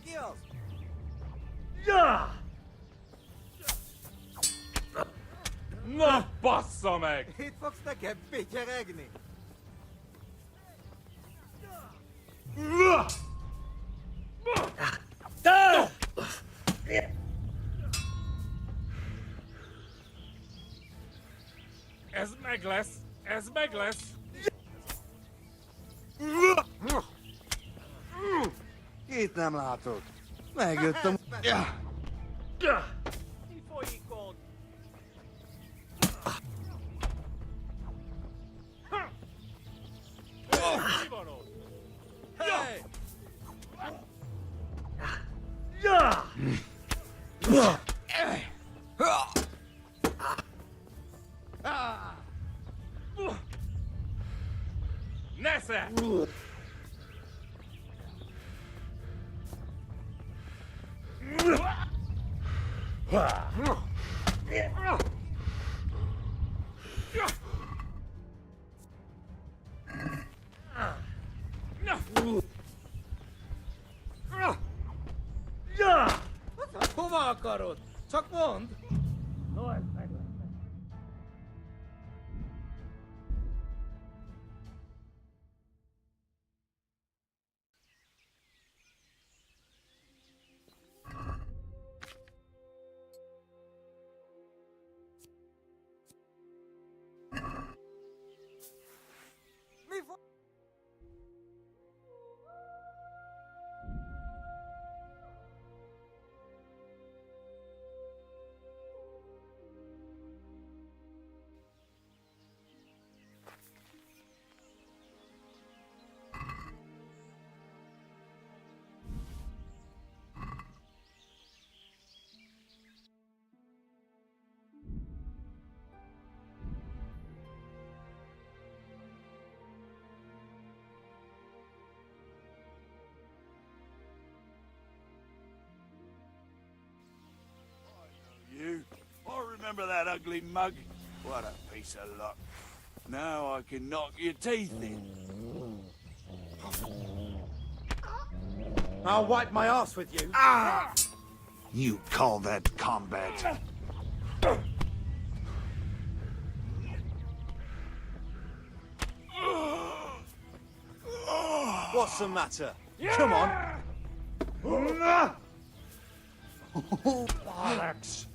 Ki az? Ja! Na, bassza meg! Itt fogsz nekem pityeregni? Meglis! Es Meglis! Itt nem látod. Megjöttem. Ja. Mi folyik ott? Mi van ott? Hey! Nesze! Hova akarod? Csak mondd! No, ez meg lesz. Mi fo... You? I remember that ugly mug. What a piece of luck. Now I can knock your teeth in. I'll wipe my ass with you. Ah! You call that combat? What's the matter? Come on. Alex.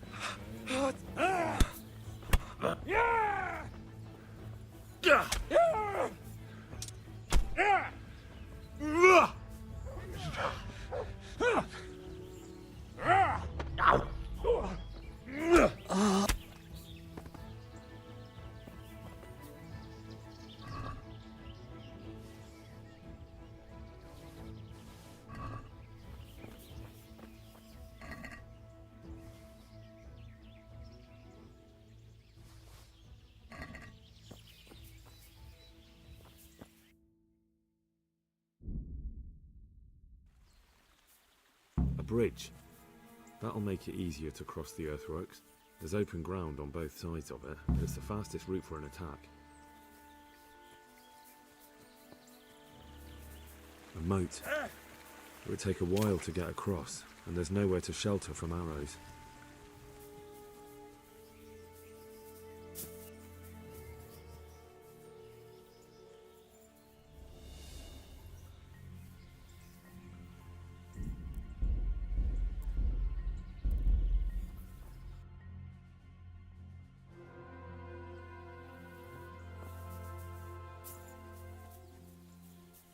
A bridge. That'll make it easier to cross the earthworks. There's open ground on both sides of it, and it's the fastest route for an attack. A moat. It would take a while to get across, and there's nowhere to shelter from arrows.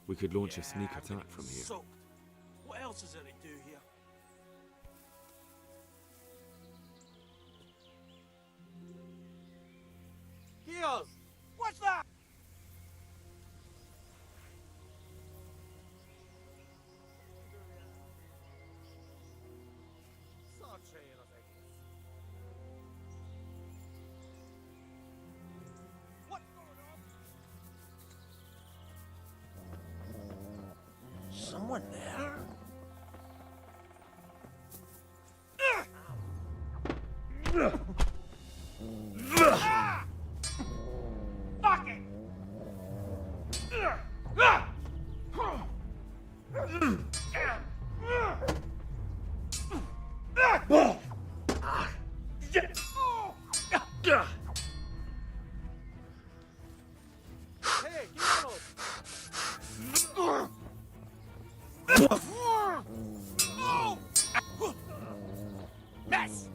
We could launch a sneak attack from here. Soaked. What else is there to do here? Heels! What's that? What's going on? Someone there? Fuck it! Hey, Mess!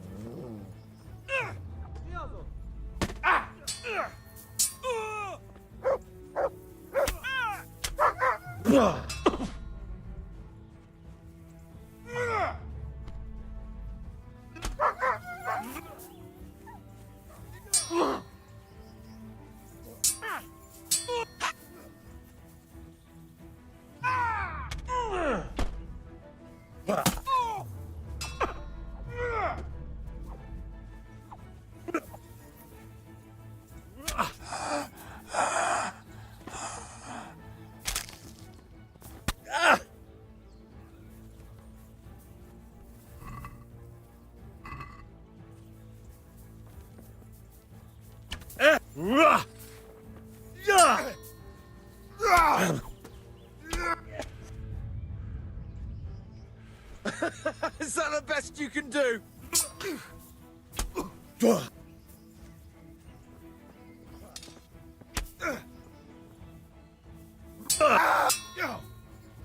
Is that the best you can do?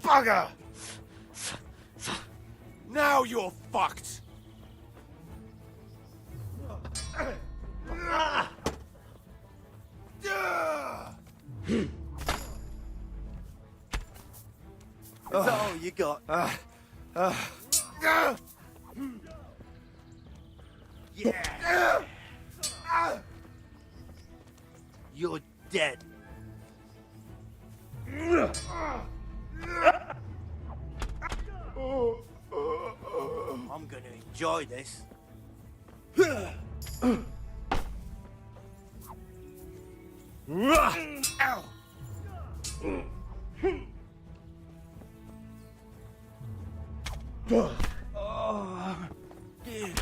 Bugger! Now you're fucked! Is that all you got? Yeah. You're dead. I'm gonna enjoy this. Ow. Oh, dear.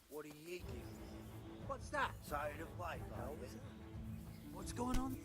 What are you eating? What's that? Side of life, Alvin. What's going on?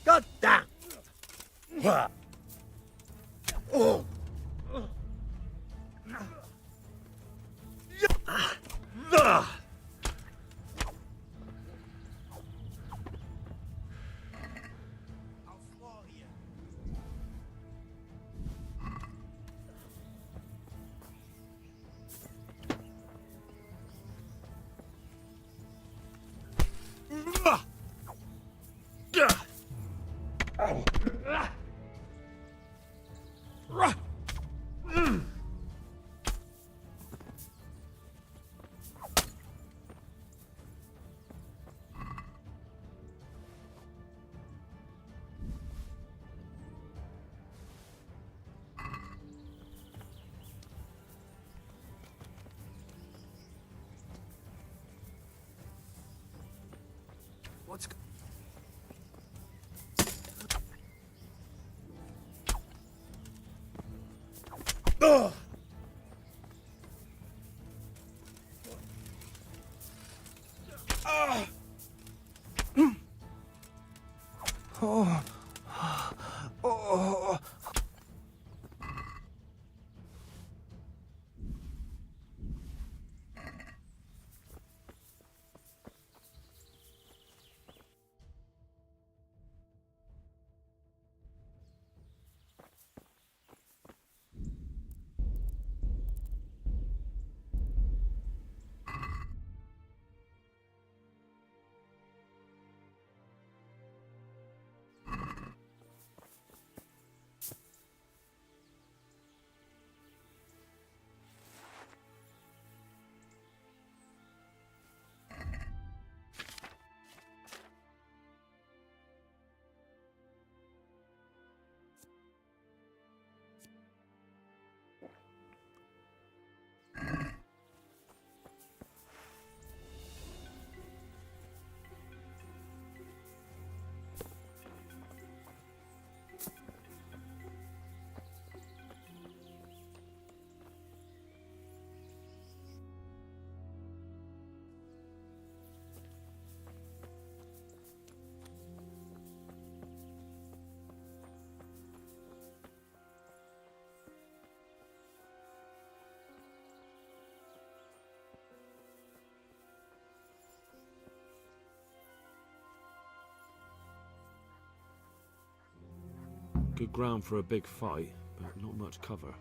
God damn! Oh. What's... Ugh. Oh. Oh. Good ground for a big fight, but not much cover.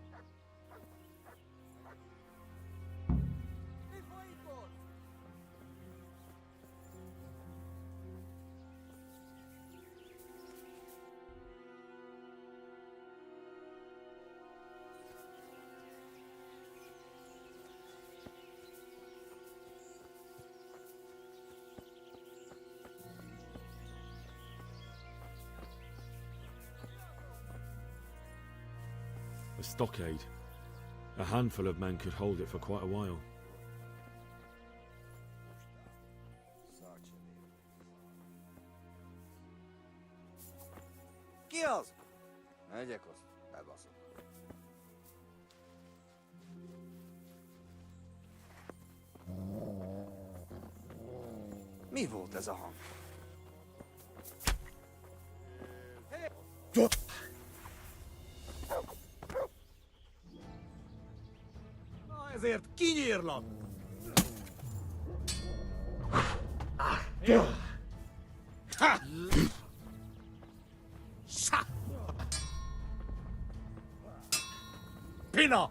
A stockade. A handful of men could hold it for quite a while. Ki az? Megyek azt, bebaszom. Mi volt ez a hang? Na ezért kinyírlak! Ha! Pina!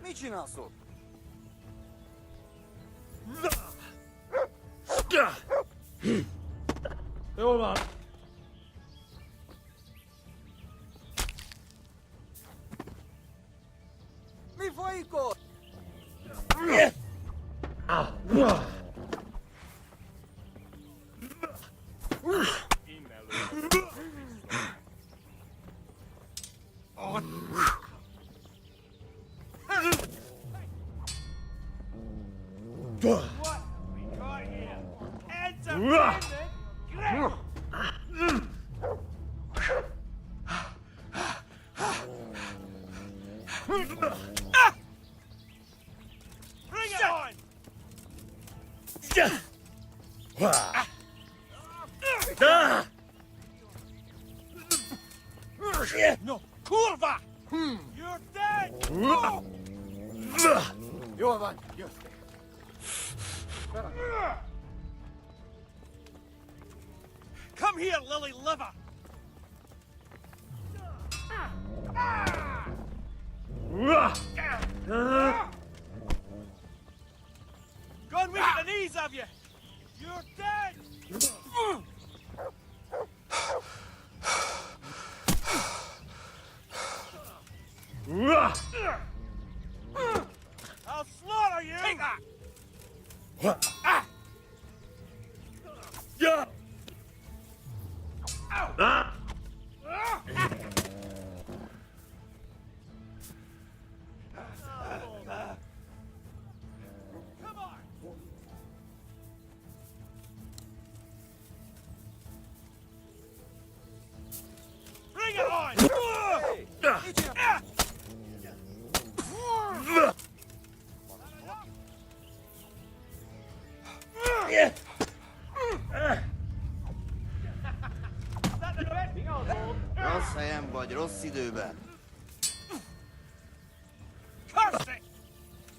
Mit csinálsz ott? Jól van. Mi folyik ott? No, kurva! You're dead! Jól van, jöttél. Come here, lily liver! Gone with the knees of you! You're dead! I'll slaughter you! Take that! Yeah! Come on! Bring it on! Rossz helyen vagy, rossz időben. Curse it!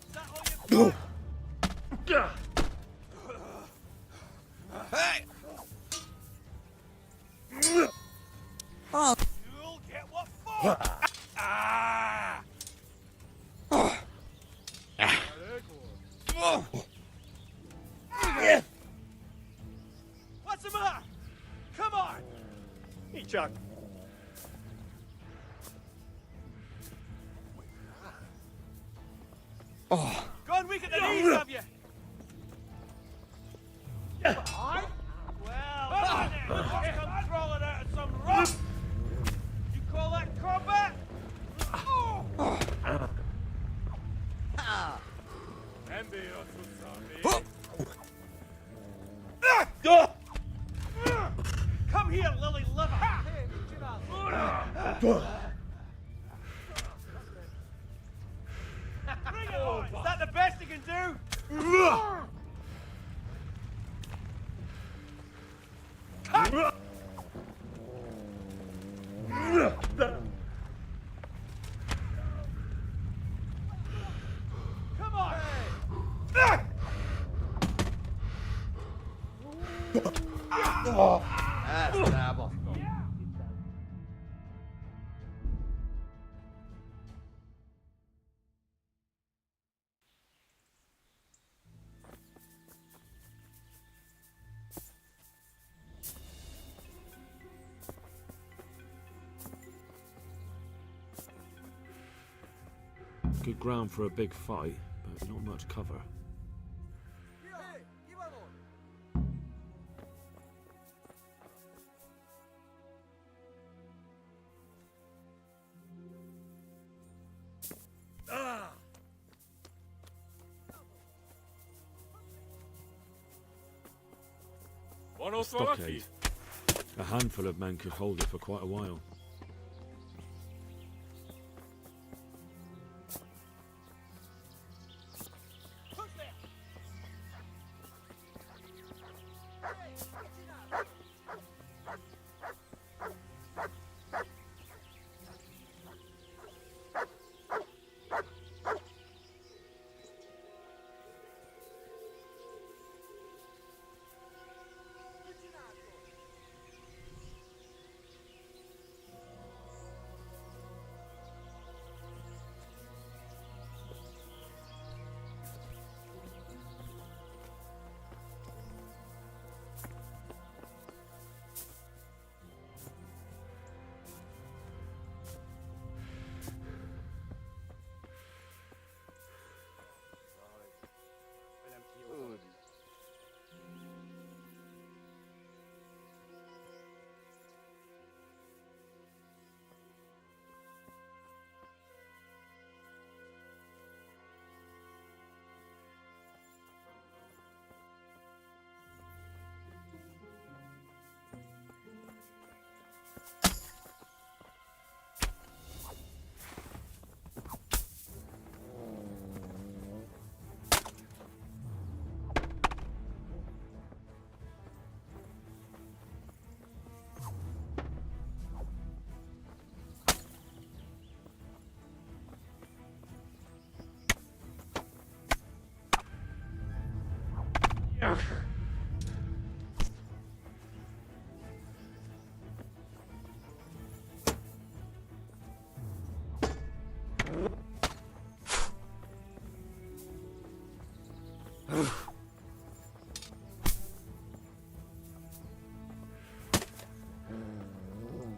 Is that all you've got? Hey! You'll get what for! What's the matter? Come on! Hey, Chuck. Oh. Gone weak at the knees of you! Well, let's come crawling out of some rock! You call that combat? Come here, lily liver! Bring it on! Is that the best you can do? Cut! Good ground for a big fight, but not much cover. Stockade. A handful of men could hold it for quite a while.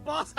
Boss!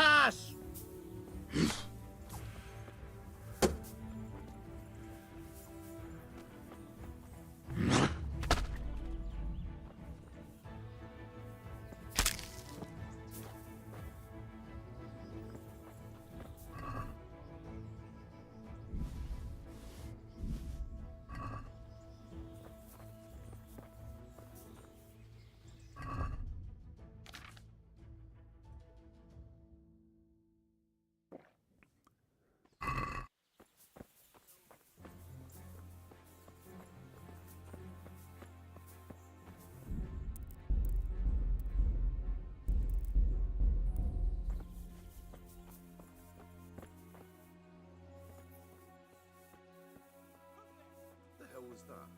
Was that?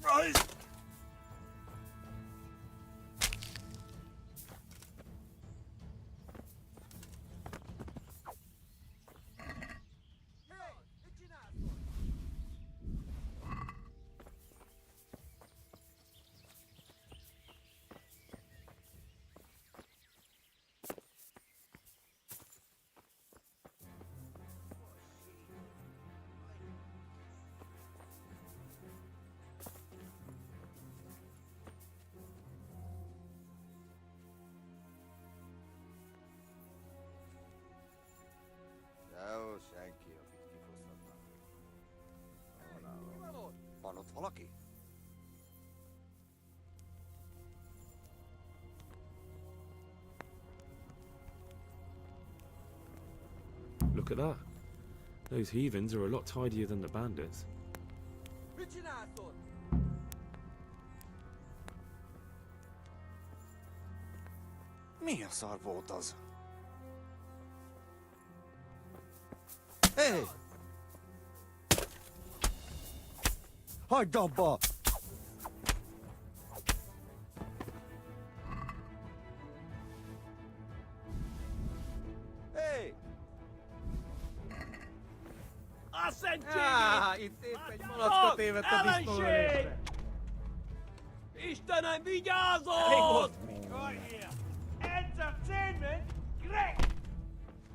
Rise! Look at that. Those heathens are a lot tidier than the bandits. Mi a szar volt az? Hé! Hagyd abba! Hé! Asszentséget! Itt épp egy malackot évett a disznóölésre. Istenem, vigyázol! Right here. Entertainment, great!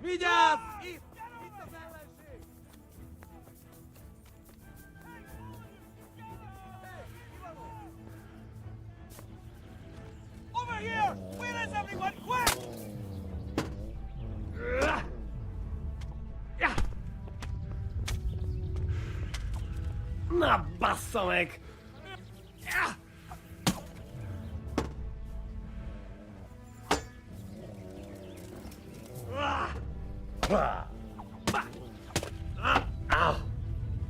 Vigyázz! Itt az ellenség! Over here! Where is everyone? Quick! Na, bassza meg!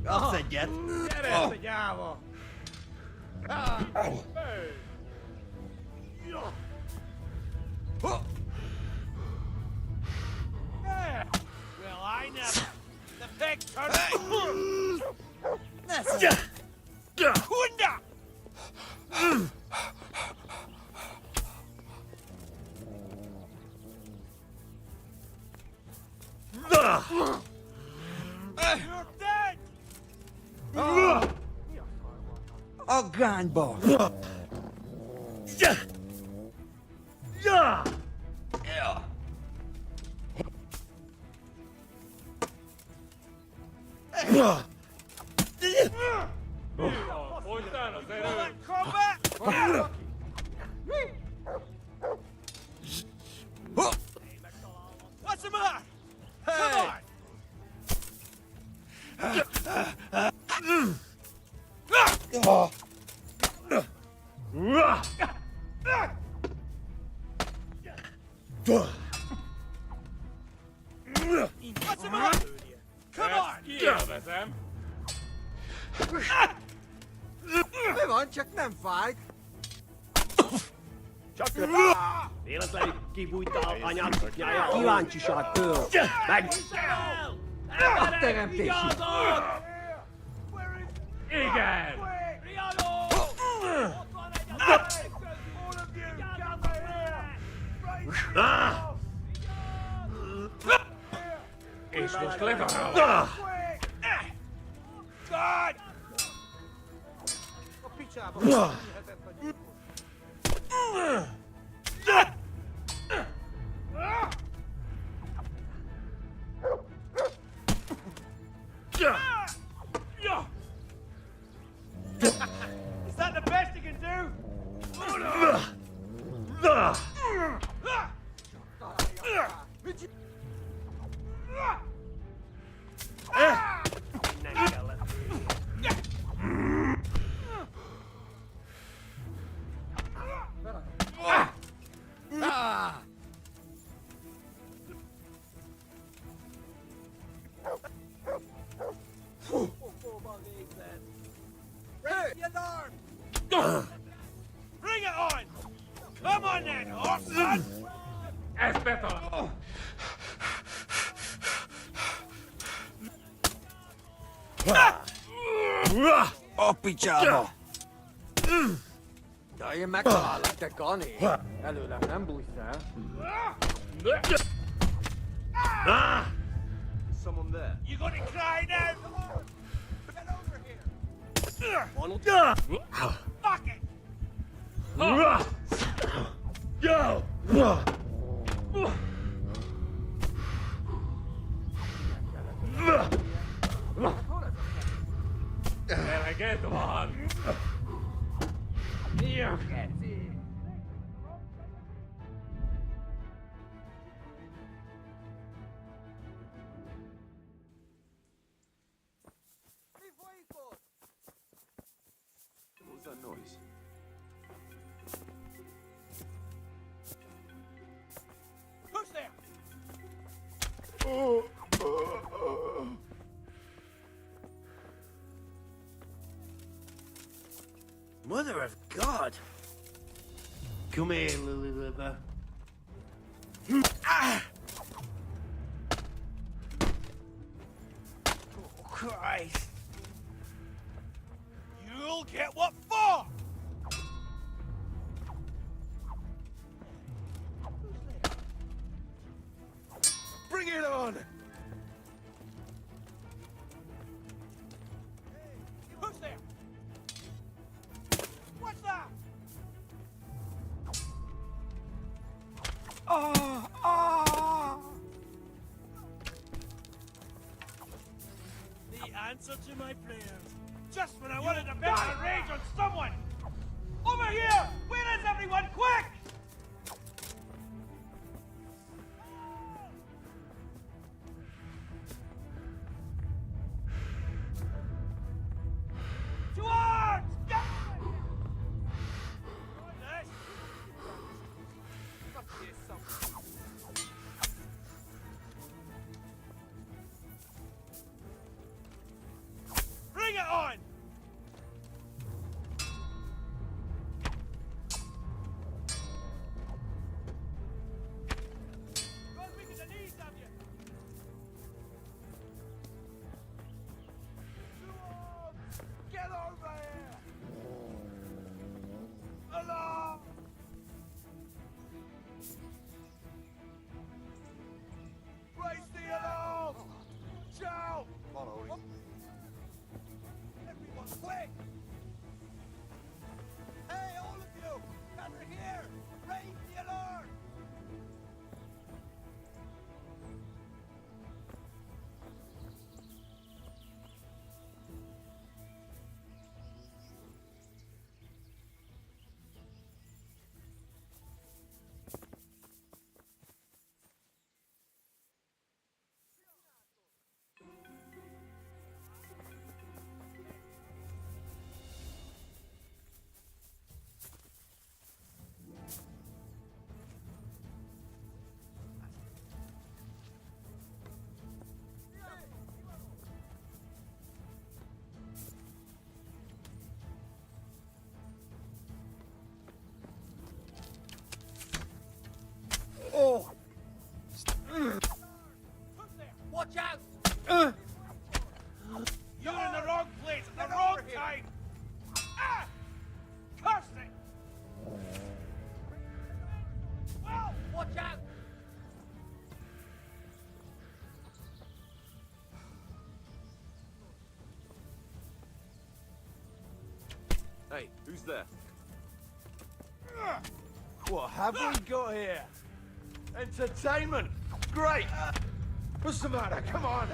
Kapsz egyet! Gyere ezt a gyáva! Well, I never. The pig turned. Kunda! You're dead! A gányba! Come back! What's the matter? Come on! What's the matter? Come on! Mi van, csak nem fájt? Csak véletlenül kibújtál anyám kutyája. Kíváncsiságtól. Meg! A teremtési. Igen! És most legalább! God! A picsába hihetett vagy. Is that the best you can do? Bring it on! Come on then, horseman! That's better! A picsába! De én megtalállak, te Kani! Előlem nem bújsz el. Someone there. You gonna cry now? Get over here! Fuck it! Go! Eleget van! Jó, keci! What was that noise? Who's there? Mother of God! Come here, Lily Liver. Ah! Oh, Christ! You'll get what for! Bring it on! Who's there? What's that? Ah! Ah! The answer to my prayers. Just when I wanted to vent my rage on someone! Over here! Where is everyone? Quick! To arms! Get over here! This. Fuck yourself. Bring it on! God, we get the knees of you! Towards! Get over here! Along! Raise the alarm! Shout! Everyone, quick! Hey, all of you! Gather here! Raise the alarm! Oh! Watch out! You're in the wrong place at the wrong time! Ah! Curse it! Well, watch out! Hey, who's there? What have we got here? Entertainment! Great! What's the matter? Come on!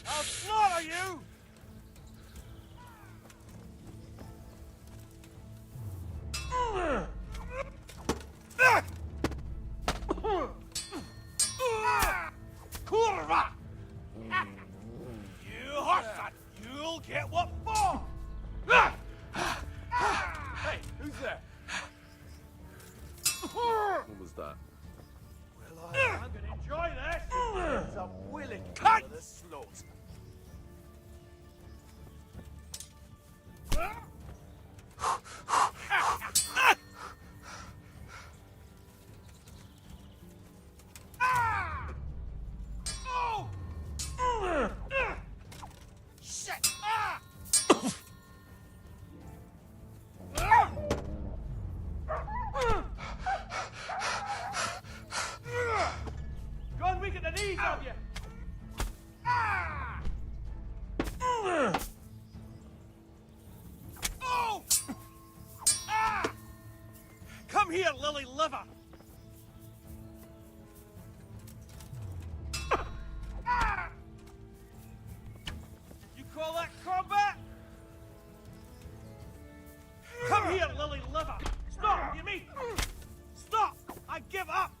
I'll slaughter you! Kurva! You horseman! You'll get what for! Hey, who's there? What was that? Well, I'm gonna enjoy this! It's a willing Cut! for the slaughter. Oh! Shit! Ah! Go and weaken the knees of you! Ah! Oh! Ah! Come here, Lily Liver! Ah! You call that combat? Come here, Lily Liver! Stop, you mean? Stop! I give up!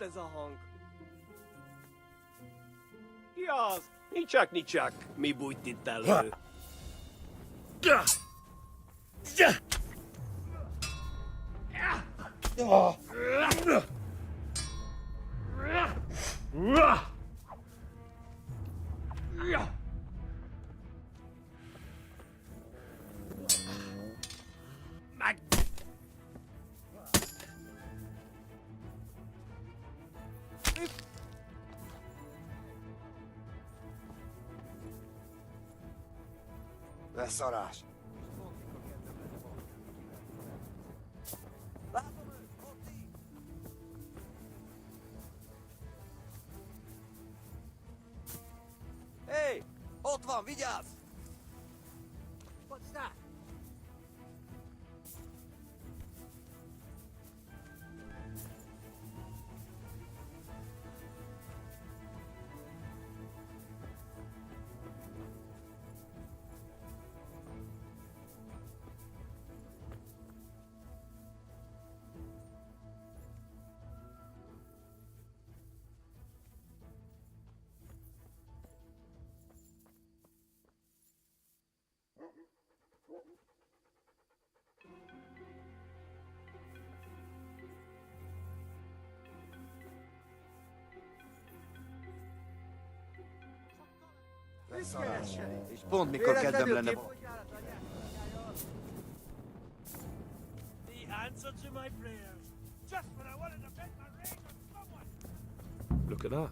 volt ez a hang? Ki az? Nicsak, mi bújt itt elő? Meg... Beszarás! Hé! Ott van, vigyázz! What's that? Beszarás! És pont mikor kedvem lenne volna. The answer to my prayers. Just when I wanted to bend my ring on someone. Look at that.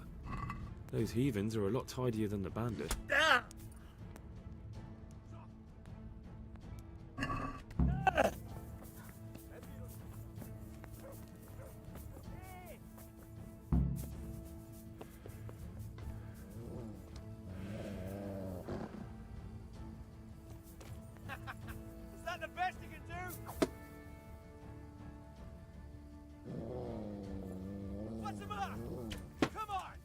Those heathens are a lot tidier than the bandit. Ah! Is that the best you can do? What's the matter? Come on!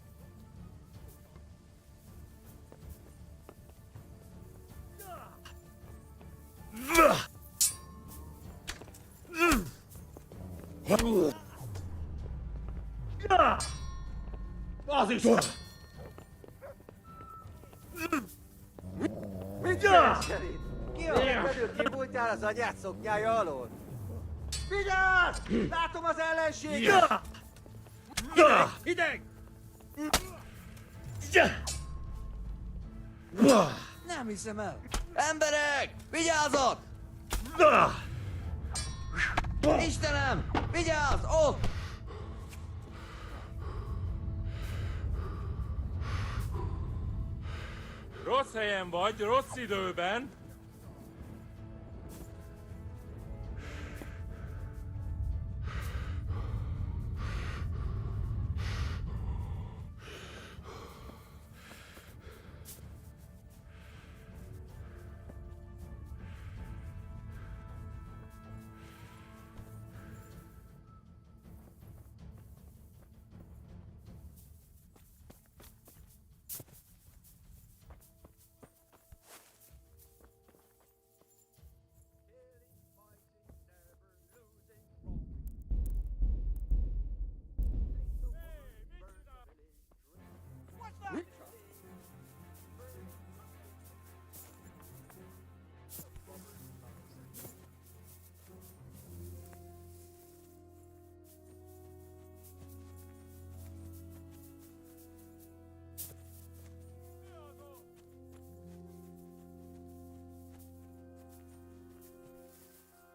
Bazis! Mit kereskedik? Ki a belül kibújtál az agyát szoknyája alól? Vigyázz! Látom az ellenséget! Hideg! Nem hiszem el! Emberek! Vigyázzatok! Istenem! Vigyázz! Ott! Rossz helyen vagy, rossz időben.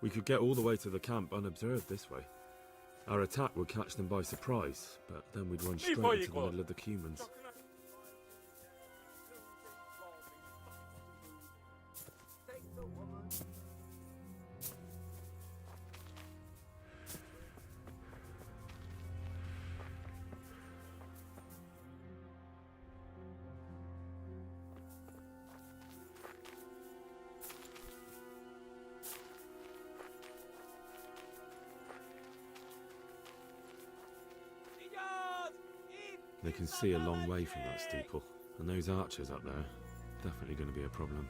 We could get all the way to the camp unobserved this way. Our attack would catch them by surprise, but then we'd run straight into the middle of the humans. They can see a long way from that steeple, and those archers up there, definitely going to be a problem.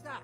that?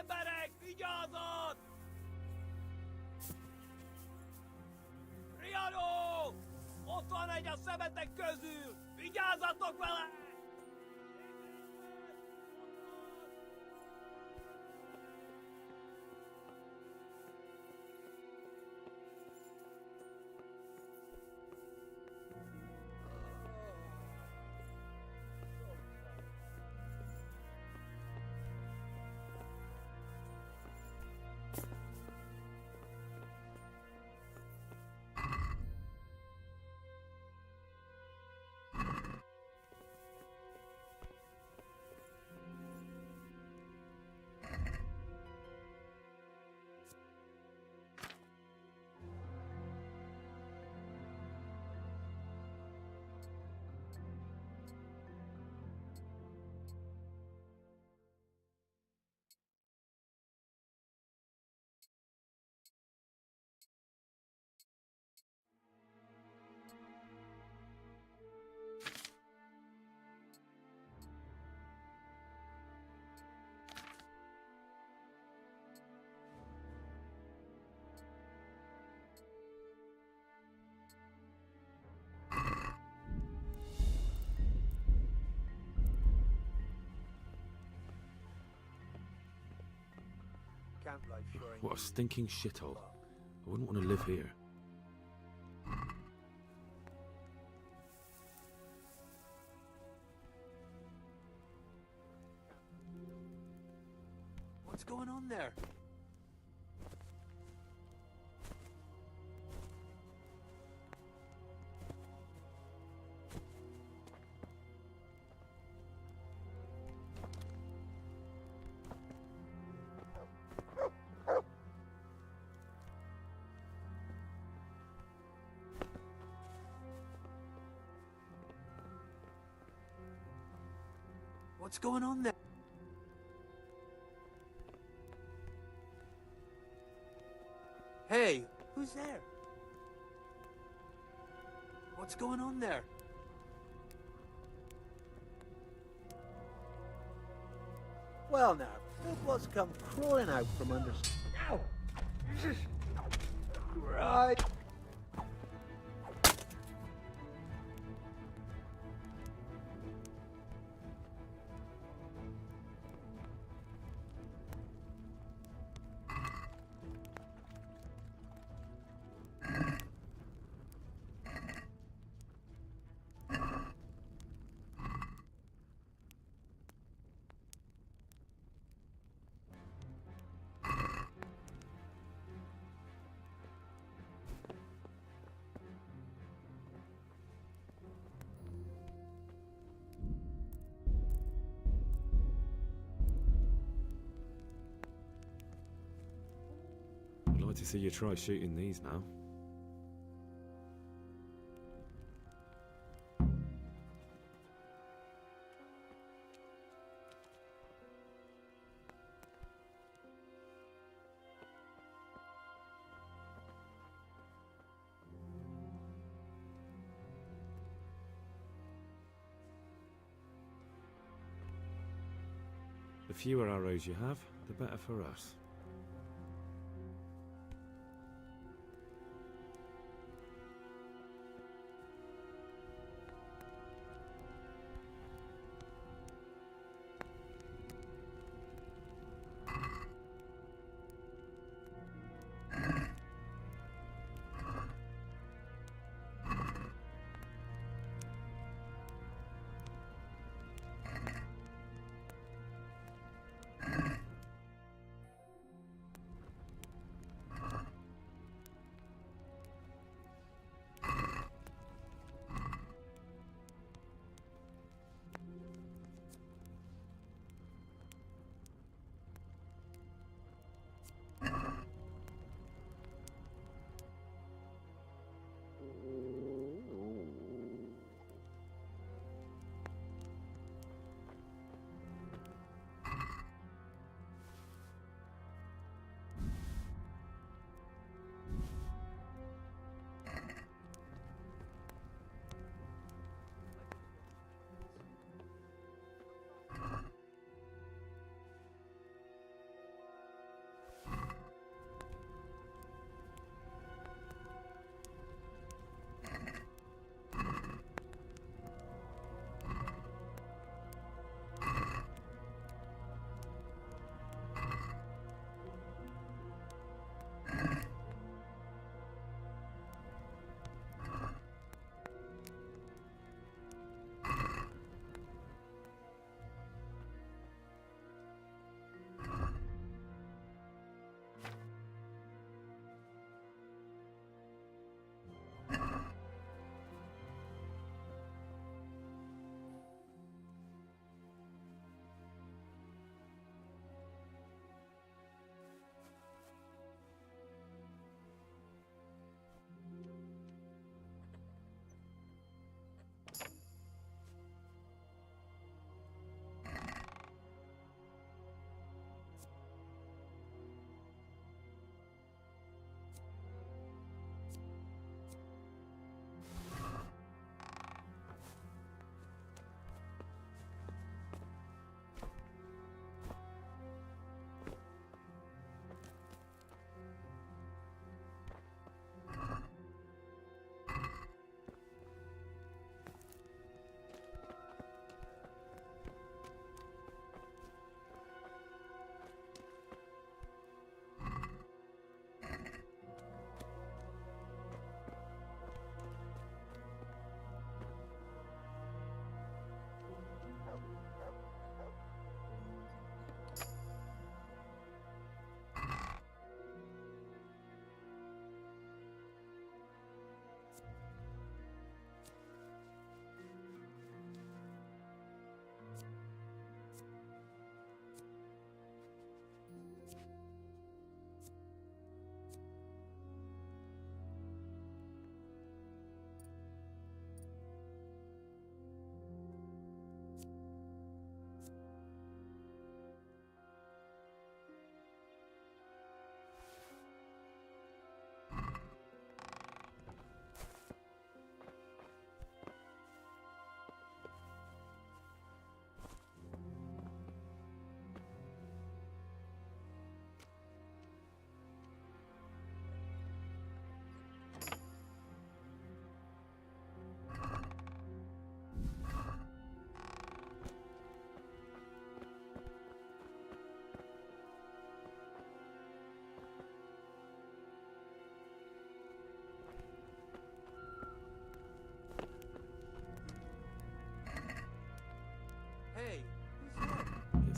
Emberek, vigyázat! Riadó! Ott van egy a szemetek közül! Vigyázzatok vele! Camp life sure ain't What a easy. stinking shithole. I wouldn't want to live here. What's going on there? What's going on there? Hey, who's there? What's going on there? Well now, look what's come crawling out from under... Ow! Jesus! Right. I'd like to see you try shooting these now. The fewer arrows you have, the better for us.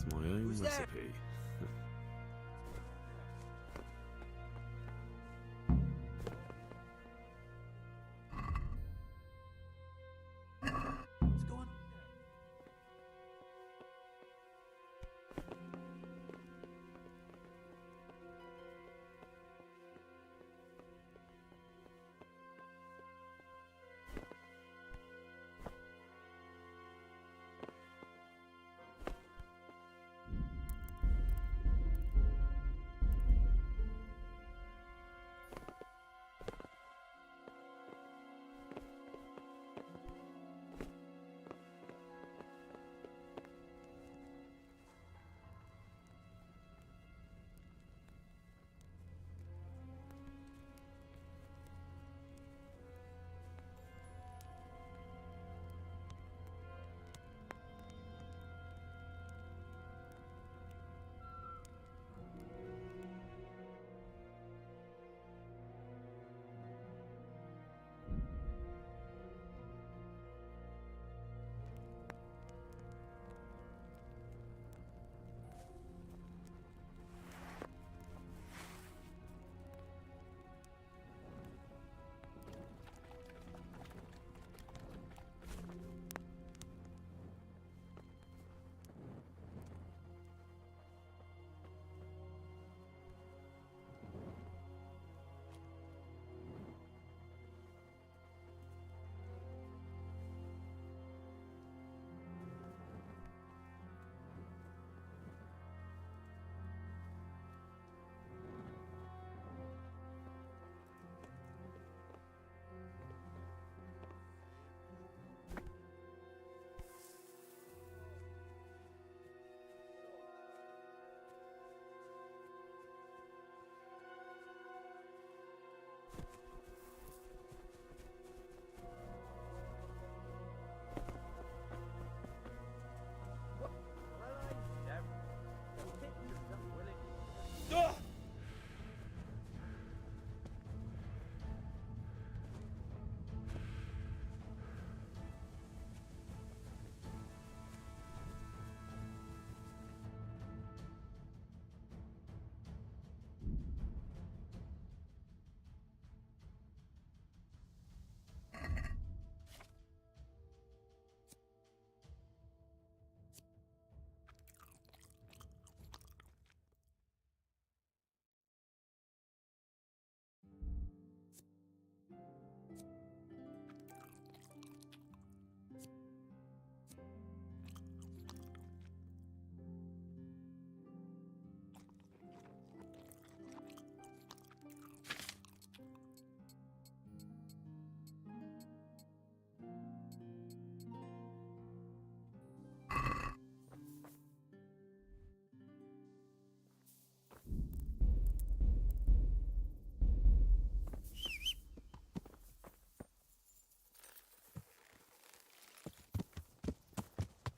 It's my own recipe.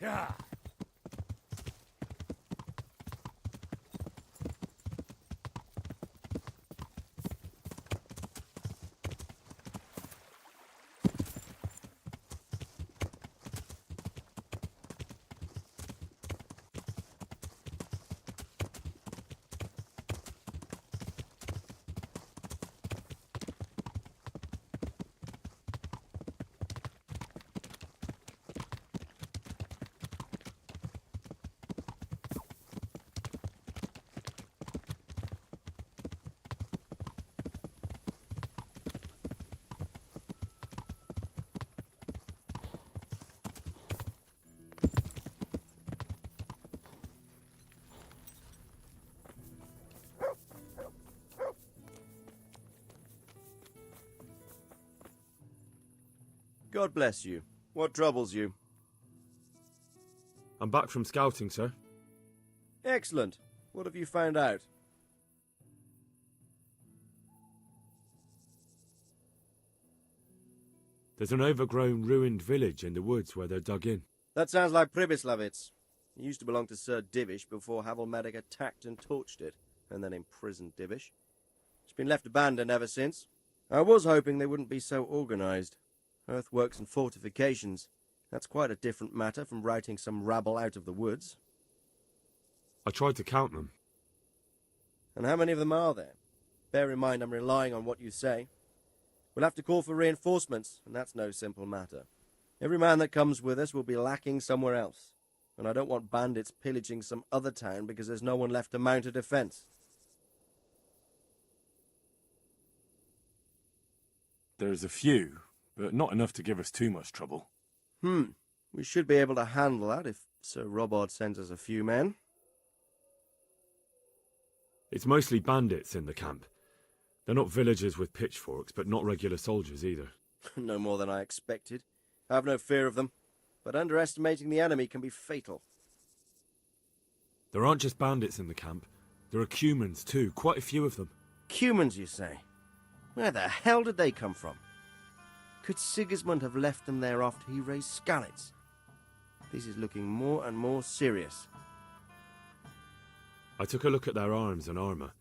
Yeah. God bless you. What troubles you? I'm back from scouting, sir. Excellent. What have you found out? There's an overgrown, ruined village in the woods where they're dug in. That sounds like Pribyslavitz. It used to belong to Sir Divish before Havelmedic attacked and torched it, and then imprisoned Divish. It's been left abandoned ever since. I was hoping they wouldn't be so organised. Earthworks and fortifications. That's quite a different matter from routing some rabble out of the woods. I tried to count them. And how many of them are there? Bear in mind I'm relying on what you say. We'll have to call for reinforcements, and that's no simple matter. Every man that comes with us will be lacking somewhere else, and I don't want bandits pillaging some other town because there's no one left to mount a defense. There's a few, but not enough to give us too much trouble. We should be able to handle that if Sir Robard sends us a few men. It's mostly bandits in the camp. They're not villagers with pitchforks, but not regular soldiers either. No more than I expected. I have no fear of them, but underestimating the enemy can be fatal. There aren't just bandits in the camp. There are Cumans too, quite a few of them. Cumans, you say? Where the hell did they come from? Could Sigismund have left them there after he raised Skalitz? This is looking more and more serious. I took a look at their arms and armour.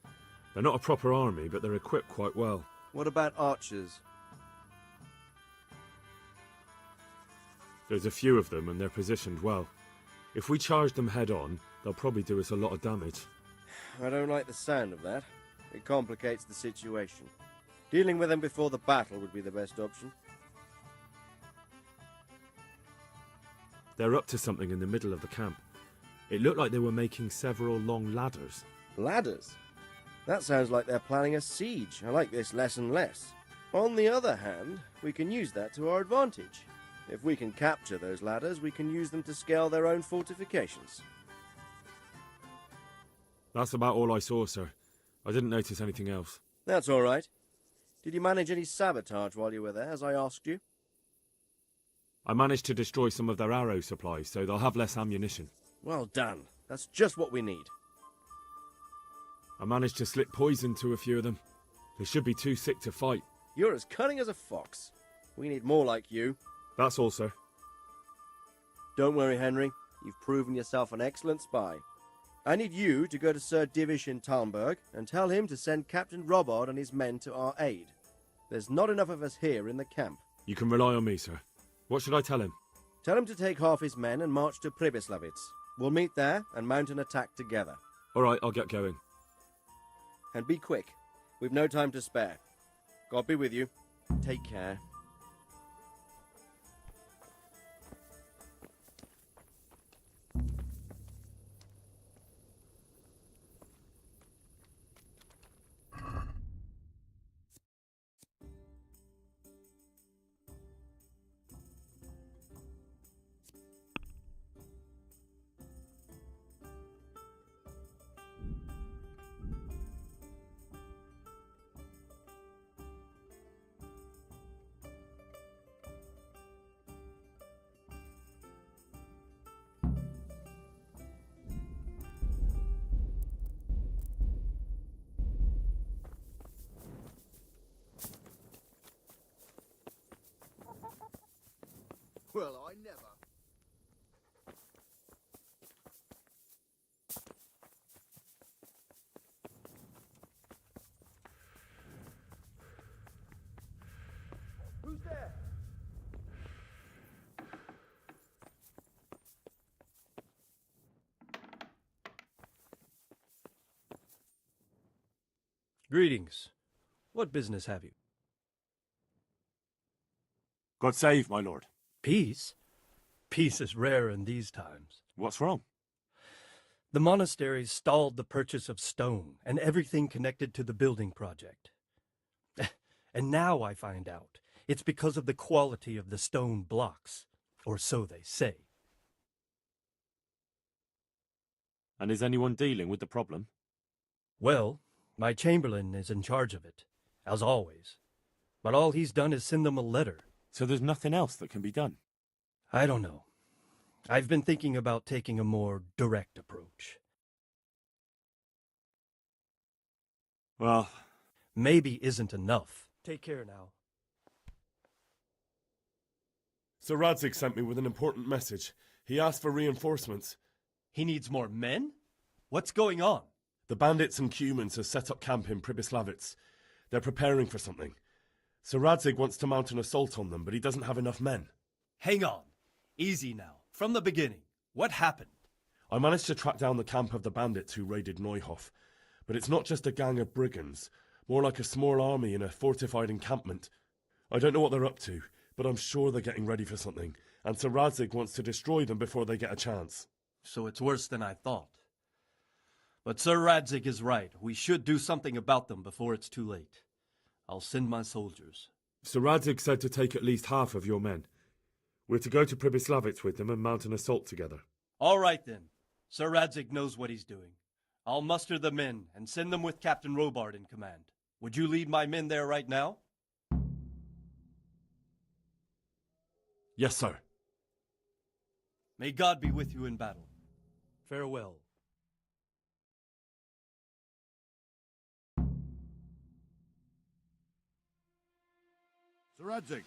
They're not a proper army, but they're equipped quite well. What about archers? There's a few of them, and they're positioned well. If we charge them head-on, they'll probably do us a lot of damage. I don't like the sound of that. It complicates the situation. Dealing with them before the battle would be the best option. They're up to something in the middle of the camp. It looked like they were making several long ladders. Ladders? That sounds like they're planning a siege. I like this less and less. On the other hand, we can use that to our advantage. If we can capture those ladders, we can use them to scale their own fortifications. That's about all I saw, sir. I didn't notice anything else. That's all right. Did you manage any sabotage while you were there, as I asked you? I managed to destroy some of their arrow supplies, so they'll have less ammunition. Well done. That's just what we need. I managed to slip poison to a few of them. They should be too sick to fight. You're as cunning as a fox. We need more like you. That's all, sir. Don't worry, Henry. You've proven yourself an excellent spy. I need you to go to Sir Divish in Talmberg and tell him to send Captain Robard and his men to our aid. There's not enough of us here in the camp. You can rely on me, sir. What should I tell him? Tell him to take half his men and march to Pribyslavitz. We'll meet there and mount an attack together. All right, I'll get going. And be quick. We've no time to spare. God be with you. Take care. Well, I never. Who's there? Greetings. What business have you? God save, my lord. Peace? Peace is rare in these times. What's wrong? The monastery stalled the purchase of stone and everything connected to the building project. And now I find out it's because of the quality of the stone blocks, or so they say. And is anyone dealing with the problem? Well, my chamberlain is in charge of it, as always. But all he's done is send them a letter. So there's nothing else that can be done? I don't know. I've been thinking about taking a more direct approach. Well, maybe isn't enough. Take care now. Sir Radzig sent me with an important message. He asked for reinforcements. He needs more men? What's going on? The bandits and Cumans have set up camp in Pribyslavitz. They're preparing for something. Sir Radzig wants to mount an assault on them, but he doesn't have enough men. Hang on. Easy now. From the beginning. What happened? I managed to track down the camp of the bandits who raided Neuhof, but it's not just a gang of brigands, more like a small army in a fortified encampment. I don't know what they're up to, but I'm sure they're getting ready for something, and Sir Radzig wants to destroy them before they get a chance. So it's worse than I thought. But Sir Radzig is right. We should do something about them before it's too late. I'll send my soldiers. Sir Radzig said to take at least half of your men. We're to go to Pribyslavitz with them and mount an assault together. All right, then. Sir Radzig knows what he's doing. I'll muster the men and send them with Captain Robard in command. Would you lead my men there right now? Yes, sir. May God be with you in battle. Farewell. Sir Radzig.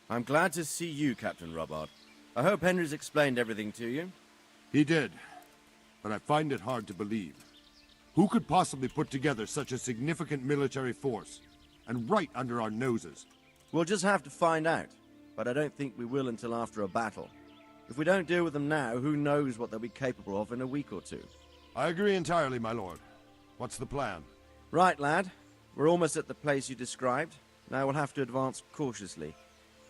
I'm glad to see you, Captain Robard. I hope Henry's explained everything to you. He did, but I find it hard to believe. Who could possibly put together such a significant military force, and right under our noses? We'll just have to find out, but I don't think we will until after a battle. If we don't deal with them now, who knows what they'll be capable of in a week or two. I agree entirely, my lord. What's the plan? Right, lad. We're almost at the place you described. Now we'll have to advance cautiously.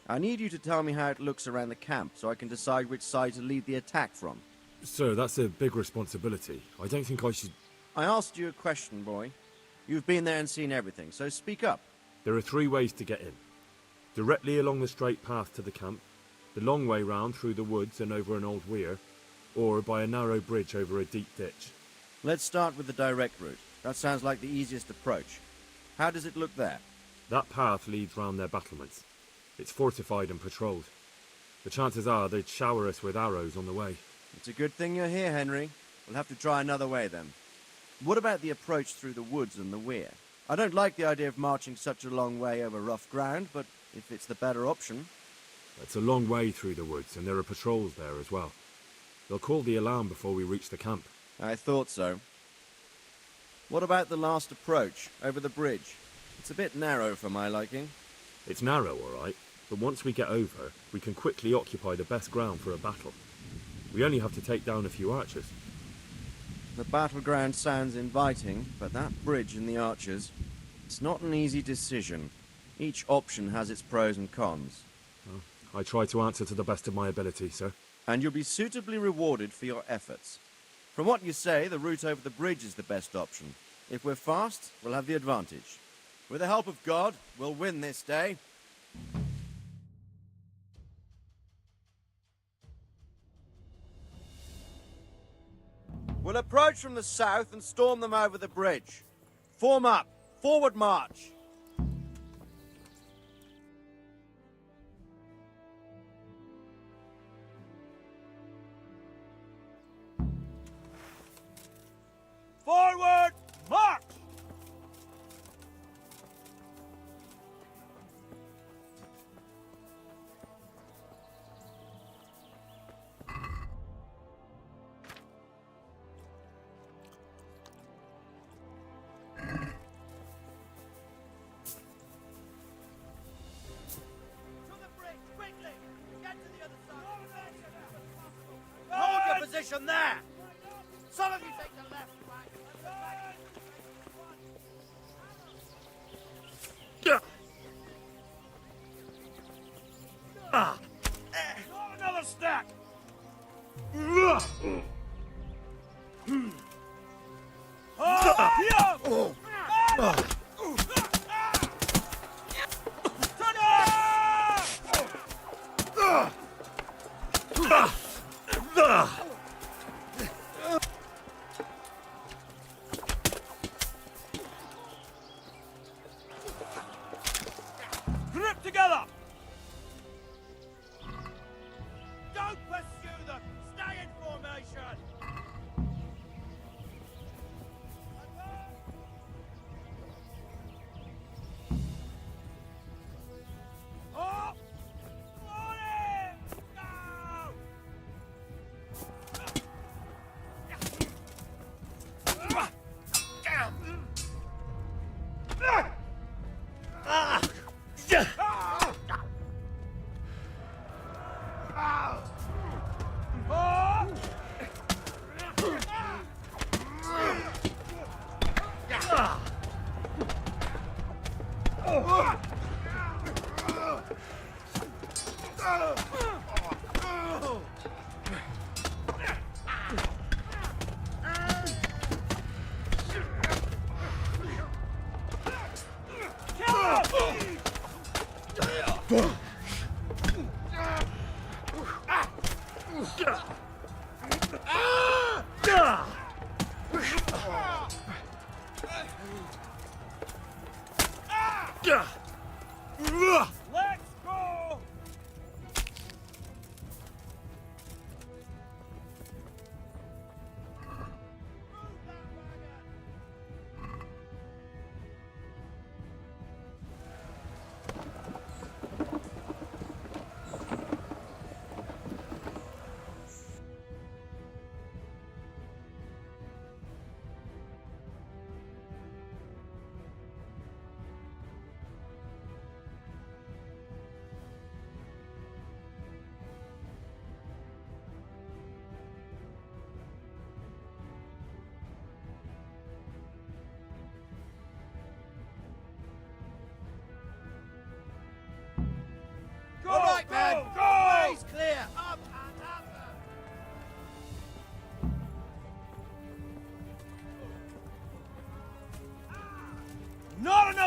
I need you to tell me how it looks around the camp so I can decide which side to lead the attack from. Sir, that's a big responsibility. I don't think I should... I asked you a question, boy. You've been there and seen everything, so speak up. There are 3 ways to get in. Directly along the straight path to the camp, the long way round through the woods and over an old weir, or by a narrow bridge over a deep ditch. Let's start with the direct route. That sounds like the easiest approach. How does it look there? That path leads round their battlements. It's fortified and patrolled. The chances are they'd shower us with arrows on the way. It's a good thing you're here, Henry. We'll have to try another way then. What about the approach through the woods and the weir? I don't like the idea of marching such a long way over rough ground, but if it's the better option... It's a long way through the woods, and there are patrols there as well. They'll call the alarm before we reach the camp. I thought so. What about the last approach, over the bridge? It's a bit narrow for my liking. It's narrow, all right, but once we get over, we can quickly occupy the best ground for a battle. We only have to take down a few archers. The battleground sounds inviting, but that bridge and the archers, it's not an easy decision. Each option has its pros and cons. Well, I try to answer to the best of my ability, sir. And you'll be suitably rewarded for your efforts. From what you say, the route over the bridge is the best option. If we're fast, we'll have the advantage. With the help of God, we'll win this day. We'll approach from the south and storm them over the bridge. Form up. Forward march. Forward march! Hold your position there! Some of you take the left flank. Another stack! Grip together! Don't pursue them! Stay in formation!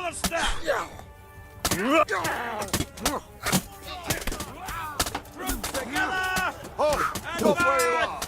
monster! Group together! Oh, stop where you are!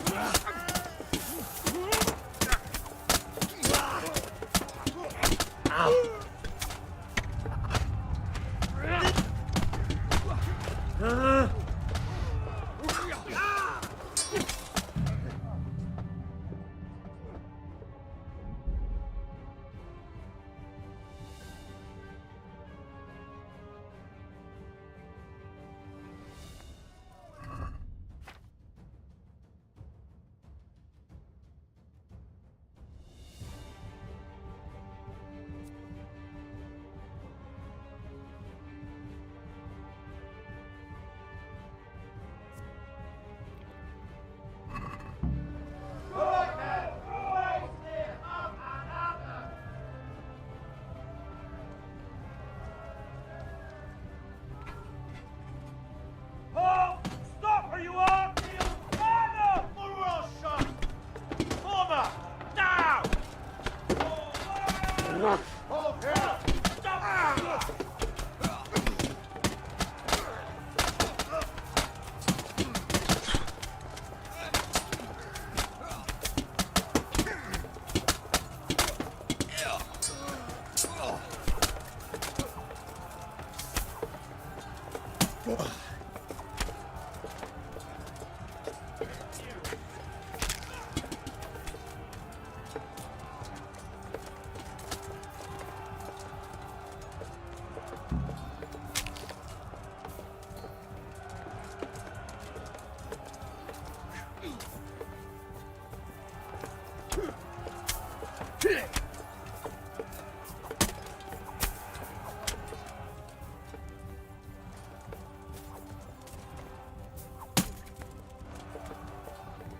Halt! Stop where you are! Stand up! Or we're all shot! Former! Now! Hold here! Stop!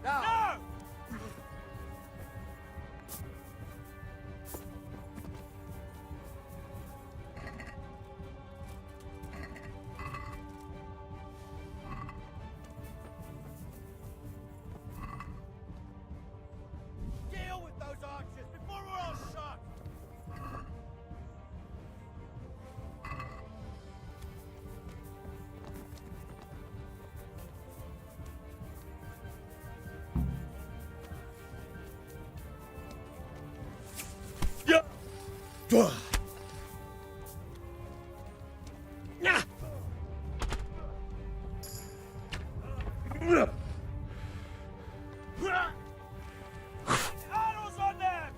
Now! Deal with those archers before we're all shot! Arrows on them!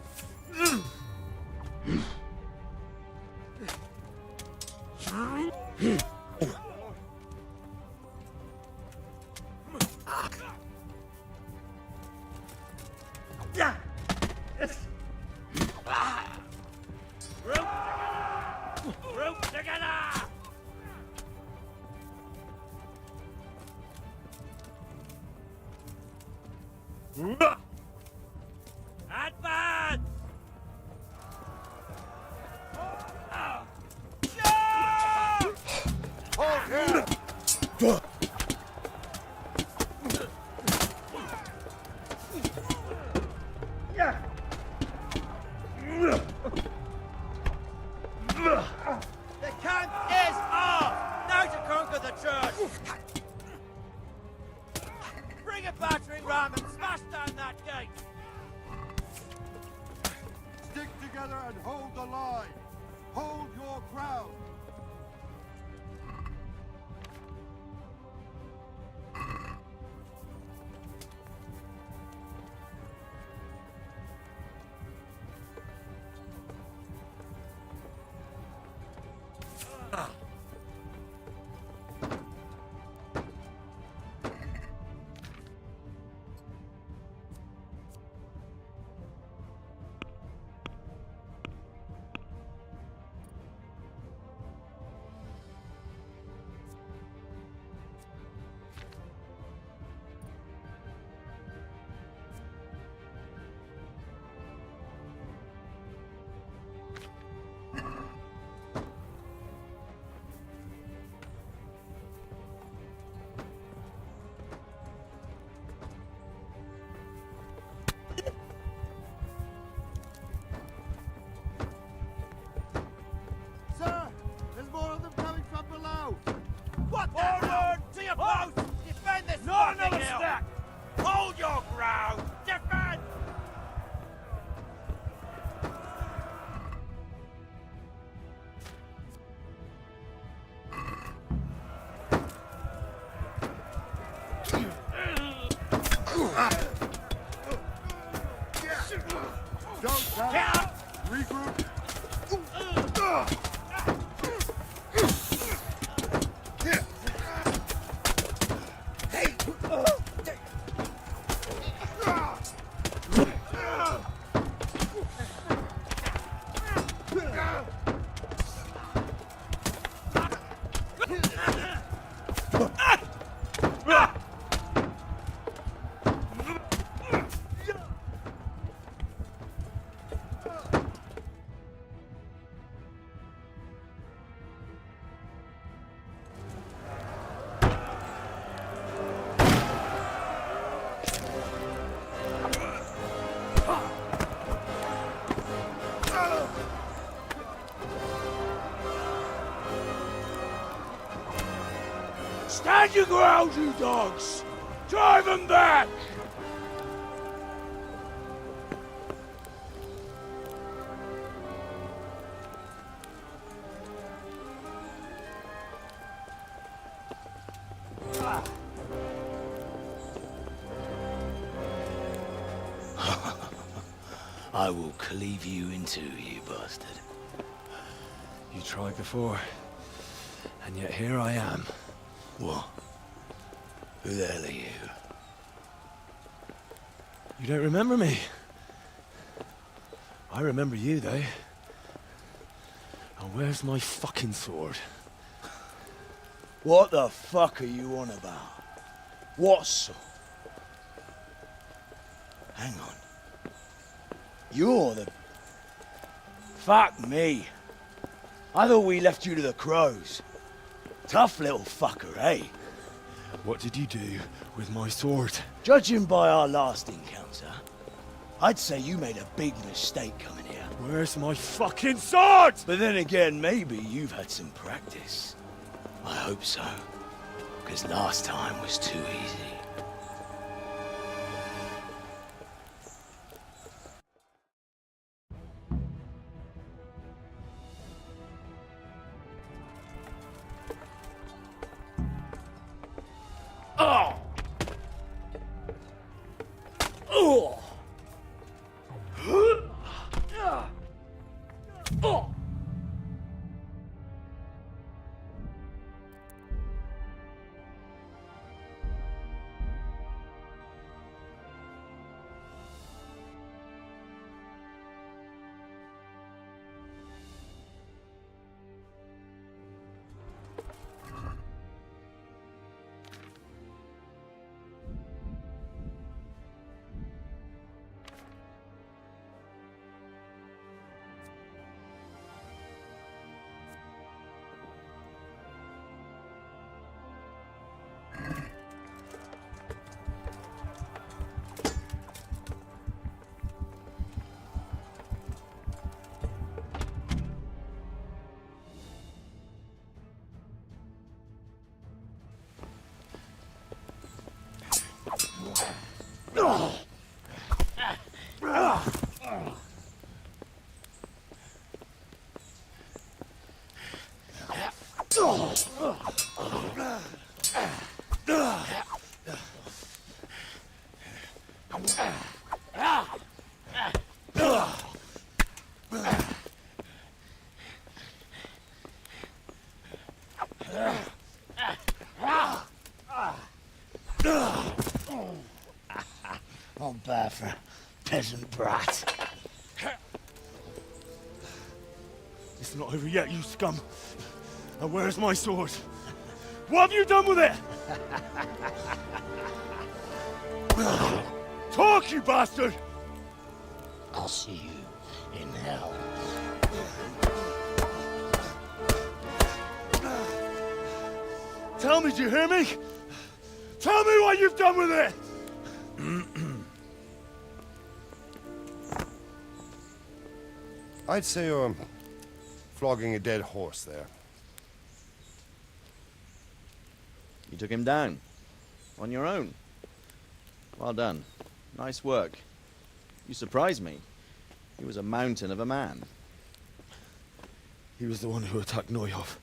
Group together! Advance! Hold here! The camp is off! Now to conquer the church! Bring a battering ram and smash down that gate! Stick together and hold the line. Hold your ground. Don't gather. Regroup. Stand your ground, you dogs! Drive them back! I will cleave you in two, you bastard. You tried before, and yet here I am. What? Who the hell are you? You don't remember me? I remember you, though. And where's my fucking sword? What the fuck are you on about? What sword? Hang on. You're the... Fuck me. I thought we left you to the crows. Tough little fucker, eh? What did you do with my sword? Judging by our last encounter, I'd say you made a big mistake coming here. Where's my fucking sword? But then again, maybe you've had some practice. I hope so. Because last time was too easy. Oh! Oh! Oh! Not bad for a peasant brat. It's not over yet, you scum. And where's my sword? What have you done with it? Talk, you bastard! I'll see you in hell. Tell me, do you hear me? Tell me what you've done with it! I'd say you're flogging a dead horse there. You took him down. On your own. Well done. Nice work. You surprised me. He was a mountain of a man. He was the one who attacked Noyov.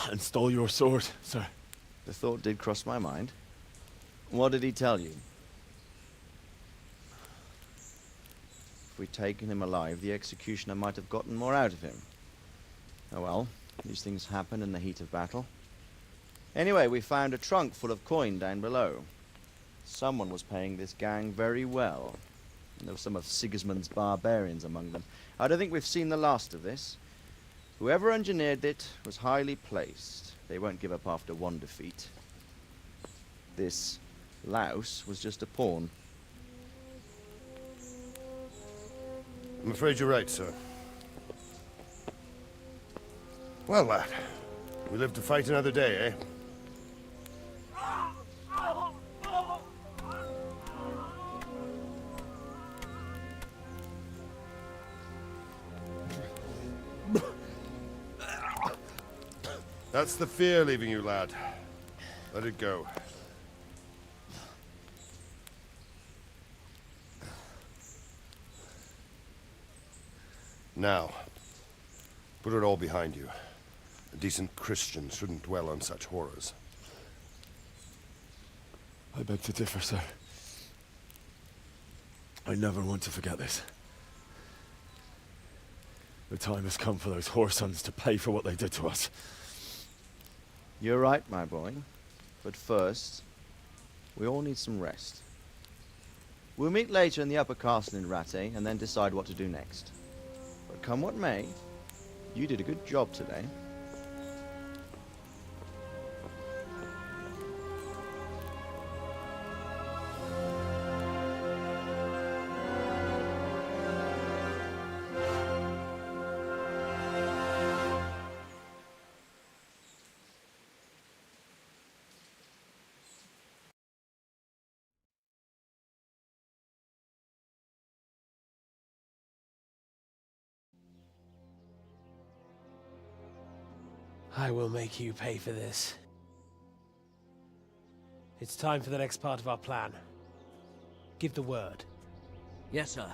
And stole your sword, sir. The thought did cross my mind. What did he tell you? If we'd taken him alive, the executioner might have gotten more out of him. Oh well, these things happen in the heat of battle. Anyway, we found a trunk full of coin down below. Someone was paying this gang very well. And there were some of Sigismund's barbarians among them. I don't think we've seen the last of this. Whoever engineered it was highly placed. They won't give up after one defeat. This louse was just a pawn. I'm afraid you're right, sir. Well, lad, we live to fight another day, eh? That's the fear leaving you, lad. Let it go. Now, put it all behind you. A decent Christian shouldn't dwell on such horrors. I beg to differ, sir. I never want to forget this. The time has come for those whoresons to pay for what they did to us. You're right, my boy. But first, we all need some rest. We'll meet later in the upper castle in Ratte, and then decide what to do next. But come what may, you did a good job today. I will make you pay for this. It's time for the next part of our plan. Give the word. Yes, sir.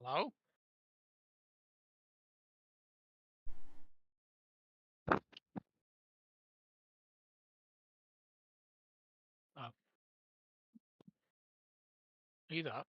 Hello? Are you that?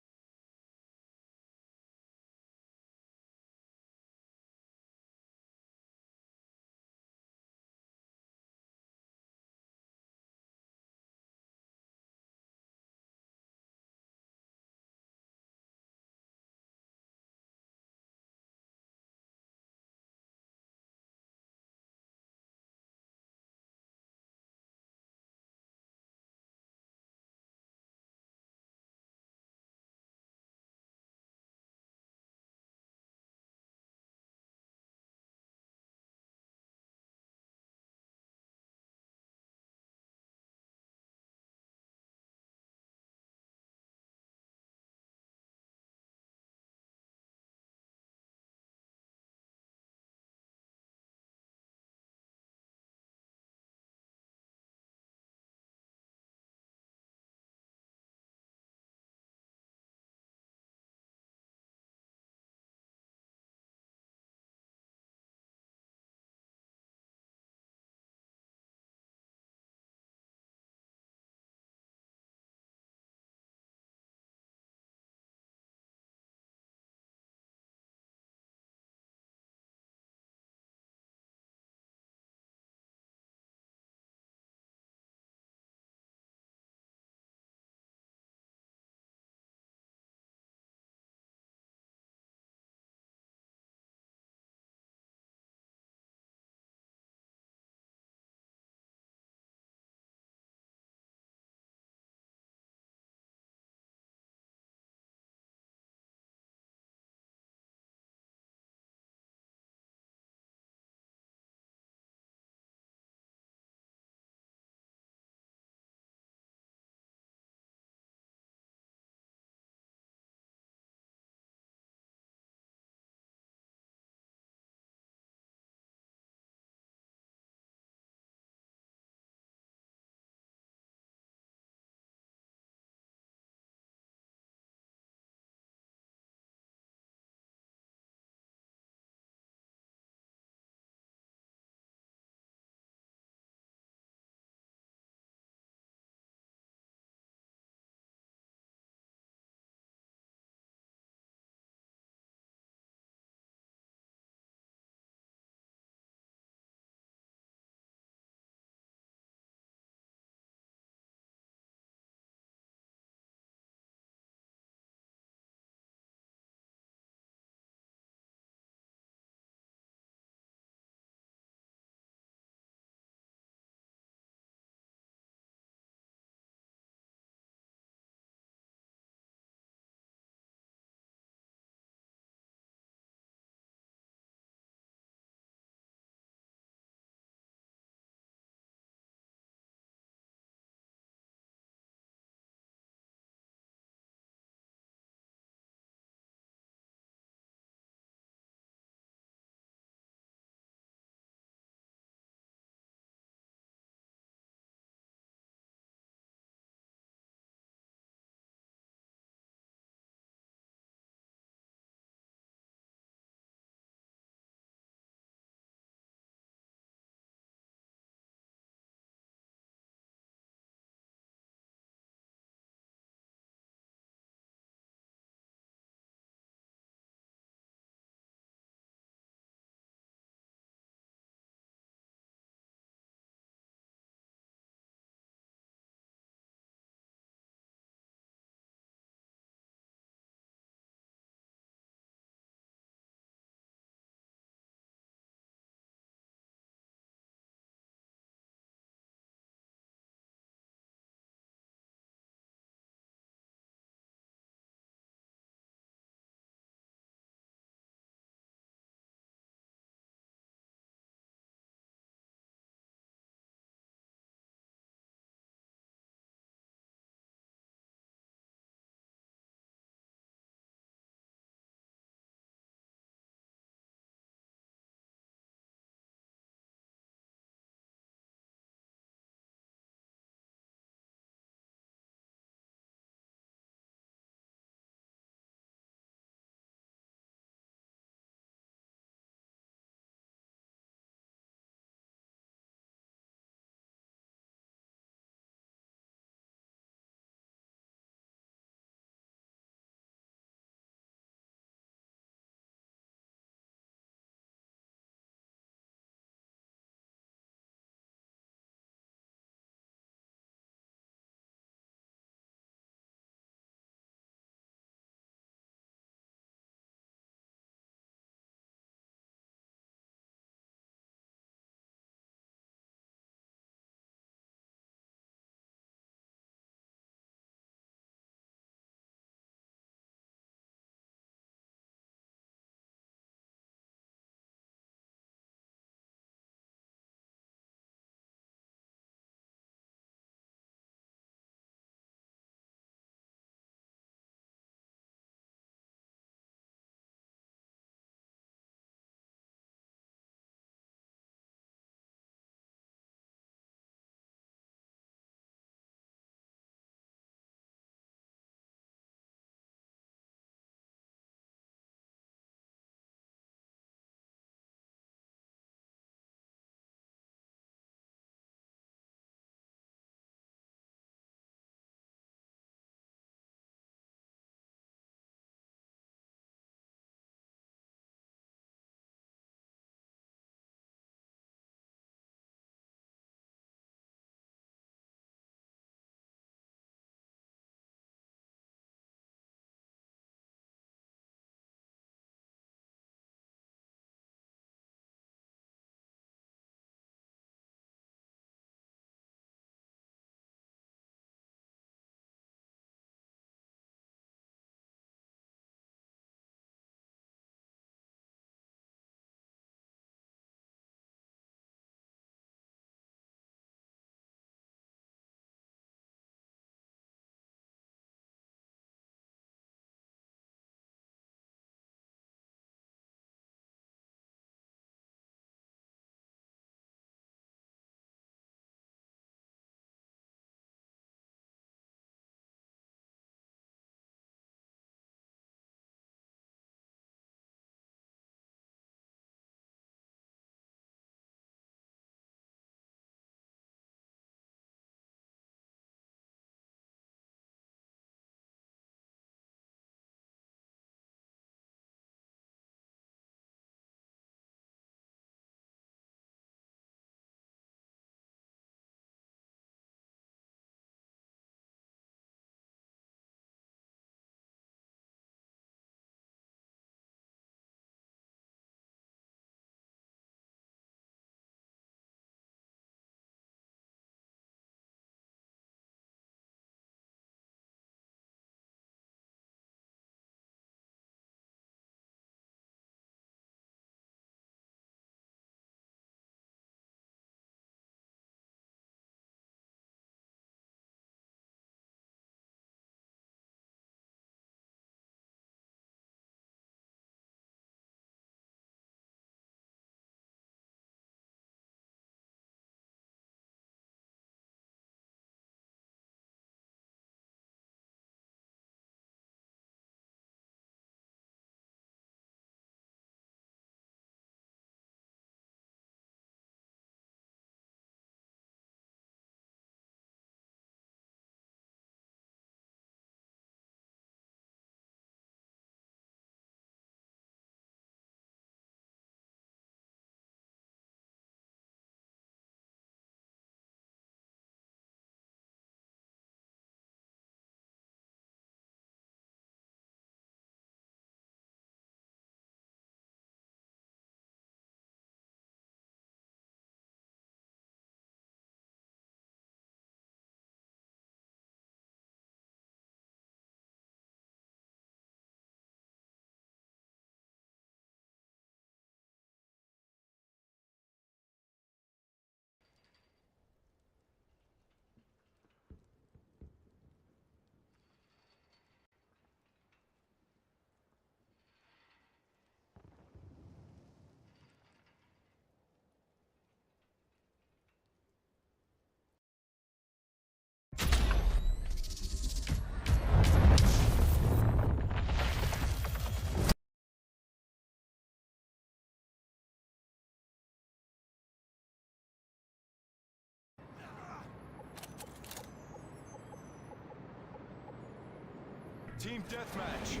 Team deathmatch.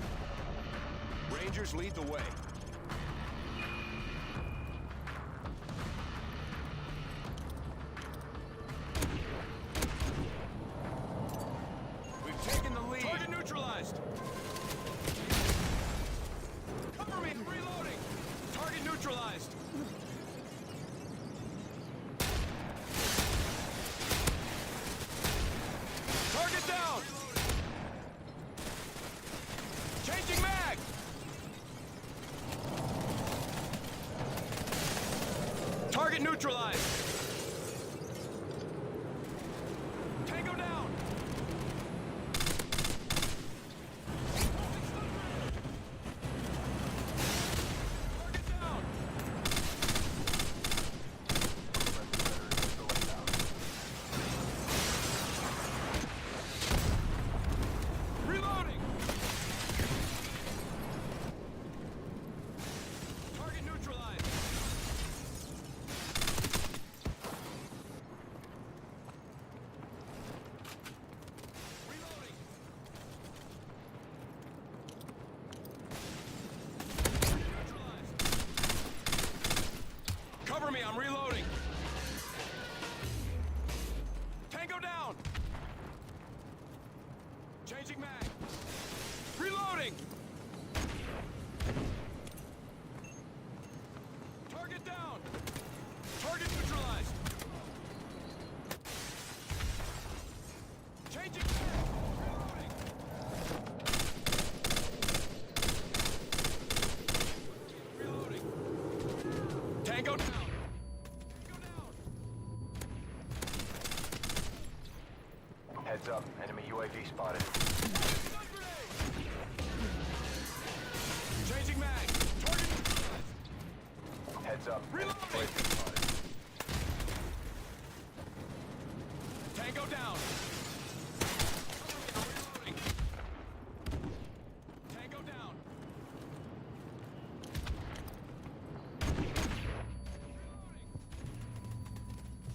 Rangers lead the way. We've taken the lead. Target neutralized. Cover me, reloading. Target neutralized. Target down. Changing mag. Target neutralized. Tango down. Target down. Reloading. Target neutralized. Reloading. Target neutralized. Cover me, I'm reloading. Tango down. Changing mag. Reloading. Target down. Target neutralized. Changing mag. Reloading. Reloading. Tango down. Tango down. Heads up, enemy UAV spotted. Stun grenade. Changing mag. Target neutralized. Heads up, enemy Reloading. UAV spotted. Tango down. Reloading. Tango down. Reloading.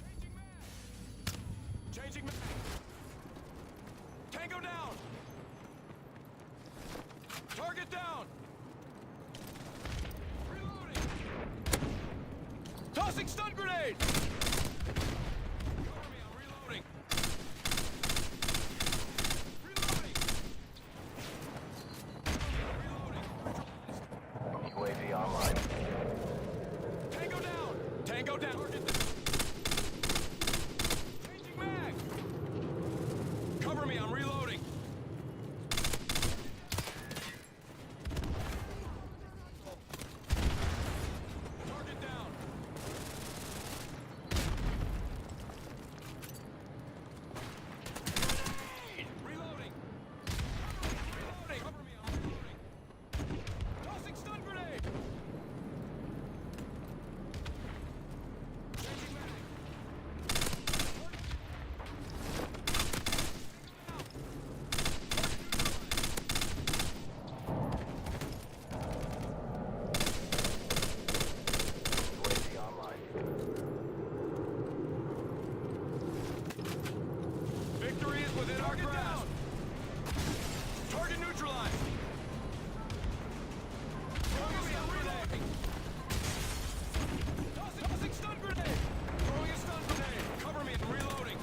Changing mag. Changing mag. Tango down. Target down. Reloading. Tossing stun grenade. Cover me, I'm reloading. Reloading. Reloading. UAV online. Tango down. Tango down. Target down. Changing mag. Cover me, I'm reloading. Target down. Reloading. Reloading. Cover me, I'm reloading. Tossing stun grenade. Changing mag. UAV online. Victory is within our grasp. Target neutralized. Cover me, I'm reloading. Tossing stun grenade. Throwing a stun grenade. Cover me, I'm reloading.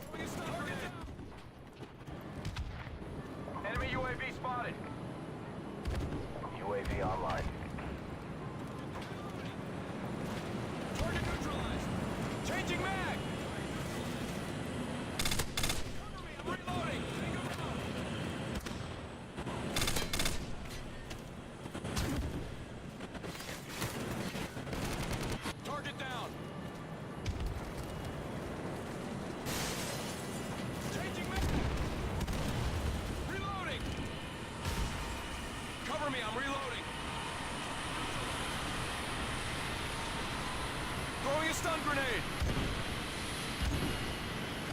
Throwing a stun grenade. Enemy UAV spotted. UAV online. Target neutralized. Changing mag. Cover me, I'm reloading. Tango down. Target down. Changing mag. Reloading. Cover me, I'm reloading. Throwing a stun grenade.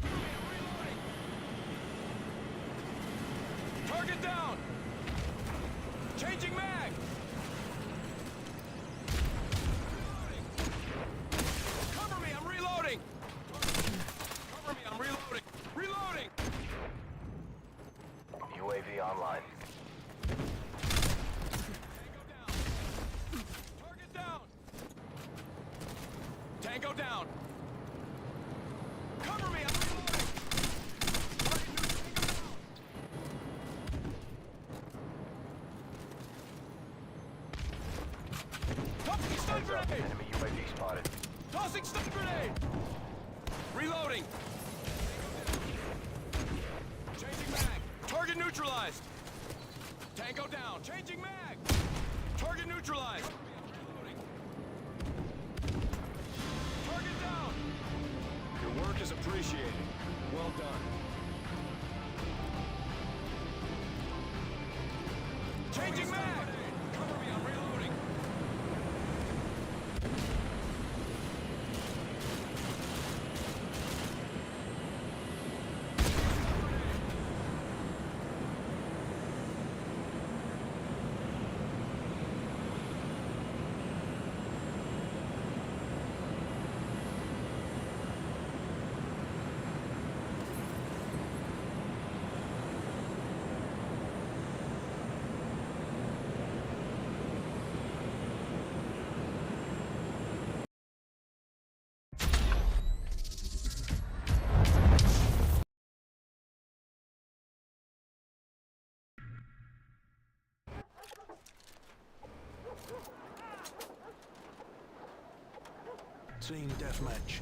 Cover me, I'm reloading. Target down. Changing mag. Reloading. Cover me, I'm reloading. Cover me, I'm reloading. Reload. Tossing stun grenade! Reloading! Changing mag! Target neutralized! Tango down! Changing mag! Target neutralized! Target down! Your work is appreciated. Well done. Changing mag! Cover me, I'm reloading. Team deathmatch.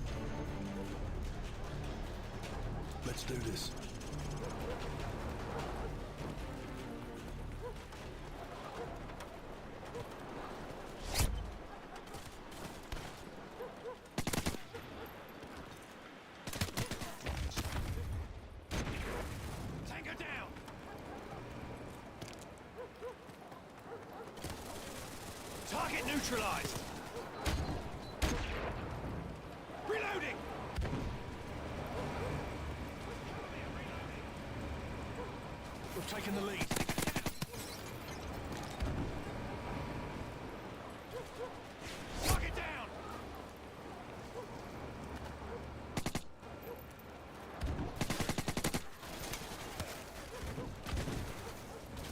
Let's do this. Tango down! Target neutralized! Reloading! We've taken the lead. Target down!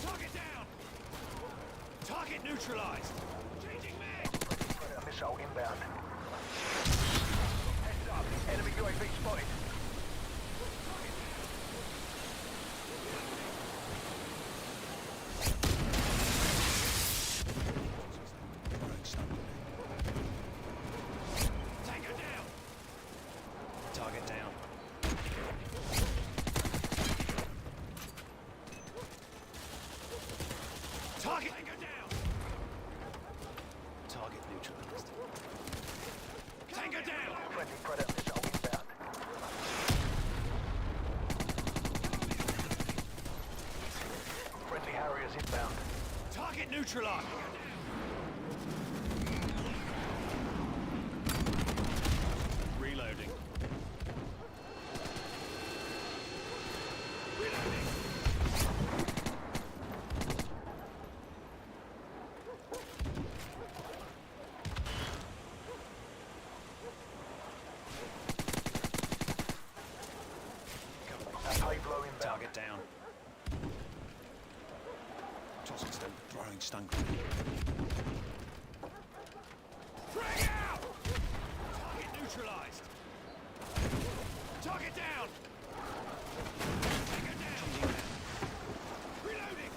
Target down! Target neutralized! Changing mag! Predator missile inbound. Heads up, enemy UAV spotted. Tango down! Target down. Target! Tango down! Target neutralized. Tango down! Friendly Predator missile inbound. Friendly Harriers inbound. Target neutralized! Reloading. Reloading. Pablo inbound. Target down. Tossing stun, throwing stun grenade. Frag out! Target neutralized. Target down. Tango down. Reloading.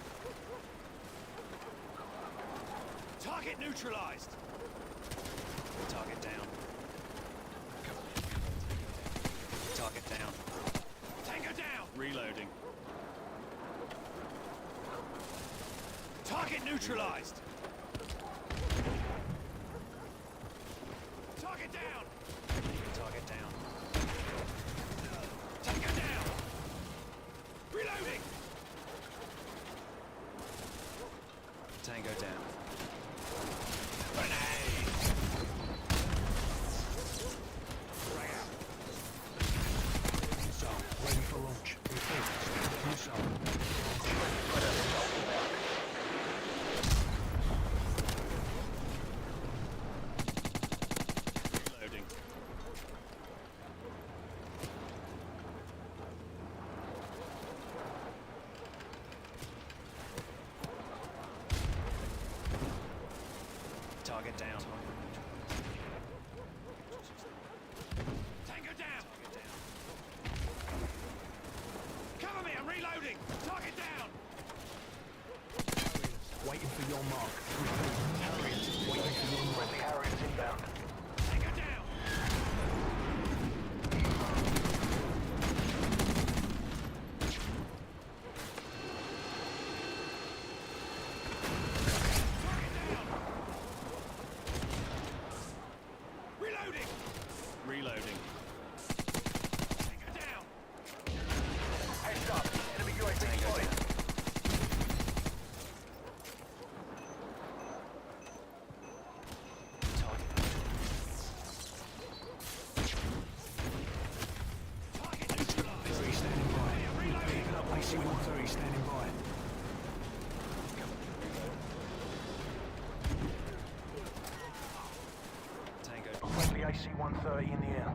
Target neutralized. Target down. Target down. Tango down. Reloading. Target neutralized. Target down. Target down. Tango down. Reloading. Tango down. Grenade. Frag out. Missile ready for launch. Missile. Reloading. Target down. Tango down. Cover me, I'm reloading. Target down. Waiting for your mark. Harriers waiting for your mark. Friendly Harriers inbound. Tango down. AC-130 standing by. Friendly AC-130 in the air.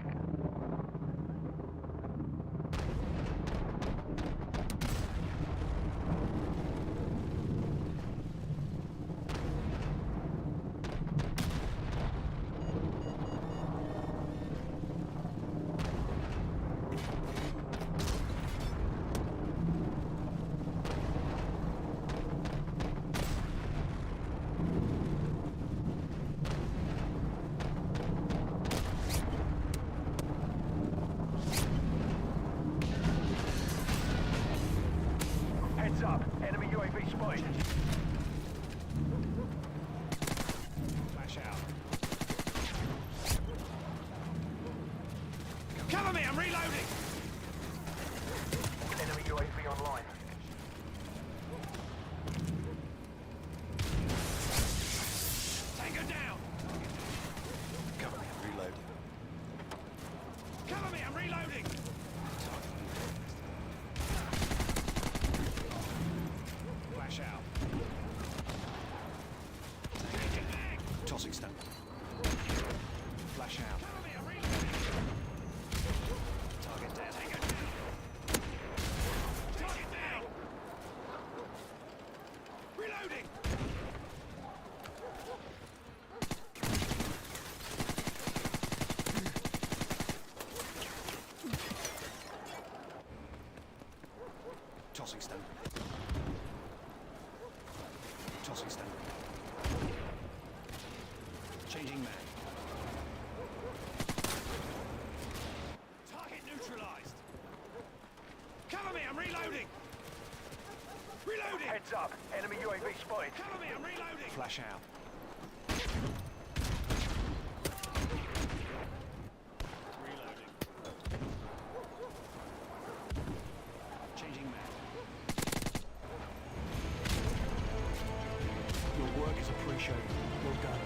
Heads up, enemy UAV spotted. Flash out. Cover me, I'm reloading! Enemy UAV online. Tango down! Cover me, I'm reloading. Cover me, I'm reloading! Flash out. Tossing stone. Flash out. Target down. Tango down! Target down! Reloading! Tossing stone. Tossing stone. Changing mag. Target neutralized! Cover me, I'm reloading! Reloading! Heads up, enemy UAV spotted. Cover me, I'm reloading! Flash out. Reloading. Changing mag. Your work is appreciated. Well done.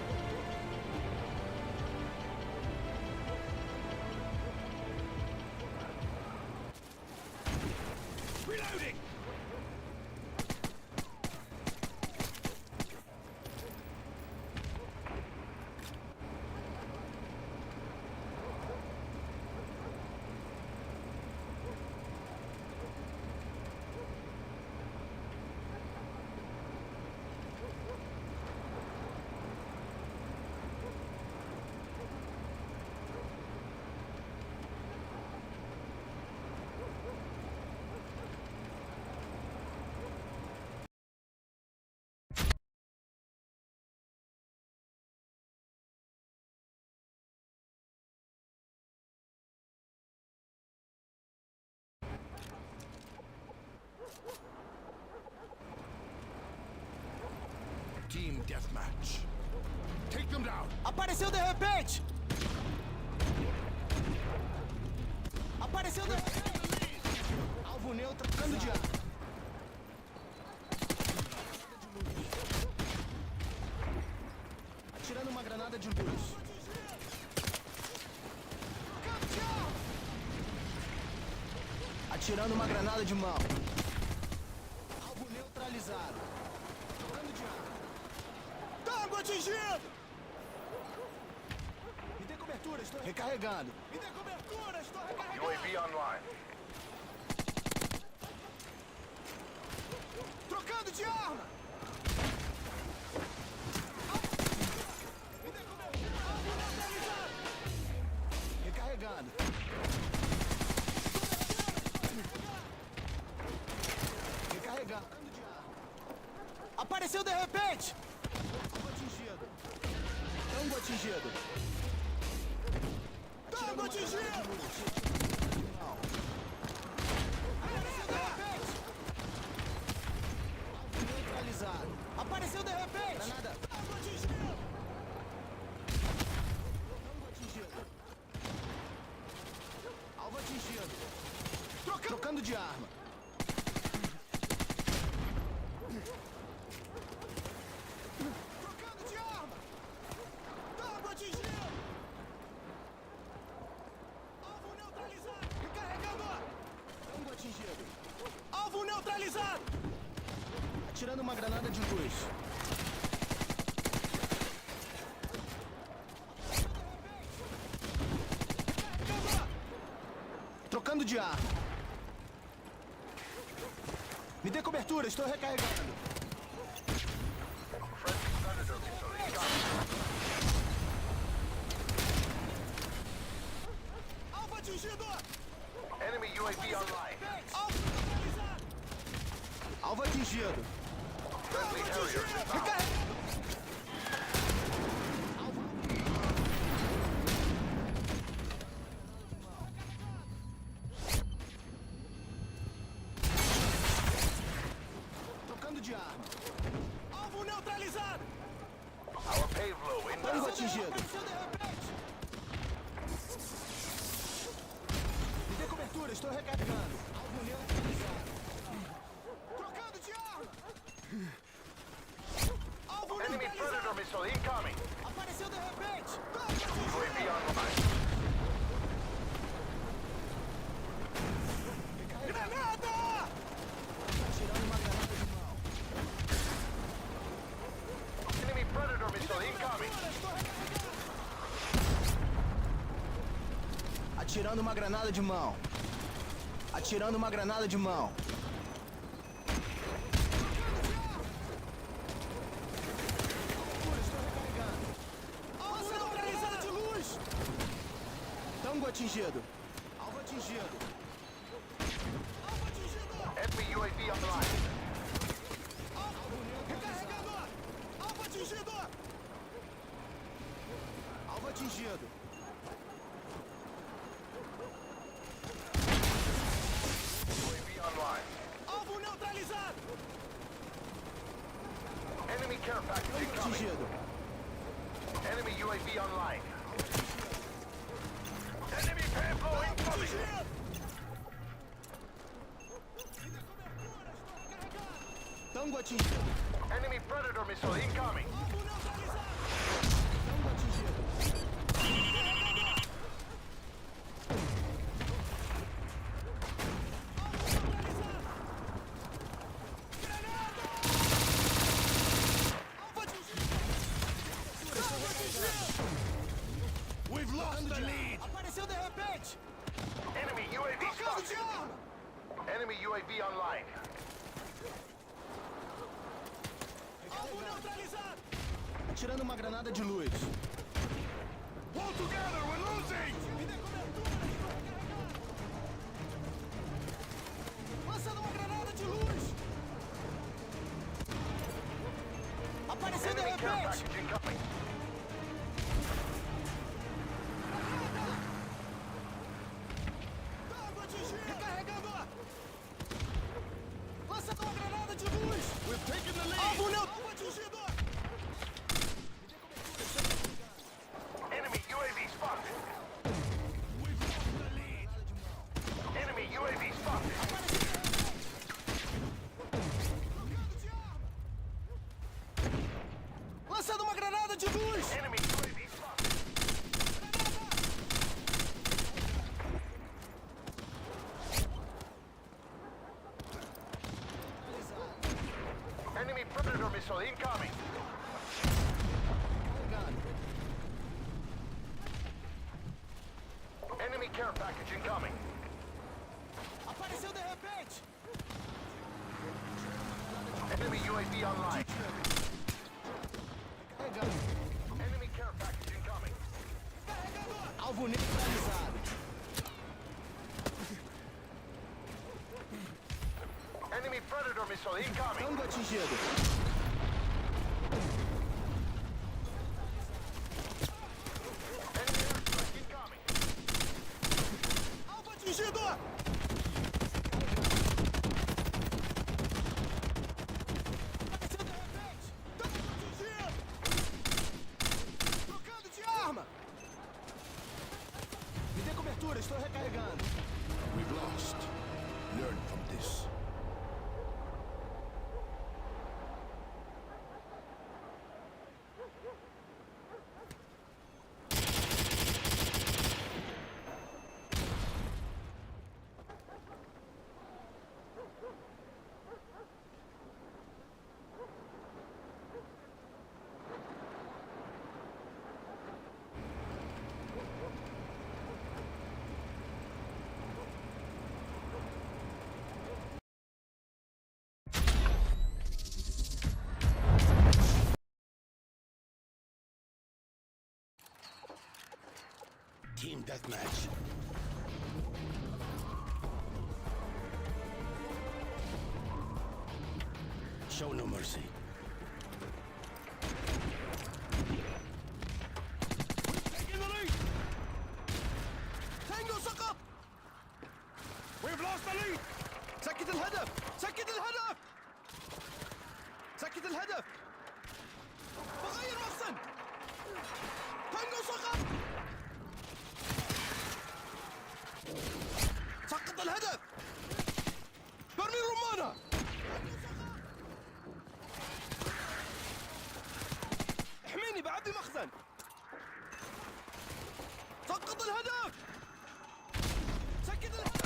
Reloading! Team deathmatch. Take them down. Apareceu de repente! Apareceu de repente! Alvo neutro, trocando de ar. Atirando uma granada de luz. Atirando uma granada de mão. Alvo neutralizado. Trocando de ar. Tango atingido! Me dê cobertura, estou recarregando. Me dê cobertura, estou recarregando. UAV online. Trocando de arma! Me dê cobertura, alvo neutralizado. Recarregando. Recarregando. Trocando de arma. Apareceu de repente! Tango atingido. Tango atingido. Tango atingido! Apareceu de repente! Alvo neutralizado. Apareceu de repente! Granada. Tango atingido! Tango atingido. Alvo atingido. Trocando de arma. Trocando de arma! Tango atingido! Alvo neutralizado! Recarregador! Tango atingido! Alvo neutralizado! neutralizado! Atirando uma granada de luz. Trocando de arma. Me dê cobertura, estou recarregando. Alvo atingido! Enemy UAV online. Alvo neutralizado! Alvo atingido! Friendly Harrier. Recarregando! Trocando de arma. Alvo neutralizado! Our pave low Alvo inbound. atingido! Me dê cobertura, estou recarregando. Alvo neutralizado. Trocando de arma! Alvo Enemy neutralizado! Predator missile incoming. Apareceu de repente! UAV online. Granada! Atirando uma granada de mão. Enemy Predator missile incoming. Atirando uma granada de mão. Atirando uma granada de mão. Alvo neutralizado de luz! Tango atingido. Alvo atingido. Alvo atingido! Enemy UAV online. Recarregador! Alvo atingido! Alvo atingido. UAV online. Alvo neutralizado! Enemy care package Tango incoming. atingido. Enemy UAV online. Enemy pave low incoming. Tango atingido. Enemy Predator missile incoming. Alvo neutralizado! Tango atingido. We've lost the lead! Apareceu de repente! Enemy UAV Trocando de spotted. arma! Enemy UAV online. Alvo neutralizado! Atirando uma granada de luz. Pull together, we're losing! Me dê cobertura! Lançando uma granada de luz! Apareceu de Enemy care repente! package incoming. Tango atingido! Recarregador! Lançando uma granada de luz! We've taken the lead! Alvo Alvo atingido! Enemy UAV spotted. We've lost the lead! Enemy UAV spotted. Lançando uma granada de luz! Enemy UAV spotted. Enemy Predator missile incoming. Enemy care package incoming. Apareceu de repente! Enemy UAV online. Carregando. Enemy care package incoming. Alvo neutralizado. Enemy Predator missile incoming. Tango atingido. Enemy airstrike incoming. Alvo atingido! Apareceu de repente! Tango atingido! Trocando de arma! Me dê cobertura, estou recarregando. We've lost. Learn from this. Team deathmatch. Show no mercy. Taking the lead! Tango سقط! We've lost the lead! سكت الهدف! سكت الهدف! سكت الهدف! وغير مخزن! تانجو سقط! سقط الهدف! برمي الرمانة! احميني بعبي مخزن! سقط الهدف! سكت الهدف!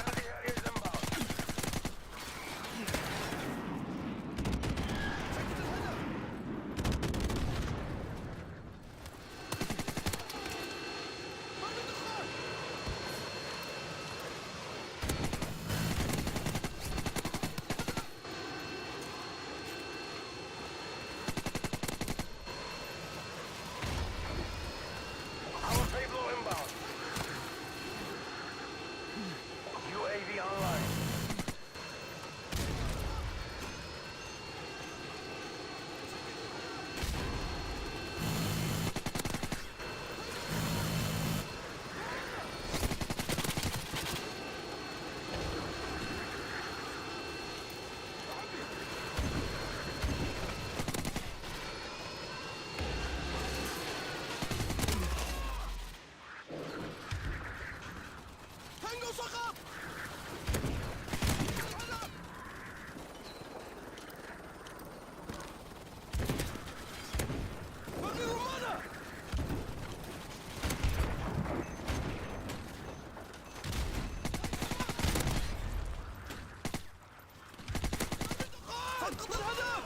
Our payload inbound. UAV online. تانجو سقط! برمي الرمانة! سقط الهدف!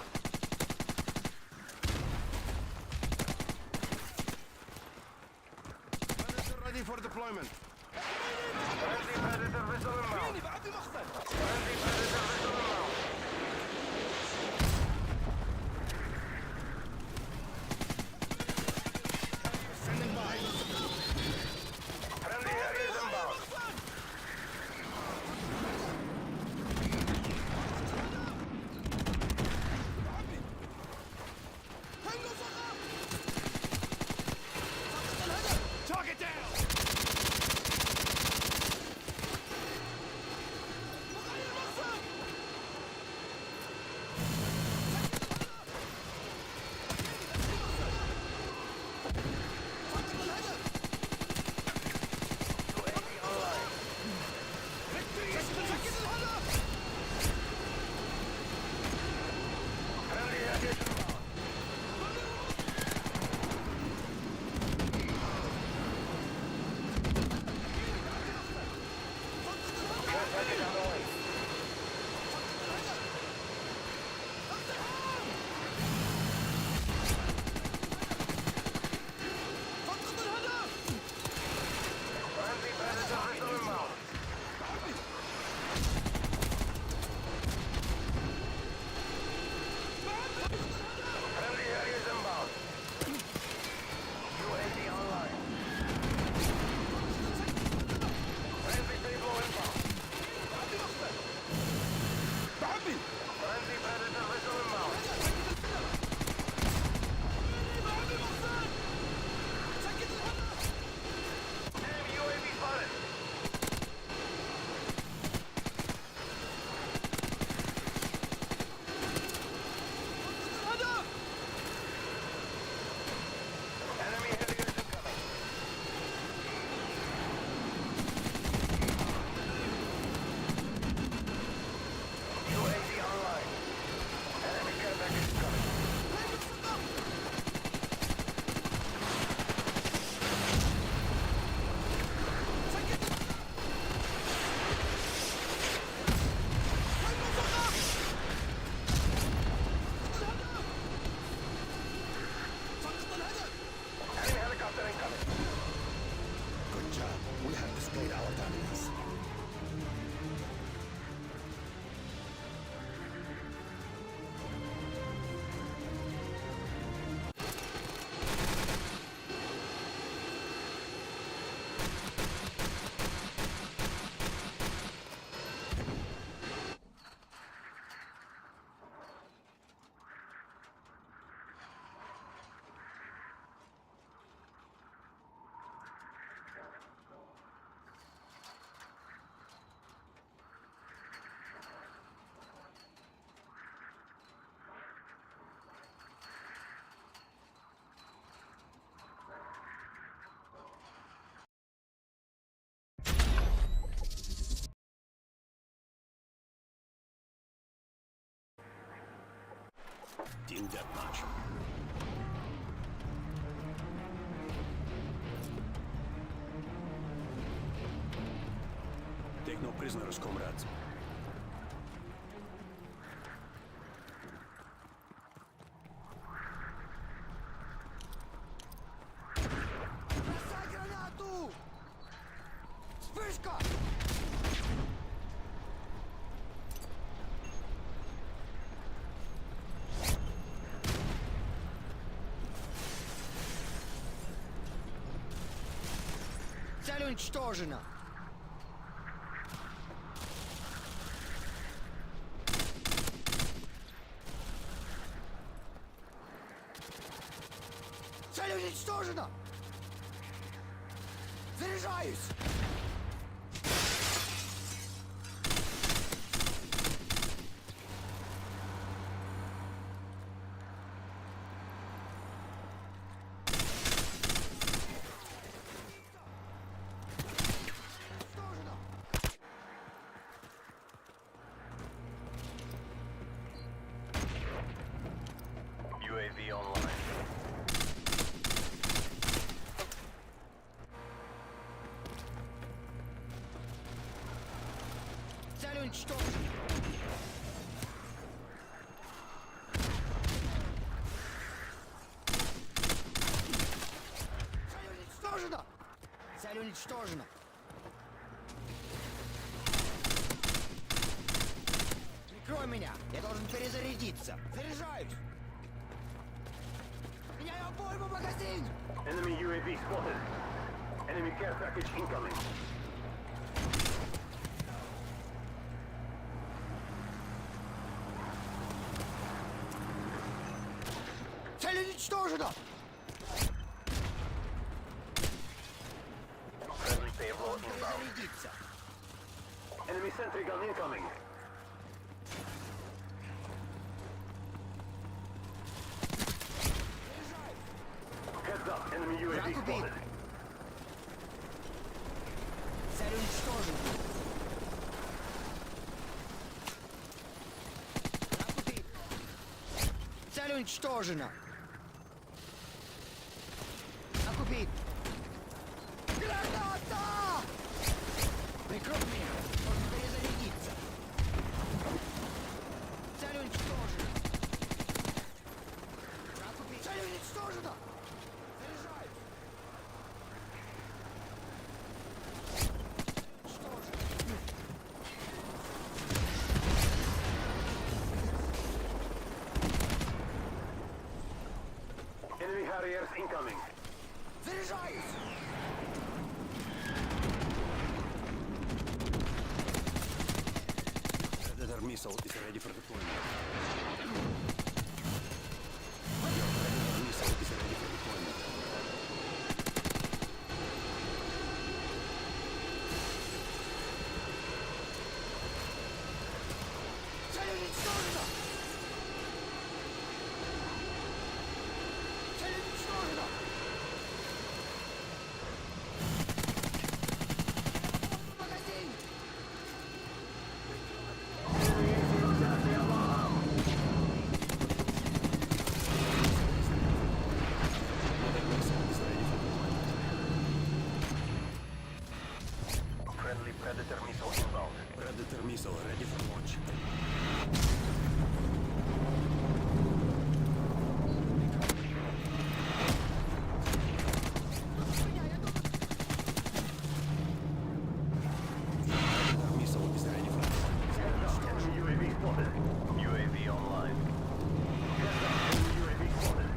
Predator ready for deployment. Friendly Predator vessel inbound. بعبي مخزن! Friendly Predator vessel inbound. Standing by. Friendly Harriers inbound. تانجو سقط! سقط الهدف! Target down! وغير مخزن! سقط الهدف! UAV online. سكت الهدف! Friendly Harriers inbound. Care package on the way. سقط الهدف! Friendly Predator vessel inbound. Friendly Harriers inbound. UAV online. Friendly payload inbound. بعبي! Friendly Predator vessel inbound. بعبي مخزن! سكت الهدف! Enemy UAV spotted. الهدف! Enemy Harriers incoming. UAV online. Team deathmatch. Take no prisoners, comrades. Бросай гранату! Вспышка! Цель уничтожена! Цель уничтожена! Заряжаюсь! UAV online. Цель уничтожена! Цель уничтожена! Цель уничтожена! Прикрой меня! Я должен перезарядиться! Заряжаюсь! Меняю обойму, магазин! Enemy UAV spotted. Enemy care package incoming. Цель уничтожена! Friendly payload inbound. Перезарядиться! Enemy sentry gun incoming. Heads up, enemy UAV Враг убит! spotted. Цель уничтожена! Враг убит! Цель уничтожена! Враг убит! Граната! Прикрой меня! Должен перезарядиться! Цель уничтожена! Враг убит! Цель уничтожена! Заряжаюсь! Enemy Harriers incoming. Заряжаюсь! Predator missile is ready for deployment. Missile is ready for deployment. Цель уничтожена! Цель уничтожена! Магазин! Friendly Predator missile inbound. Predator missile ready for launch. Predator missile is ready for launch. Heads up, enemy UAV spotted. UAV online. Heads up, enemy UAV spotted.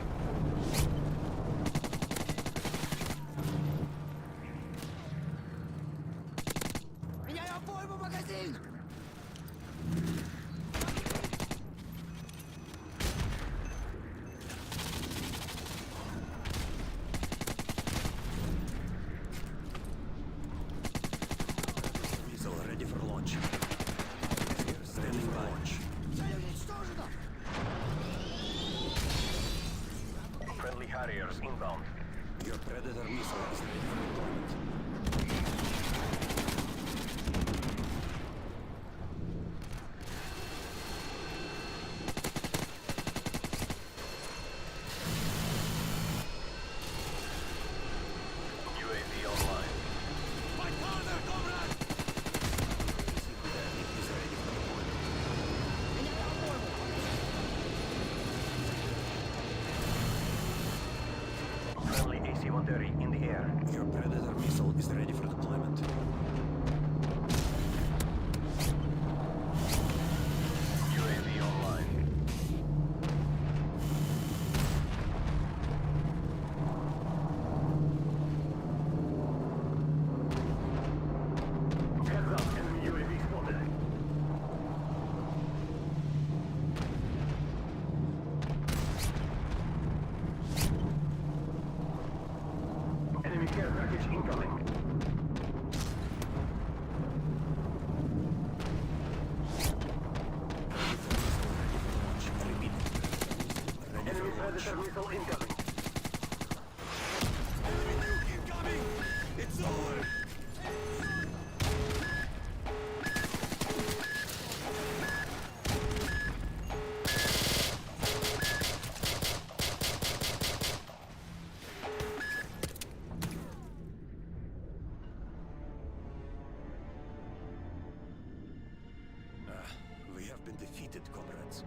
Меняю обойму, магазин! Missile ready for launch. Standing by. Launch. Цель уничтожена! Friendly Harriers inbound. Your Predator missile is ready for deployment. artillery in the air. Your Predator missile is ready for deployment. UAV online. Heads up, enemy UAV spotted. Enemy care package incoming. Enemy Predator missile incoming. Incoming! It's on! We have been defeated, comrades.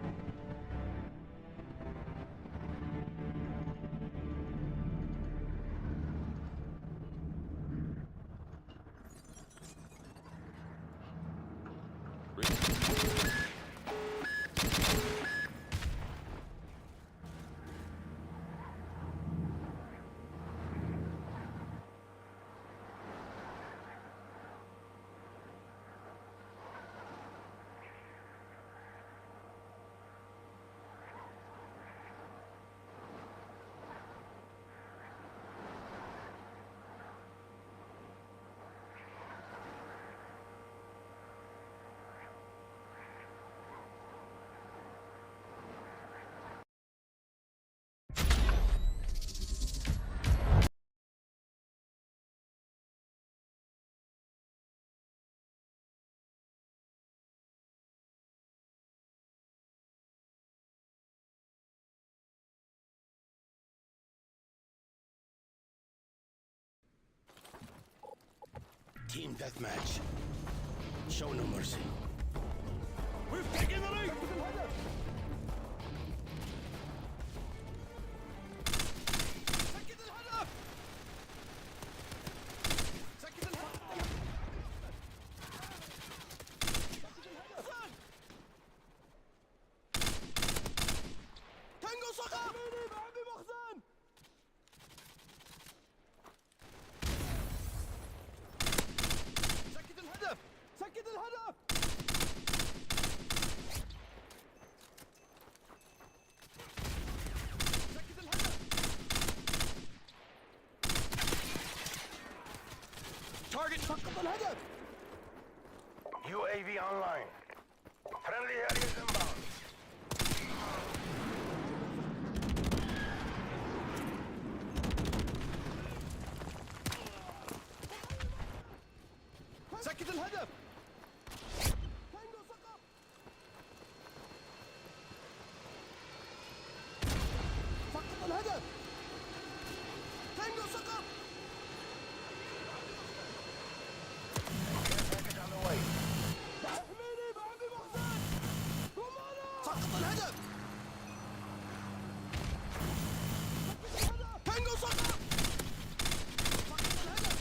Team deathmatch. Show no mercy. We've taken the lead! سكت الهدف! سكت الهدف! تانجو سقط! بعبي مخزن! سكت الهدف! سكت الهدف! سكت الهدف! Target سقط الهدف! UAV online. Friendly areas inbound. سكت الهدف! تانجو سقط! سقط الهدف! تانجو سقط! احميني بعبي مخزن! رومانا! سقط الهدف! سكت الهدف! تانجو سقط! سقط الهدف!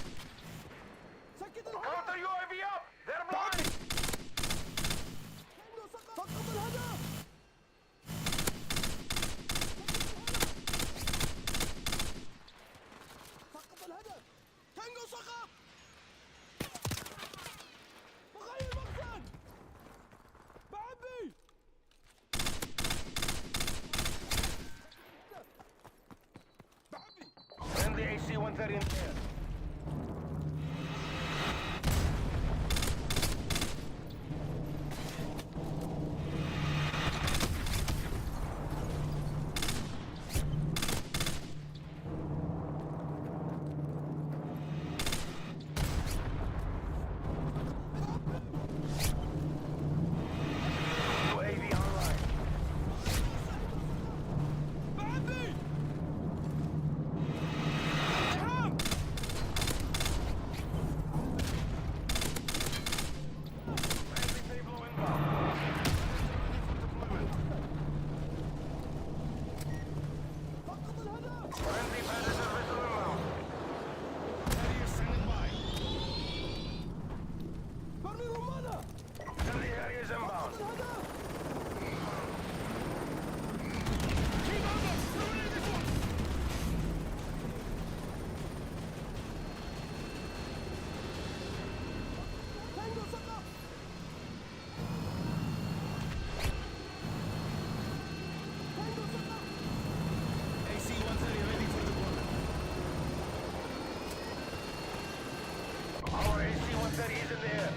سكت الهدف! Counter UAV up! They're blind! تانجو سقط! سقط الهدف! سقط الهدف! تانجو سقط! بغير مخزن! بعبي! بعبي! Friendly AC-130 in the air. UAV online. بعبي! إرهاب! AC-130 ready for deployment. Our AC-130 is in the air.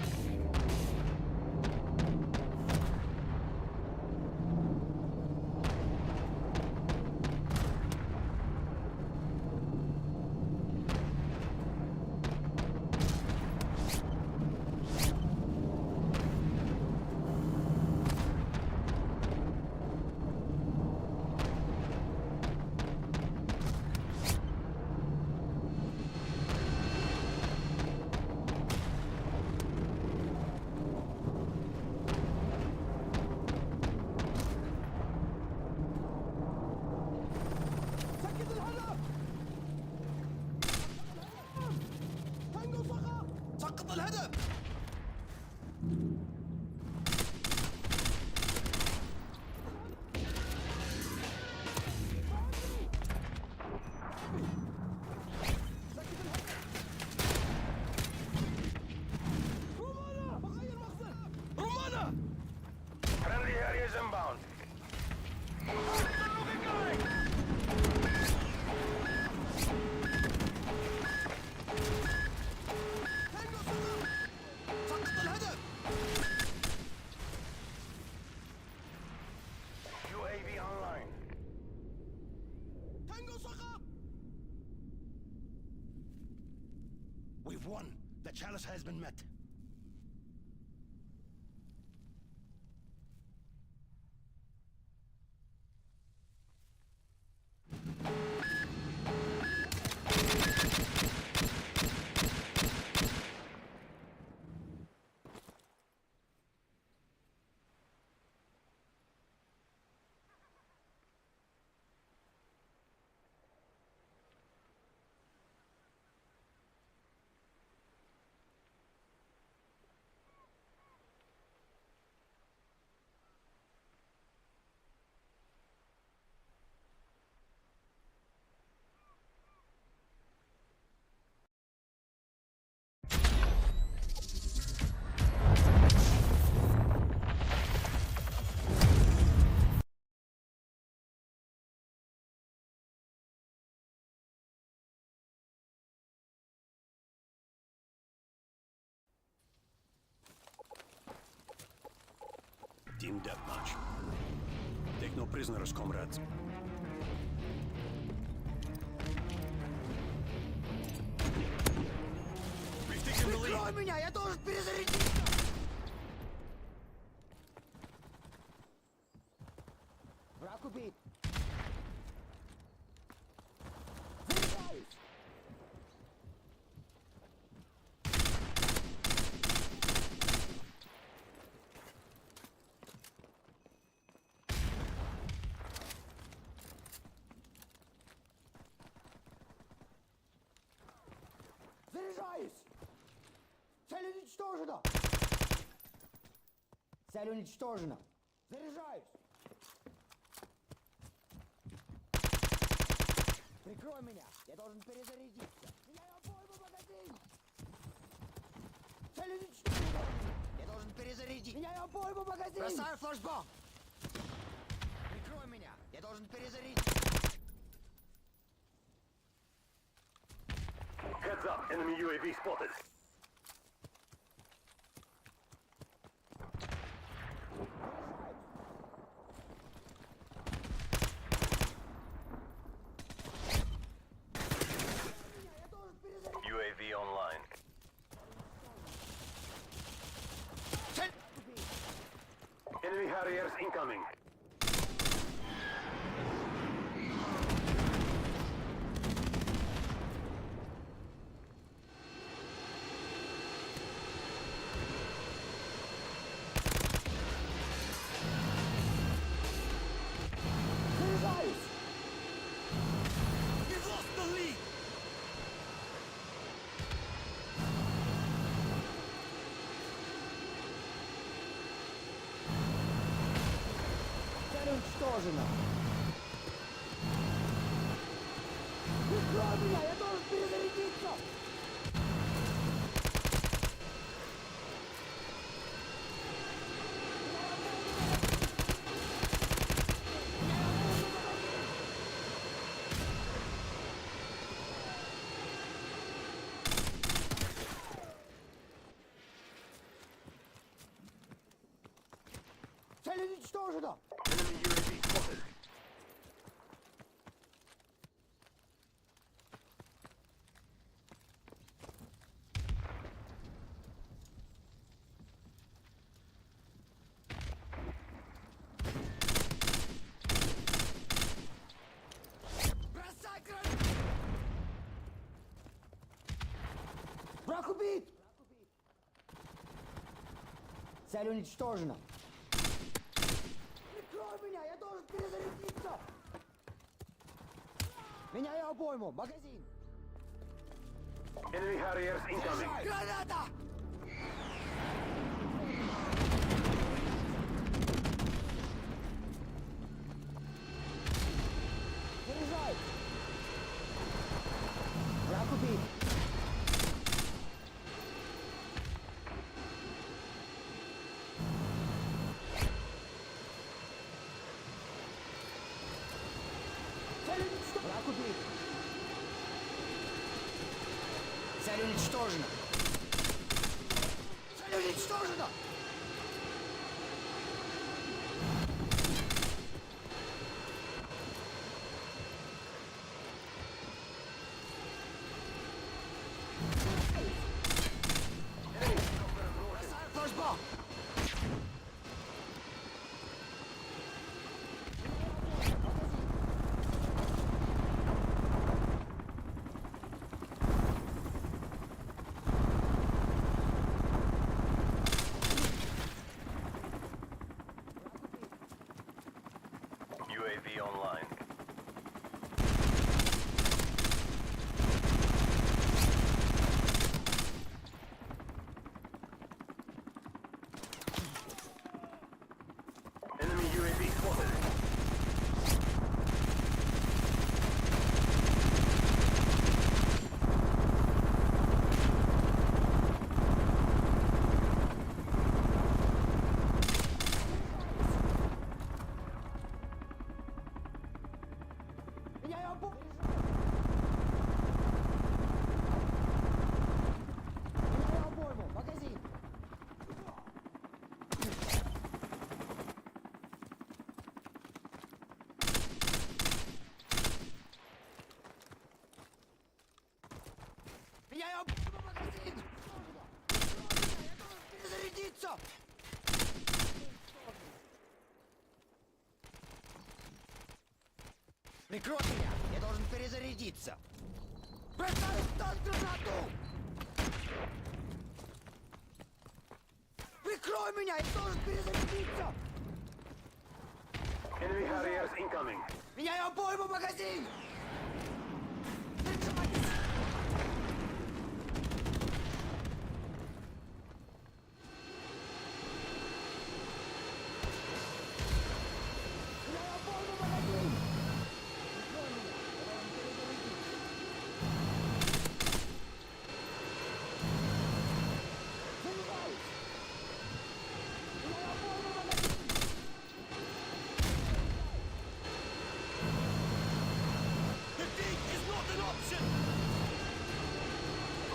سقط الهدف. Friendly areas inbound. UAV online. We've won. The chalice has been met. Team deathmatch. Take no prisoners, comrades. We've taken the lead. Прикрой меня, я должен перезарядиться! Враг убит! Заряжаюсь! Заряжаюсь! Цель уничтожена! Цель уничтожена! Заряжаюсь! Прикрой меня! Я должен перезарядиться! Меняю обойму магазин! Цель уничтожена! Я должен перезарядить! Меняю обойму магазин! Бросаю флешбомб! Прикрой меня! Я должен перезарядить! Heads up, enemy UAV spotted. UAV online. Enemy Harriers incoming. We've lost the lead! Цель уничтожена! Прикрой меня! Я должен перезарядиться! уничтожено! Enemy UAV spotted. Бросай гранату! Враг убит! Цель уничтожена. Прикрой меня, я должен перезарядиться! Меняю обойму, магазин! Enemy Harriers incoming. Граната! Заряжай! Враг убит! Враг убит! Цель уничтожена! Цель уничтожена! Бросаю флешбок! UAV online. Enemy UAV spotted. Меняю обойму! Меняю обойму, магазин! Меняю обойму, магазин! Я должен перезарядиться! Прикрой меня! Я должен перезарядиться! Бросаю стан гранату! Прикрой меня! Я должен перезарядиться! Enemy Harriers incoming. Меняю обойму, магазин! Меняю обойму, магазин! Прикрой меня! Я должен перезарядиться! Заряжаюсь! Меняю обойму, магазин! Defeat is not an option!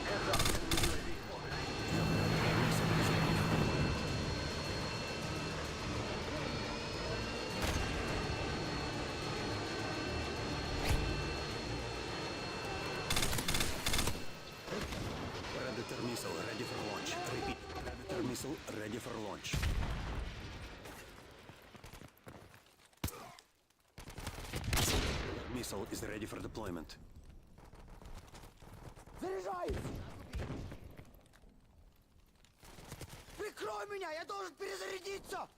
Heads up. Enemy UAV spotted. Predator missile ready for launch. Repeat. Predator missile ready for launch. Missile is ready for deployment. Заряжаюсь! Прикрой меня! Я должен перезарядиться!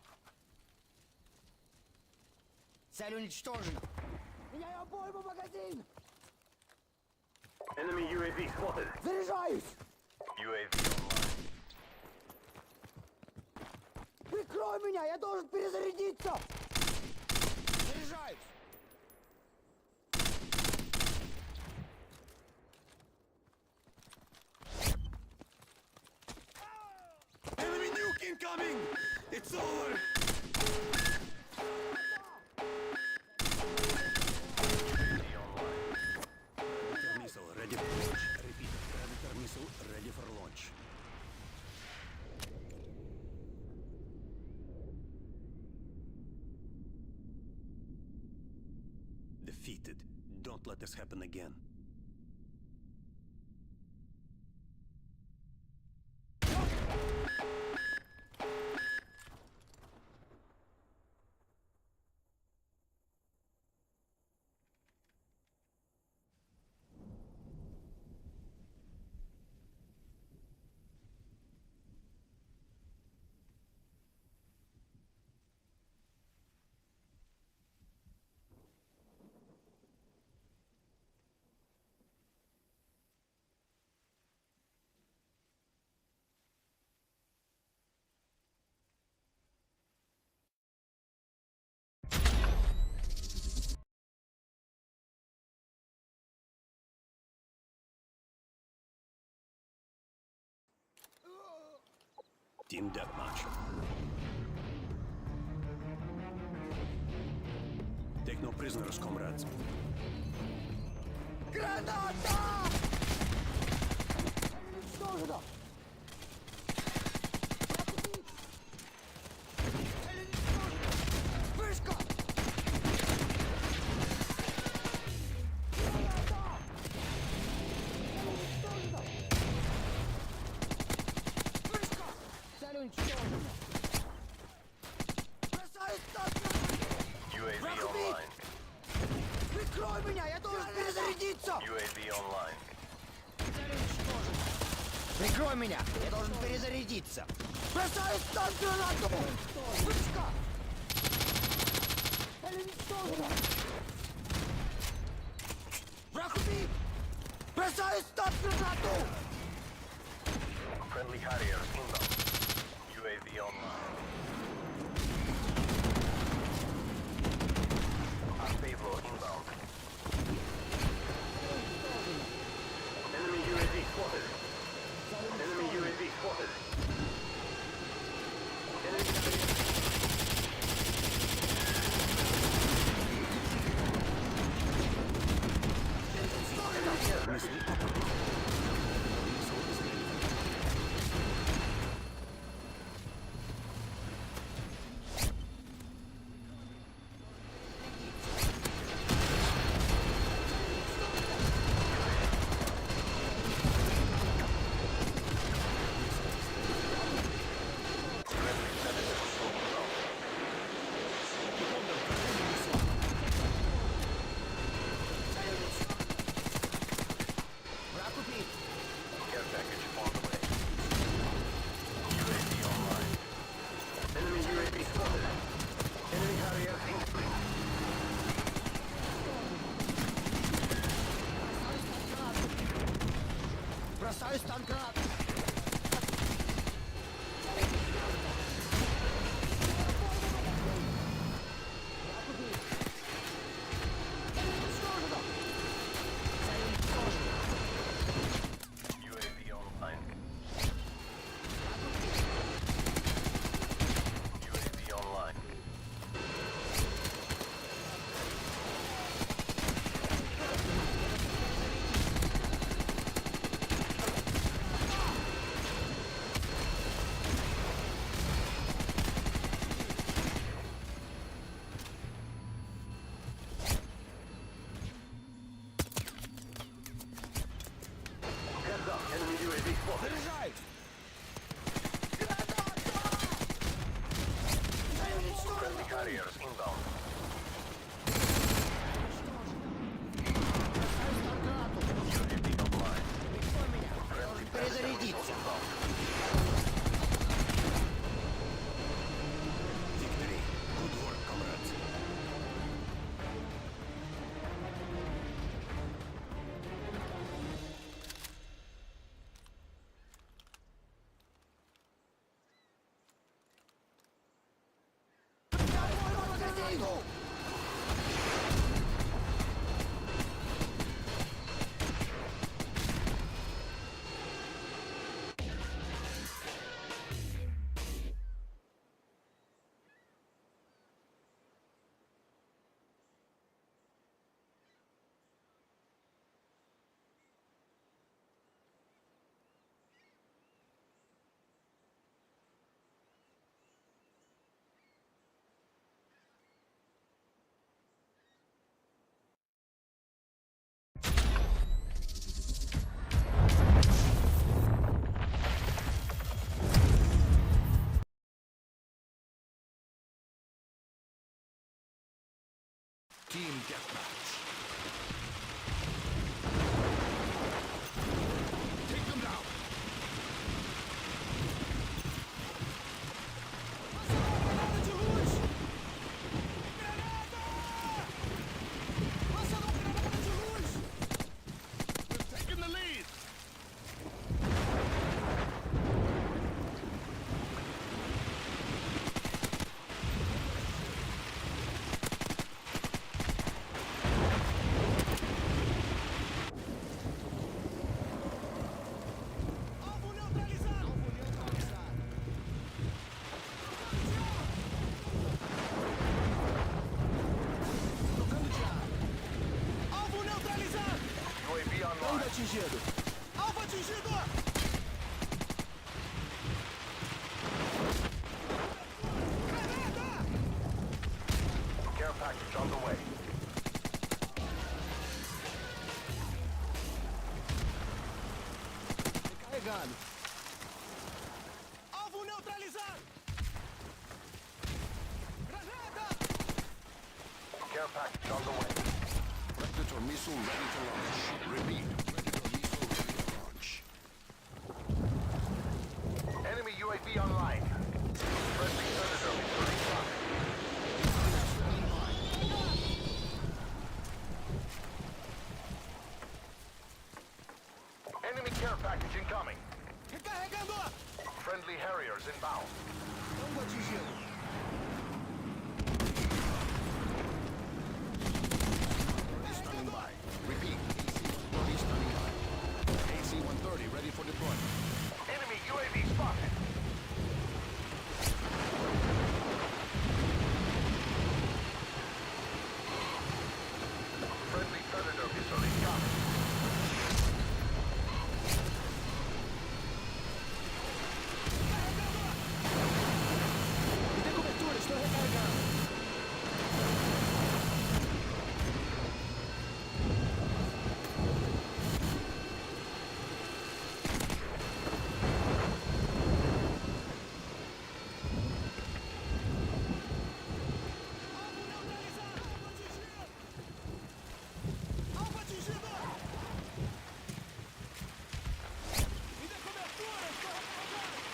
Цель уничтожена! Меняю обойму, магазин! Enemy UAV spotted. Заряжаюсь! UAV online. Прикрой меня! Я должен перезарядиться! Заряжаюсь! Enemy nuke incoming! It's over! Predator missile ready for launch. Repeat. Predator missile ready for launch. heated. Don't let this happen again. Team deathmatch. Take no prisoners, comrades. Granata! Уничтожено! Вышка! Цель уничтожена! Бросаю статус! UAV online. Прикрой меня, я должен перезарядиться! UAV online. Цель уничтожена! Прикрой меня, я должен перезарядиться! Бросаю стан гранату! Вышка! Цель уничтожена! Враг убит! Бросаю стан гранату! Friendly Harrier inbound. UAV online. Payload inbound. Enemy UAV spotted. Enemy UAV spotted. Враг убит! Care package on the way. UAV online. Enemy UAV spotted. Enemy Harrier incoming. Бросаю стан гранат! Враг убит! Уничтожено! Цель уничтожена! UAV online. UAV online. Heads up, enemy UAV spotted. Заряжай! Friendly Harriers inbound. UAV online. Friendly Перезарядиться! Victory. Good work, comrades. Магазину! Team deathmatch. Take them down. We've taken the lead. atingido. Alvo atingido! Care package on the way. Recarregando. Alvo neutralizado! Granada! Care package on the way. Predator missile ready to launch. Repeat, Predator missile ready to launch. Enemy UAV online. Friendly Predator missile incoming. Enemy care package incoming. Recarregando! Friendly Harriers inbound. Alvo atingido. Standing by. Repeat, AC-130 standing by. AC-130 ready for deployment. Enemy UAV spotted. Friendly Predator missile incoming. Me dê cobertura, estou recarregando. Alvo atingido! Me dê cobertura, estou recarregando.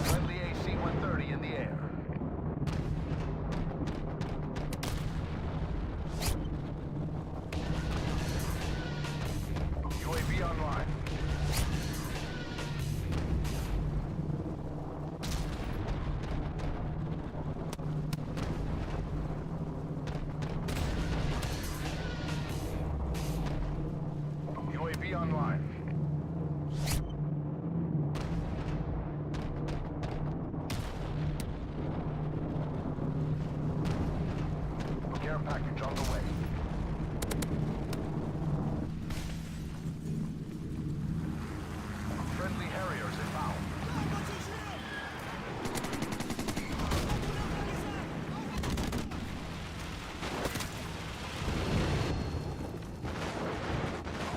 Friendly AC-130 in the air. UAV online. UAV online. Care package on the way. Friendly Harriers inbound.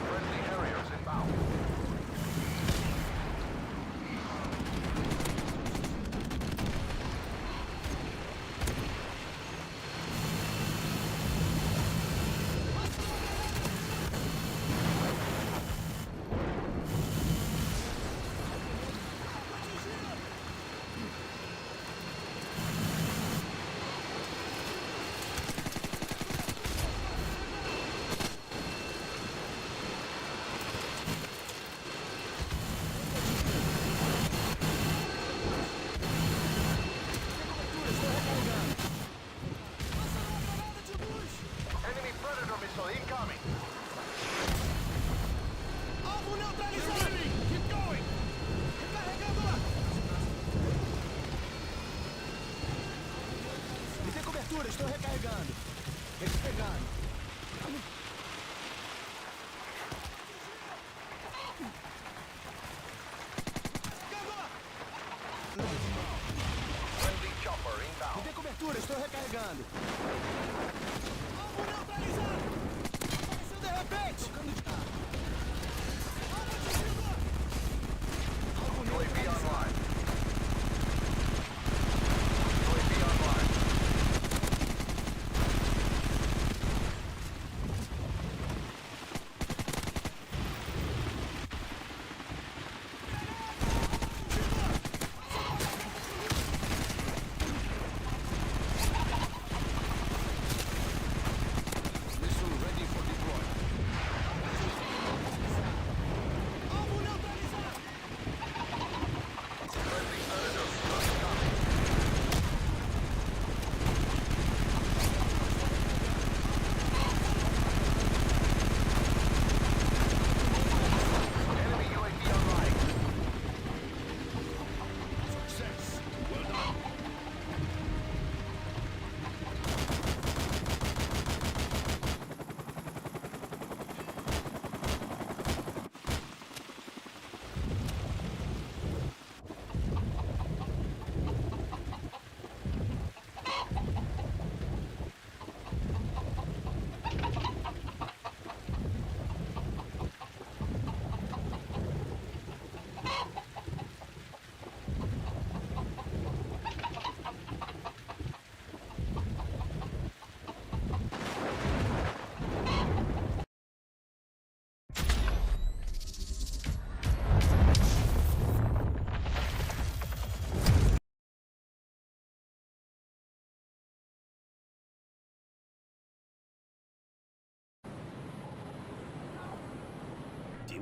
Friendly Harriers inbound. Enemy Predator missile incoming. Alvo neutralizado! Keep going! Recarregando! Me dê cobertura, estou recarregando. Recarregando. Friendly chopper Me inbound. dê cobertura, estou recarregando. Alvo neutralizado! Apareceu de repente! Tocando de carro. Alvo atingido! Alvo UAV neutralizado! online. UAV online.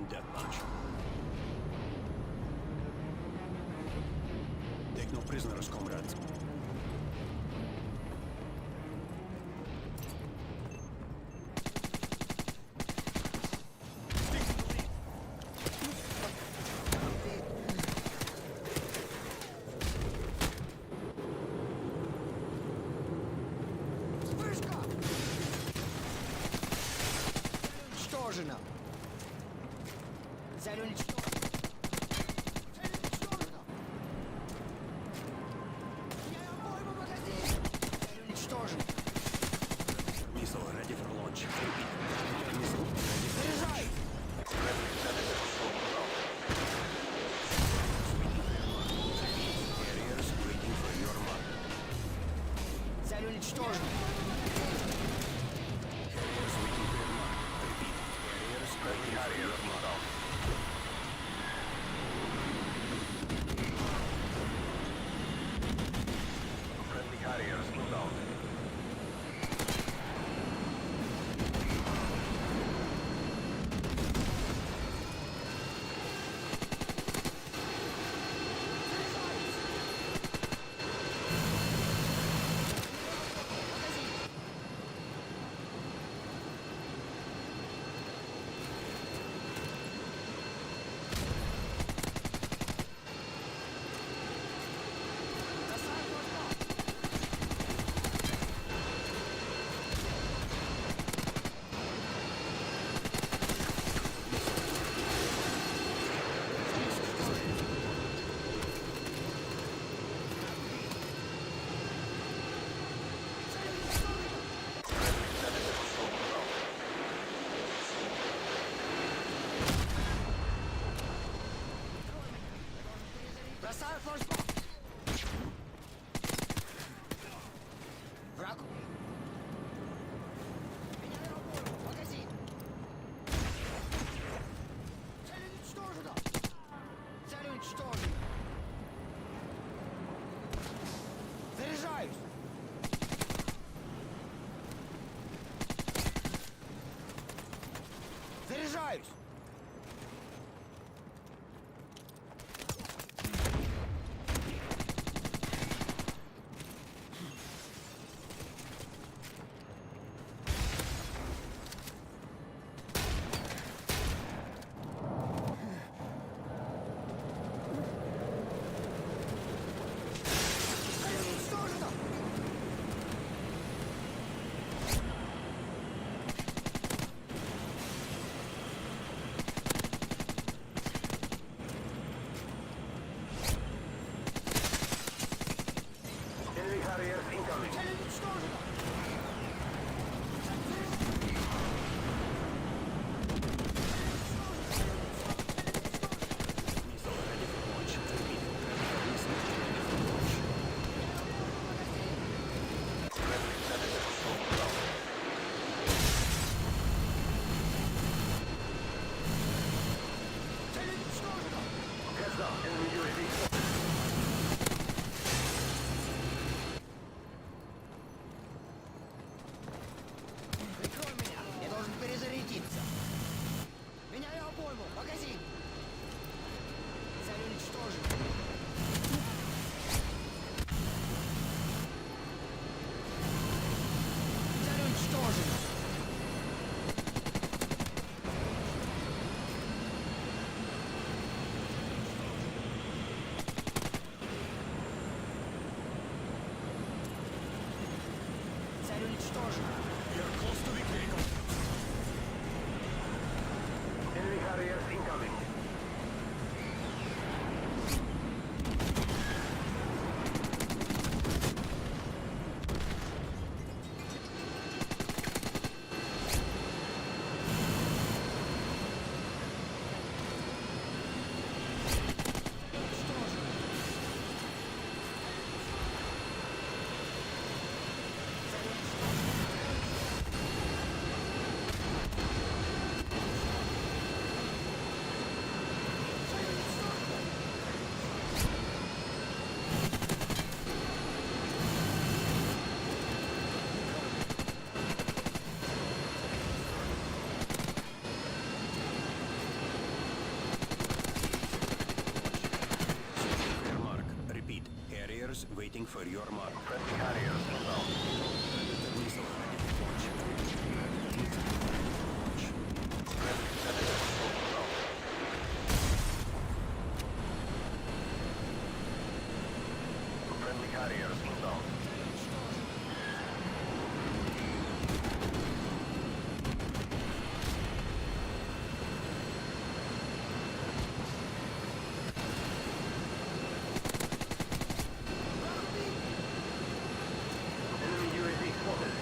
Team deathmatch. Take no prisoners, comrades. Уничтожено! Цель уничтожена! Цель уничтожена! Я обойму магазин! Цель уничтожена! Missile ready for launch. Repeat. Missile ready for Заряжай! Carriers waiting for your mark. Цель уничтожена! Carriers waiting for your mark. Repeat. Carriers waiting for your mark. Friendly Harriers inbound. Бросаю форс-бомб! Враг! Меня на обойму! Магазин! Цель уничтожена! Цель уничтожена! Заряжаюсь! Заряжаюсь! Цель уничтожена! Enemy Harriers incoming. Цель уничтожена! Missile ready for launch. Repeat. Missile ready for launch. Цель уничтожена! Heads up, enemy UAV. Прикрой меня! Я должен перезарядиться! Меняю обойму! Магазин! Цель уничтожена! Цель уничтожена! Цель уничтожена! You're close to the gate. Enemy Harriers incoming. for your mark. Friendly Harriers inbound. Missile ready for launch. Friendly Senator inbound. Friendly Harriers inbound. Enemy UAV spotted.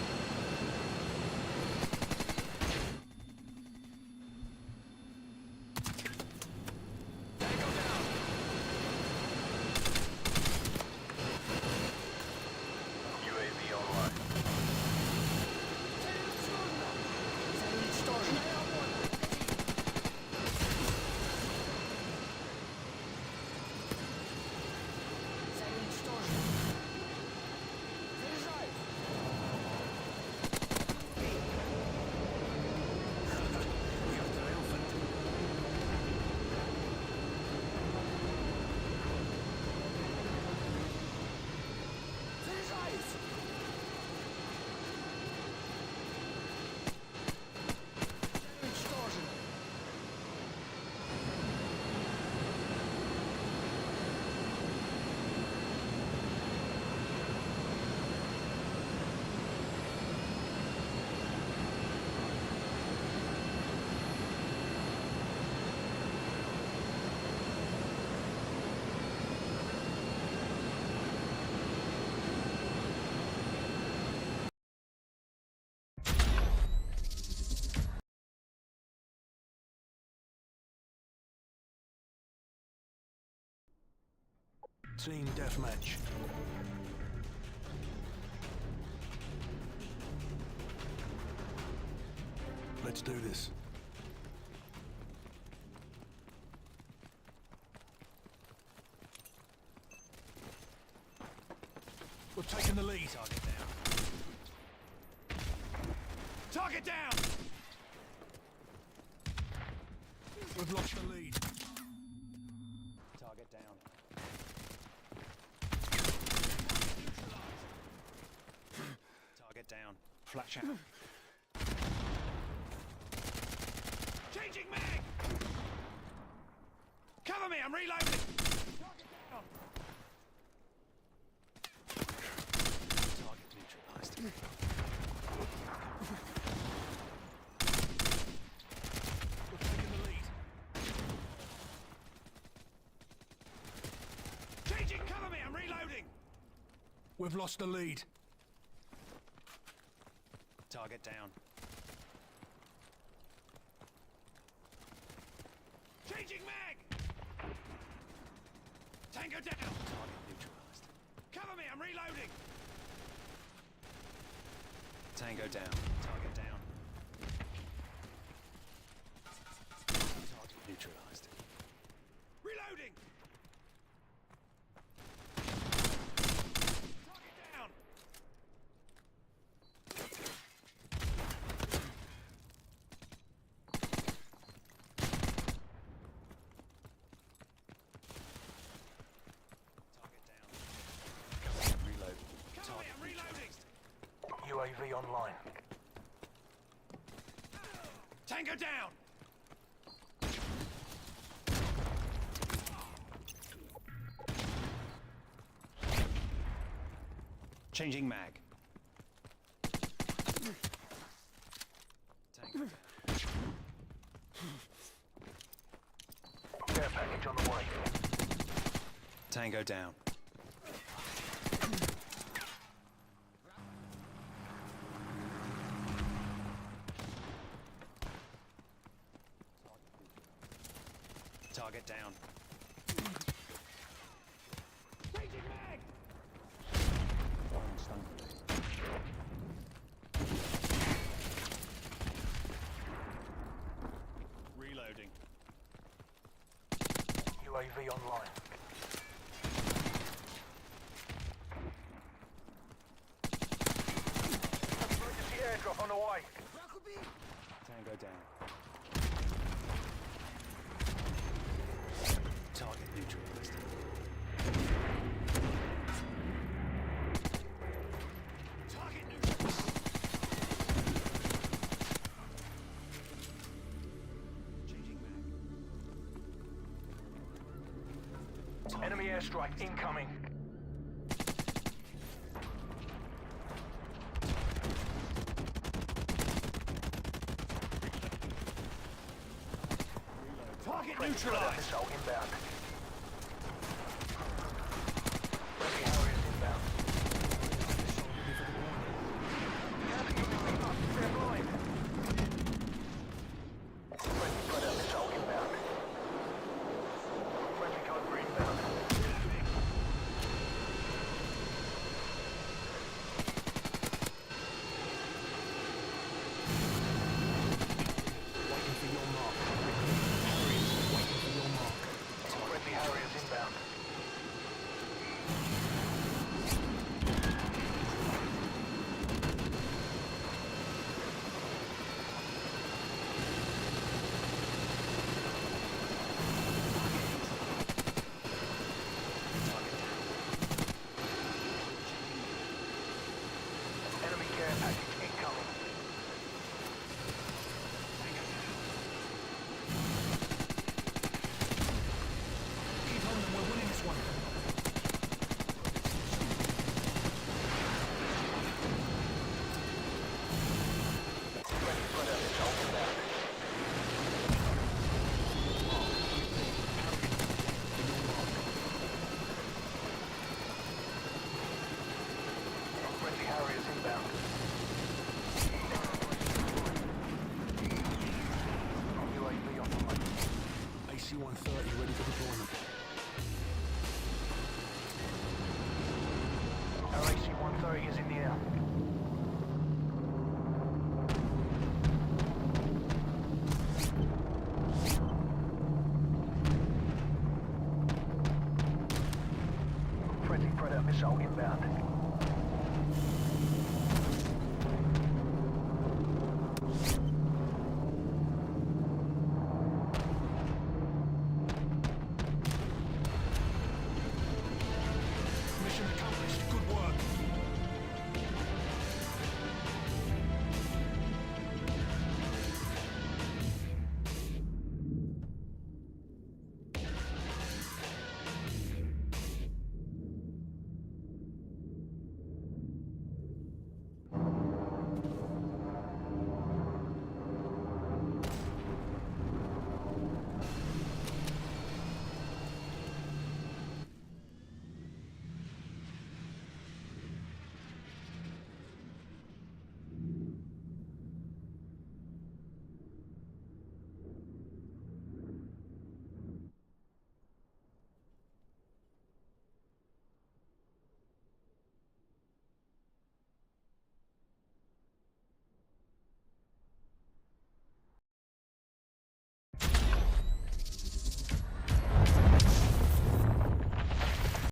UAV online. Team deathmatch. Let's do this. We're taking the lead. Target down. Target down! We've lost the lead. Target down. Target down. Flash out. Changing mag! Cover me, I'm reloading! Target neutralized. We're taking the lead. Changing, cover me, I'm reloading! We've lost the lead. Target down. Changing mag! Tango down! Target neutralized. Cover me, I'm reloading! Tango down. Target down. Target neutralized. Reloading! Target down! Target down. Reload. Cover me, I'm reloading! UAV online. Tango down! Changing mag. Tango down. Care package on the way. Tango down. Target down. Changing mag! Reloading. UAV online. Emergency airdrop on the way. Tango down. Target neutralized. strike incoming. Target neutralized! Missile inbound.